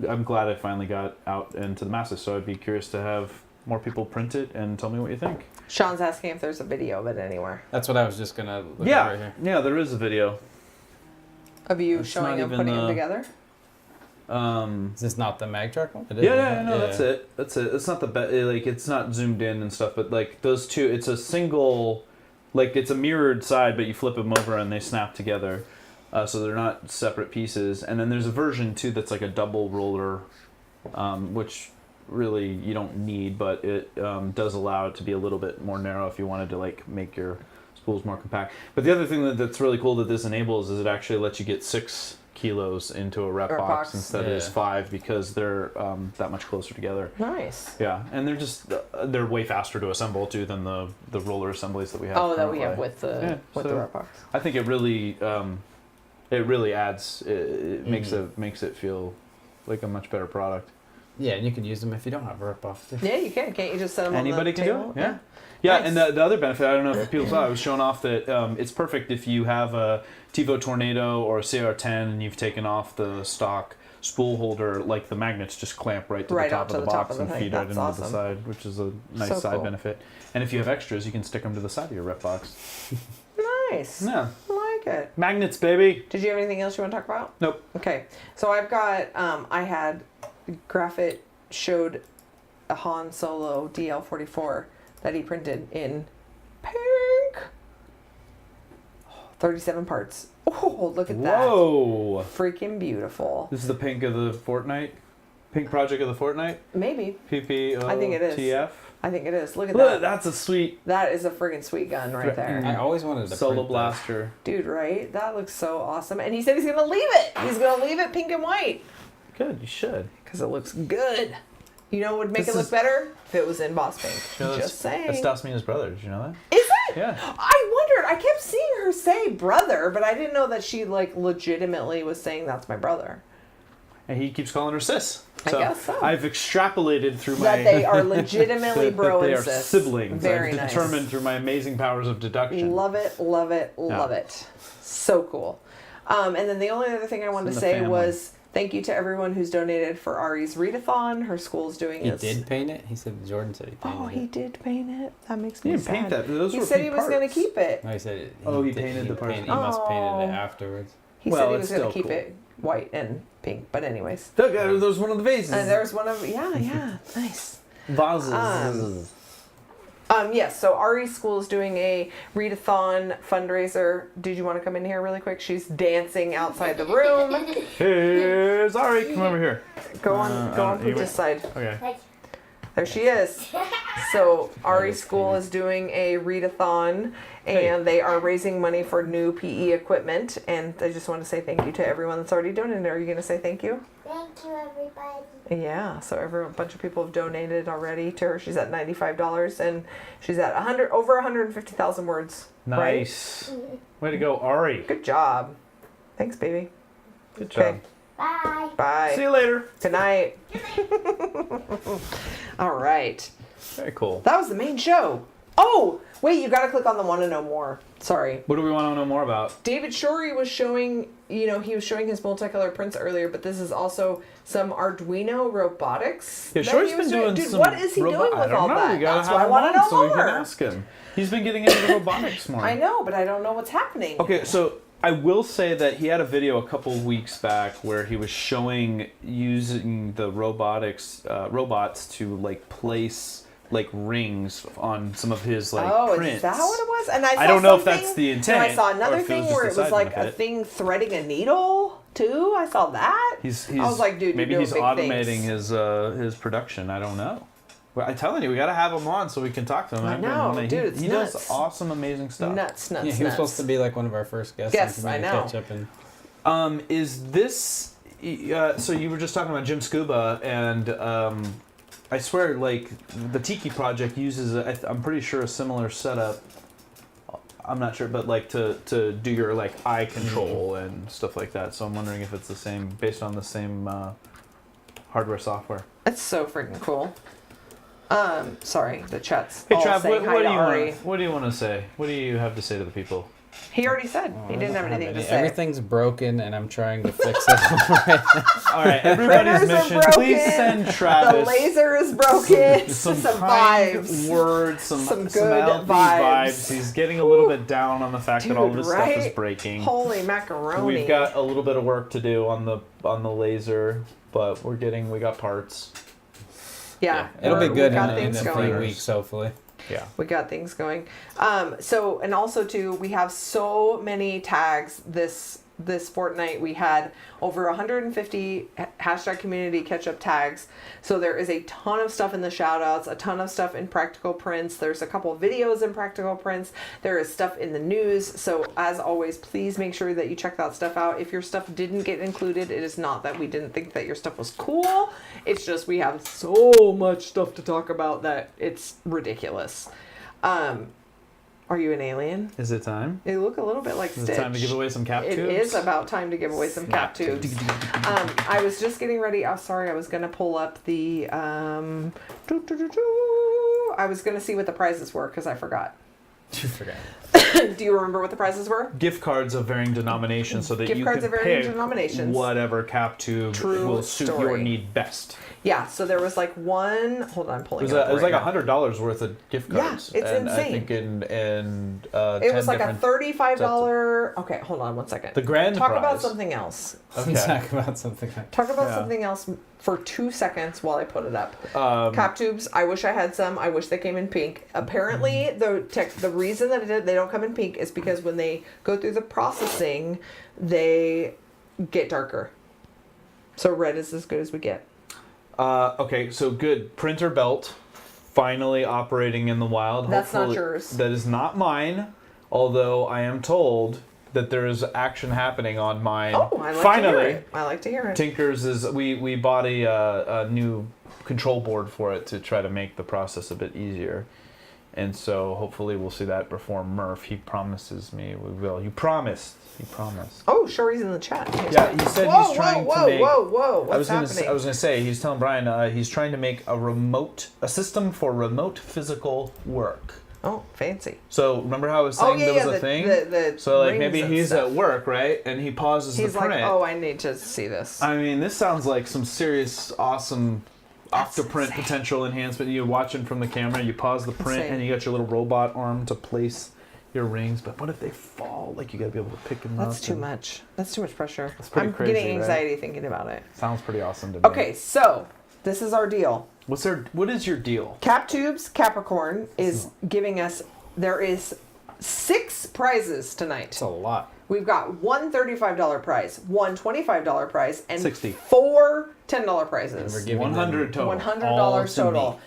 I'm glad I finally got out into the masses. So I'd be curious to have more people print it and tell me what you think. Sean's asking if there's a video of it anywhere. That's what I was just gonna look at right here. Yeah, there is a video. Of you It's showing not them, even, putting them together? Is this not the mag track one? It is, Yeah, isn't no, it? that's it. That's it. It's not the like it's not zoomed in and stuff, but like those two, it's a single, like it's a mirrored side, but you flip them over and they snap together, so they're not separate pieces. And then there's a version too that's like a double roller, which really you don't need, but it does allow it to be a little bit more narrow if you wanted to like make your spools more compact. But the other thing that's really cool that this enables is it actually lets you get 6 kilos into a rep box instead of just 5, because they're that much closer together. Nice. Yeah, and they're way faster to assemble too than the roller assemblies that we have. Oh, that we currently. have with the so rep box. I think it really adds. It makes it feel like a much better product. Yeah, and you can use them if you don't have a rip off too. Yeah, you can. Can't you just set them Anybody on the can table? do it. Yeah. Nice. And the other benefit, I don't know if people saw, I was showing off that it's perfect if you have a TiVo Tornado or a CR10 and you've taken off the stock spool holder, like the magnets just clamp right to the top of the box and feed right into the side, which is a nice side benefit. And if you have extras, you can stick them to the side of your rep box. Nice. Yeah. I like it. Magnets, baby. Did you have anything else you want to talk about? Nope. Okay. So I've got, I had Graphite showed a Han Solo DL44 that he printed in pink. 37 parts. Oh, look at that. Whoa. Freaking beautiful. This is the pink of the Fortnite? Pink project of the Fortnite? Maybe. PPO I think it is. TF? I think it is. Look at Look, that. that's a sweet That is a friggin' sweet gun right there. I always wanted to solo print blaster. Dude, right? That looks so awesome. And he said he's going to leave it. He's going to leave it pink and white. Good, you should. Because it looks good. You know what would make This it look is- better? If it was in Boss Pink. You know, Just saying. That's Dasmina's brother. Did you know that? Is it? Yeah. I wondered. I kept seeing her say brother, but I didn't know that she like legitimately was saying that's my brother. And he keeps calling her sis. I guess so. I've extrapolated through my That they are legitimately that bro they and are sis. siblings. Very I've nice. determined through my amazing powers of deduction. Love it, love it, love it. So cool. And then the only other thing I wanted It's to in the say family. was thank you to everyone who's donated for Ari's readathon. Her school's doing He this. did paint it? He said, Jordan said he painted Oh, it. he did paint it. That makes He me didn't sad. paint that. Those He were said he pink was going to parts. keep it. No, he said He painted the parts. He must painted Oh. it afterwards. He Well, said he it's was going to still keep cool. it white and pink. But anyways. Look, there was one of the vases. And there's one of yeah, nice. vases. Yes, so Ari's school is doing a readathon fundraiser. Did you want to come in here really quick? She's dancing outside the room. Hey, sorry, come over here. Go on you Pooch's side. Okay. There she is. So Ari's school is doing a readathon, and they are raising money for new PE equipment. And I just want to say thank you to everyone that's already donated. Are you going to say thank you? Thank you, everybody. Yeah. So a bunch of people have donated already to her. She's at $95, and she's at over 150,000 words. Right? Nice. Way to go, Ari. Good job. Thanks, baby. Good job. Okay. Bye. Bye. See you later. Good night. All right. Very cool. That was the main show. Oh, wait, you got to click on the want to know more. Sorry. What do we want to know more about? David Shorey was showing, he was showing his multicolor prints earlier, but this is also some Arduino robotics. Yeah, that Shorey's he been was doing Dude, some what is he robot- doing I with don't all know. that? We gotta That's have why I him want on to know so we more. can ask him. He's been getting into the robotics more. I know, but I don't know what's happening. Okay, so I will say that he had a video a couple weeks back where he was showing using the robots to like place like rings on some of his like prints. Is that what it was? And I don't know if something- that's the and intent. I saw or another if thing was where just it was the side like a benefit. thing threading a needle too. I saw that. He's I was like, dude, maybe you're he's doing big automating things. his production. I don't know. Well, I'm telling you, we gotta have him on so we can talk to him. I I've been know, wanting- dude, it's he nuts. does awesome, amazing stuff. Nuts. Yeah, he was supposed to be like one of our first guests. Yes, on I Community know. Ketchup and Is this? So you were just talking about Jim Scuba, and I swear, like the Tiki Project uses, I'm pretty sure, a similar setup. I'm not sure, but like to do your like eye control and stuff like that. So I'm wondering if it's the same, based on the same hardware software. That's so freaking cool. Sorry, the chat's Hey all Trav, saying what hi do to you Ari. want to say? What do you have to say to the people? He already said he didn't have anything to say. Everything's broken, and I'm trying to fix it right now. All right, everybody's Printers are mission. Please broken. send The Travis laser is broken. some some kind vibes. words, some good LP vibes. He's getting a little bit down on the fact that all Dude, this stuff is right? breaking. Holy macaroni. We've got a little bit of work to do on the laser, but we got parts. yeah, It'll be we've good got in things a going. few weeks, hopefully. Yeah. We got things going. So and also too, we have so many tags this fortnight. We had over 150 hashtag community ketchup tags. So there is a ton of stuff in the shout outs, a ton of stuff in practical prints. There's a couple of videos in practical prints. There is stuff in the news. So as always, please make sure that you check that stuff out. If your stuff didn't get included, it is not that we didn't think that your stuff was cool. It's just we have so much stuff to talk about that it's ridiculous. Are you an alien? Is it time? You look a little bit like Is Stitch. it time to give away some Captubes? It is about time to give away some Captubes. I was just getting ready. Oh, sorry, I was going to pull up the... I was going to see what the prizes were because I forgot. You forgot. Do you remember what the prizes were? Gift cards of varying denominations so that Gift you cards can of varying pick denominations. whatever Captube True will suit your story. need best. Yeah, so there was like one... Hold on, I'm pulling It it up was right like now. $100 worth of gift Yeah, cards. it's and insane. I think in It 10 was like a different- $35... Okay, hold on one second. The grand Talk prize. about something else. Okay. Talk about something. Talk about Yeah. something else for 2 seconds while I put it up. Um, Captubes. I wish I had some. I wish they came in pink. Apparently, the reason that they don't come in pink is because when they go through the processing, they get darker. So red is as good as we get. Okay, so good. Printer belt finally operating in the wild. That's not Hopefully- yours. That is not mine. Although I am told that there is action happening on mine. Oh, I like finally. to hear it. I like to hear it. Tinkers is we bought a new control board for it to try to make the process a bit easier, and so hopefully we'll see that perform. Murph, he promises me we will. He promised. Oh, sure, he's in the chat. Yeah, he said he's trying to make. Whoa! I What's happening? was gonna say he's telling Brian he's trying to make a system for remote physical work. Oh, fancy. So remember how I was saying there was a thing? So like maybe he's at work, right? And he pauses the print. He's like, oh, I need to see this. I mean, this sounds like some serious, awesome Octoprint potential enhancement. You're watching from the camera, you pause the print, and you got your little robot arm to place your rings. But what if they fall? Like, you got to be able to pick them up. That's too much. That's too much pressure. That's pretty crazy, getting anxiety right? thinking about it. Sounds pretty awesome to me. Okay, so this is our deal. What is your deal? Captubes Capricorn is giving us. There is 6 prizes tonight. It's a lot. We've got one $35 prize, one $25 prize, and 60. 4 $10 prizes. And we're giving 100 total. $100 total.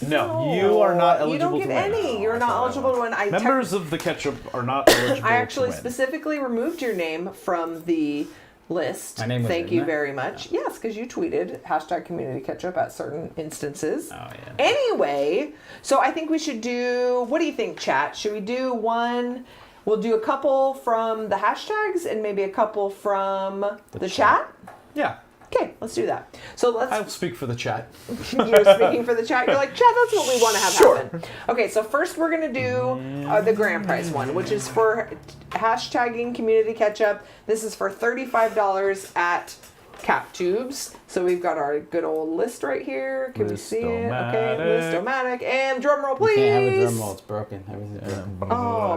No, you are not eligible You don't get to win. any. You're not eligible to win. Members of the Ketchup are not eligible I actually to win. specifically removed your name from the list. My name was Thank in you there? very much. Yes, because you tweeted #CommunityKetchup at certain instances. Oh yeah. Anyway, so I think we should do. What do you think, chat? Should we do one? We'll do a couple from the hashtags and maybe a couple from the chat. Yeah, Okay, let's do that. So let's. I'll speak for the chat. You're speaking for the chat. You're like, chat, that's what we want to have happen. Okay, so first we're going to do the grand prize one, which is for hashtagging community ketchup. This is for $35 at Captubes. So we've got our good old list right here. Can we see it? Okay, List-O-Matic. And drum roll, please. You can't have a drum roll. It's broken. Everything's broken. Oh.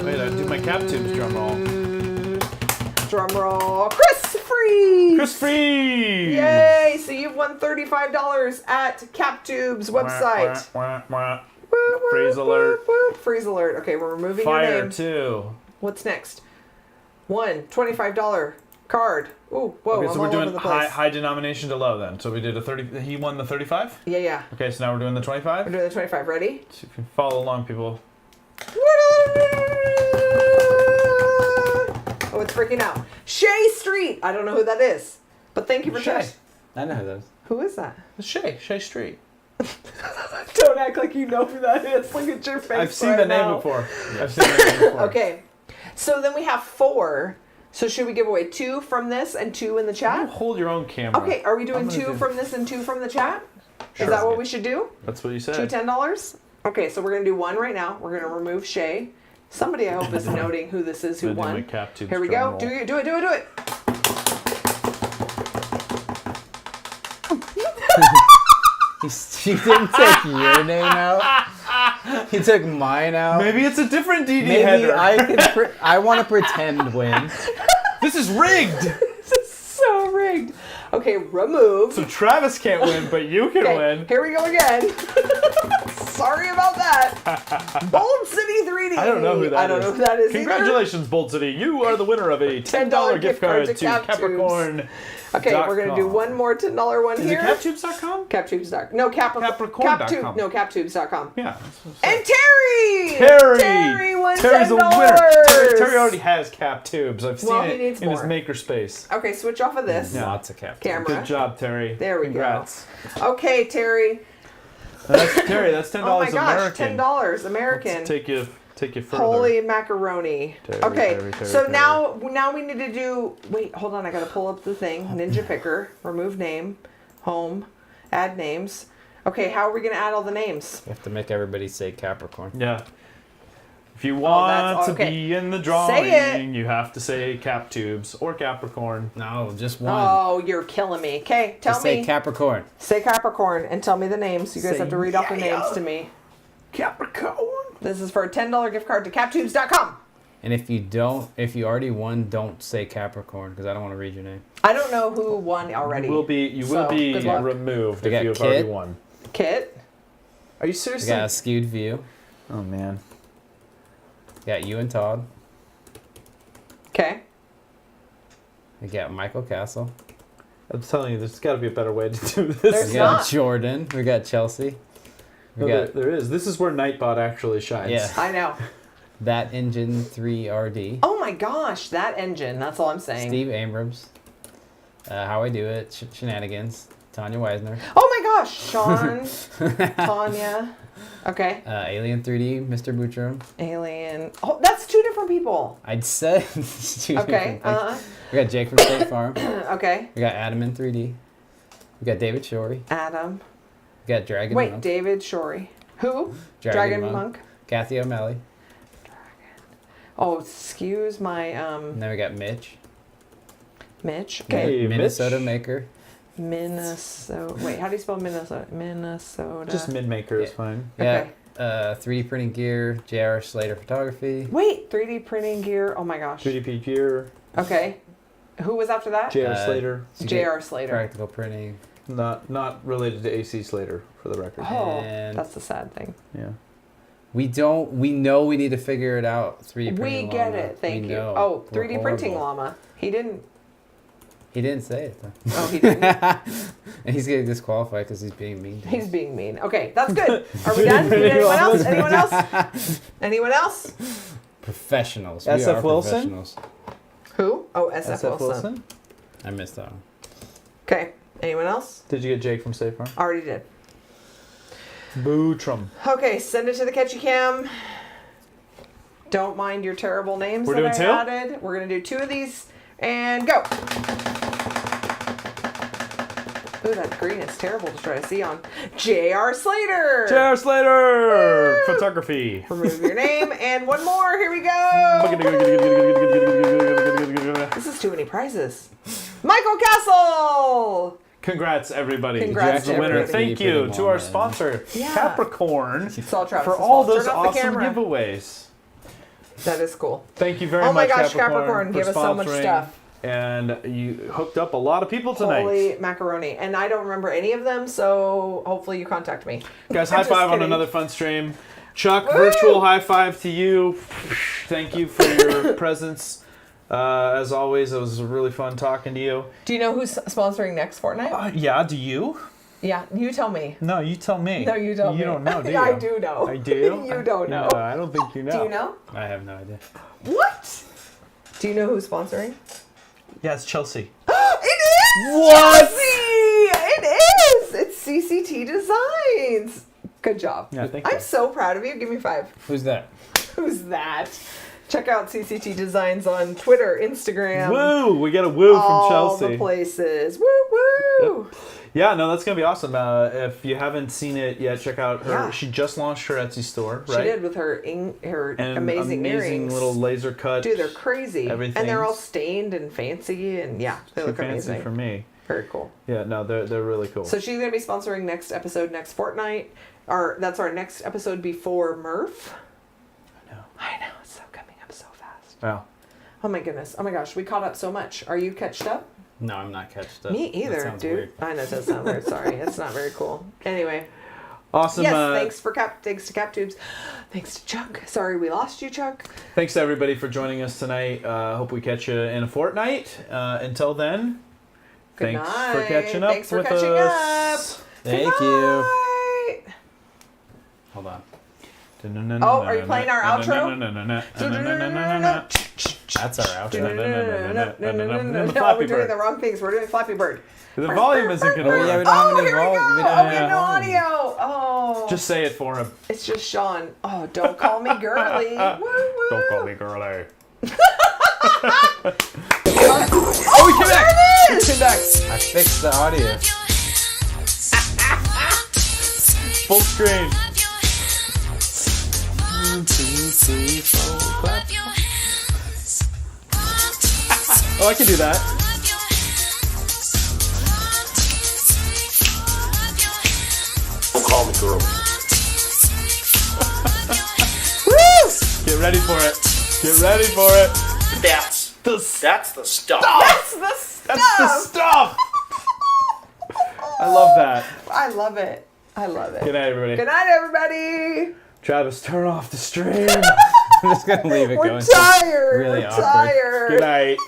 Wait, I do my Captubes drum roll. Drum roll. Chris Free. Chris Free! Yay! So you've won $35 at Captubes website. Freeze alert. Freeze alert. Okay, we're removing your Fire name. 2. What's next? One $25 card. Ooh, whoa! Okay, I'm so we're all doing over the place. high denomination to low then. So we did a 30. He won the 35. Yeah. Okay, so now we're doing the 25. We're doing the 25. Ready? So you can follow along, people. Oh, it's freaking out. Shay Street. I don't know who that is, but thank you for Shay. I know who that is. Who is that? It's Shay Street. Don't act like you know who that is. Look at your face. I've seen right the name now. before. I've seen the name before. Okay, so then we have 4. So should we give away 2 from this and 2 in the You chat? hold your own camera. Okay, are we doing I'm gonna 2 do- from this and 2 from the chat? Sure. Is that what we should do? That's what you said. 2 $10? Okay, so we're gonna do 1 right now. We're gonna remove Shay. Somebody I hope is noting who this is who I'm gonna do won. my Captubes Here we drum go. roll. Do it. He didn't take your name out. He took mine out. Maybe it's a different DD Maybe header. I can. I want to pretend win. This is rigged. This is so rigged. Okay, remove. So Travis can't win, but you can Okay, win. here we go again. Sorry about that. Bold City 3D. I don't know who that is. I don't know who that is Congratulations, Bold City. You are the winner of a $10 gift card to Captubes. Capricorn. Okay, we're gonna do one more $10 one Is here. it Captubes.com? Captubes.com. No, Capricorn.com. No, Captubes.com. Yeah. And Terry! Terry won Terry's $10. a winner. Terry already has Captubes. I've seen Well, he it needs in his more. makerspace. Okay, switch off of this Lots of cap. camera. Good job, Terry. There we Congrats. go. Okay, Terry. That's Terry. That's $10 Oh my gosh, American. $10 American. Let's take you further. Holy macaroni. Terry, Okay, Terry, so Terry. now we need to do, wait, hold on, I gotta pull up the thing. Ninja Picker, remove name, home, add names. Okay, how are we gonna add all the names? You have to make everybody say Capricorn. Yeah. If you want that's to okay. be in the drawing, Say it. you have to say Captubes or Capricorn. No, just one. Oh, you're killing me. Okay, tell Just me. say Capricorn. Say Capricorn and tell me the names. You guys Say have to read off the names yeah. to me. Capricorn. This is for a $10 gift card to Captubes.com. And if you already won, don't say Capricorn because I don't want to read your name. I don't know who won already. You will be So, good luck. removed We if got you have Kit. already won. Kit. Are you We serious? got a skewed view. Oh man. We got you and Todd. Okay. We got Michael Castle. I'm telling you, there's got to be a better way to do this. There's We got not. Jordan. We got Chelsea. We No, got there is. This is where Nightbot actually shines. Yeah. I know. That Engine 3RD. Oh my gosh, that engine. That's all I'm saying. Steve Abrams. How I Do It. Shenanigans. Tanya Weisner. Oh my gosh, Sean, Tanya. Okay. Alien 3D. Mr. Bootrum. Alien. Oh, that's two different people. I'd say. It's two Okay. different things. We got Jake from State Farm. Okay. We got Adam in 3D. We got David Shorey. Adam. We got Dragon Wait, Monk. David Shorey. Who? Dragon Monk. Monk. Kathy O'Malley. Oh, excuse my And then we got Mitch. Mitch. Hey, Okay. Minnesota Mitch. Maker. Minnesota. Wait, how do you spell Minnesota? Minnesota. Just mid-maker is fine. Yeah. Okay. 3D printing gear. J.R. Slater Photography. Wait, 3D printing gear. Oh my gosh. 3DP gear, Okay. Who was after that? J.R. Uh, Slater. J.R. Slater. Practical printing. Not related to AC Slater, for the record. Oh, And- that's the sad thing. Yeah. We know we need to figure it out. 3D printing. We get llama. it. Thank We you. know. Oh, We're 3D printing horrible. llama. He didn't. He didn't say it though. Oh, he didn't. And he's getting disqualified because he's being mean. To He's us. being mean. Okay, that's good. Are we done? Anyone else? Anyone else? Anyone else? Professionals. We SF are Wilson? professionals. Who? Oh, SF, Wilson. I missed that one. Okay. Anyone else? Did you get Jake from State Farm? Already did. Bootrum. Okay, send it to the Catchy Cam. Don't mind your terrible names We're that doing I two? added. We're gonna do 2 of these and go. Ooh, that green is terrible to try to see on. J.R. Slater. J.R. Slater! Woo! Photography. Remove your name and one more. Here we go. This is too many prizes. Michael Castle. Congrats, everybody. Congrats You're to the winner. everybody. Thank you to our sponsor, Yeah. Capricorn, Saw Travis' for all fault. those Turn off the awesome camera. giveaways. That is cool. Thank you very Oh my much, gosh, Capricorn, Capricorn, for give us so much sponsoring. stuff. And you hooked up a lot of people tonight. Holy macaroni. And I don't remember any of them, so hopefully you contact me. Guys, I'm high just five on kidding. another fun stream. Chuck, Woo! virtual high five to you. Thank you for your presence. As always, it was really fun talking to you. Do you know who's sponsoring next fortnight? Yeah, do you? Yeah, you tell me. No, you tell me. No, you don't. You don't know, do you? I do know. I do? You don't know. No, I don't think you know. Do you know? I have no idea. What? Do you know who's sponsoring? Yeah, it's Chelsea. It is! What? Chelsea! It is! It's CCT Designs. Good job. Yeah, thank you. I'm so proud of you. Give me 5. Who's that? Who's that? Check out CCT Designs on Twitter, Instagram. Woo! We got a woo all from Chelsea. the places. Woo woo! Yeah, no, that's gonna be awesome. If you haven't seen it yet, check out her. Yeah. She just launched her Etsy store, She right? did with her her And amazing earrings. little laser cut. Dude, they're crazy. everything. And they're all stained and fancy, and yeah, they Too look fancy amazing. for me. Very cool. Yeah, no, they're really cool. So she's gonna be sponsoring next episode next fortnight. That's our next episode before Murph. I know, it's so coming up so fast. Wow. Oh my goodness. Oh my gosh, we caught up so much. Are you catched up? No, I'm not catched up. Me That either, sounds dude. weird. I know it does sound weird. Sorry, it's not very cool. Anyway, Awesome. yes. Thanks to Captubes. Thanks to Chuck. Sorry we lost you, Chuck. Thanks to everybody for joining us tonight. Hope we catch you in a fortnight. Until then, Good thanks night. for catching up Thanks for with catching us. Thank Good you. night. Hold on. Oh, are you playing our outro? That's our outro. No, we're doing the wrong things. We're doing Flappy Bird. The volume isn't gonna Oh, work. yeah, we don't have any Here we go. volume. We don't Oh, have we any have no volume. audio. Oh. Just say it for him. It's just Sean. Oh, don't call me girly. Woo, woo. Don't call me girly. Oh, we came back. There it is. Came back. I fixed the audio. Full screen. Oh, I can do that. Don't call me girl. Get ready for it. Get ready for it. That's the stuff. That's the stuff. That's the stuff. I love that. I love it. I love it. Good night, everybody. Good night, everybody. Travis, turn off the stream. I'm just gonna leave it We're going. tired. Really We're awkward. tired. Good night.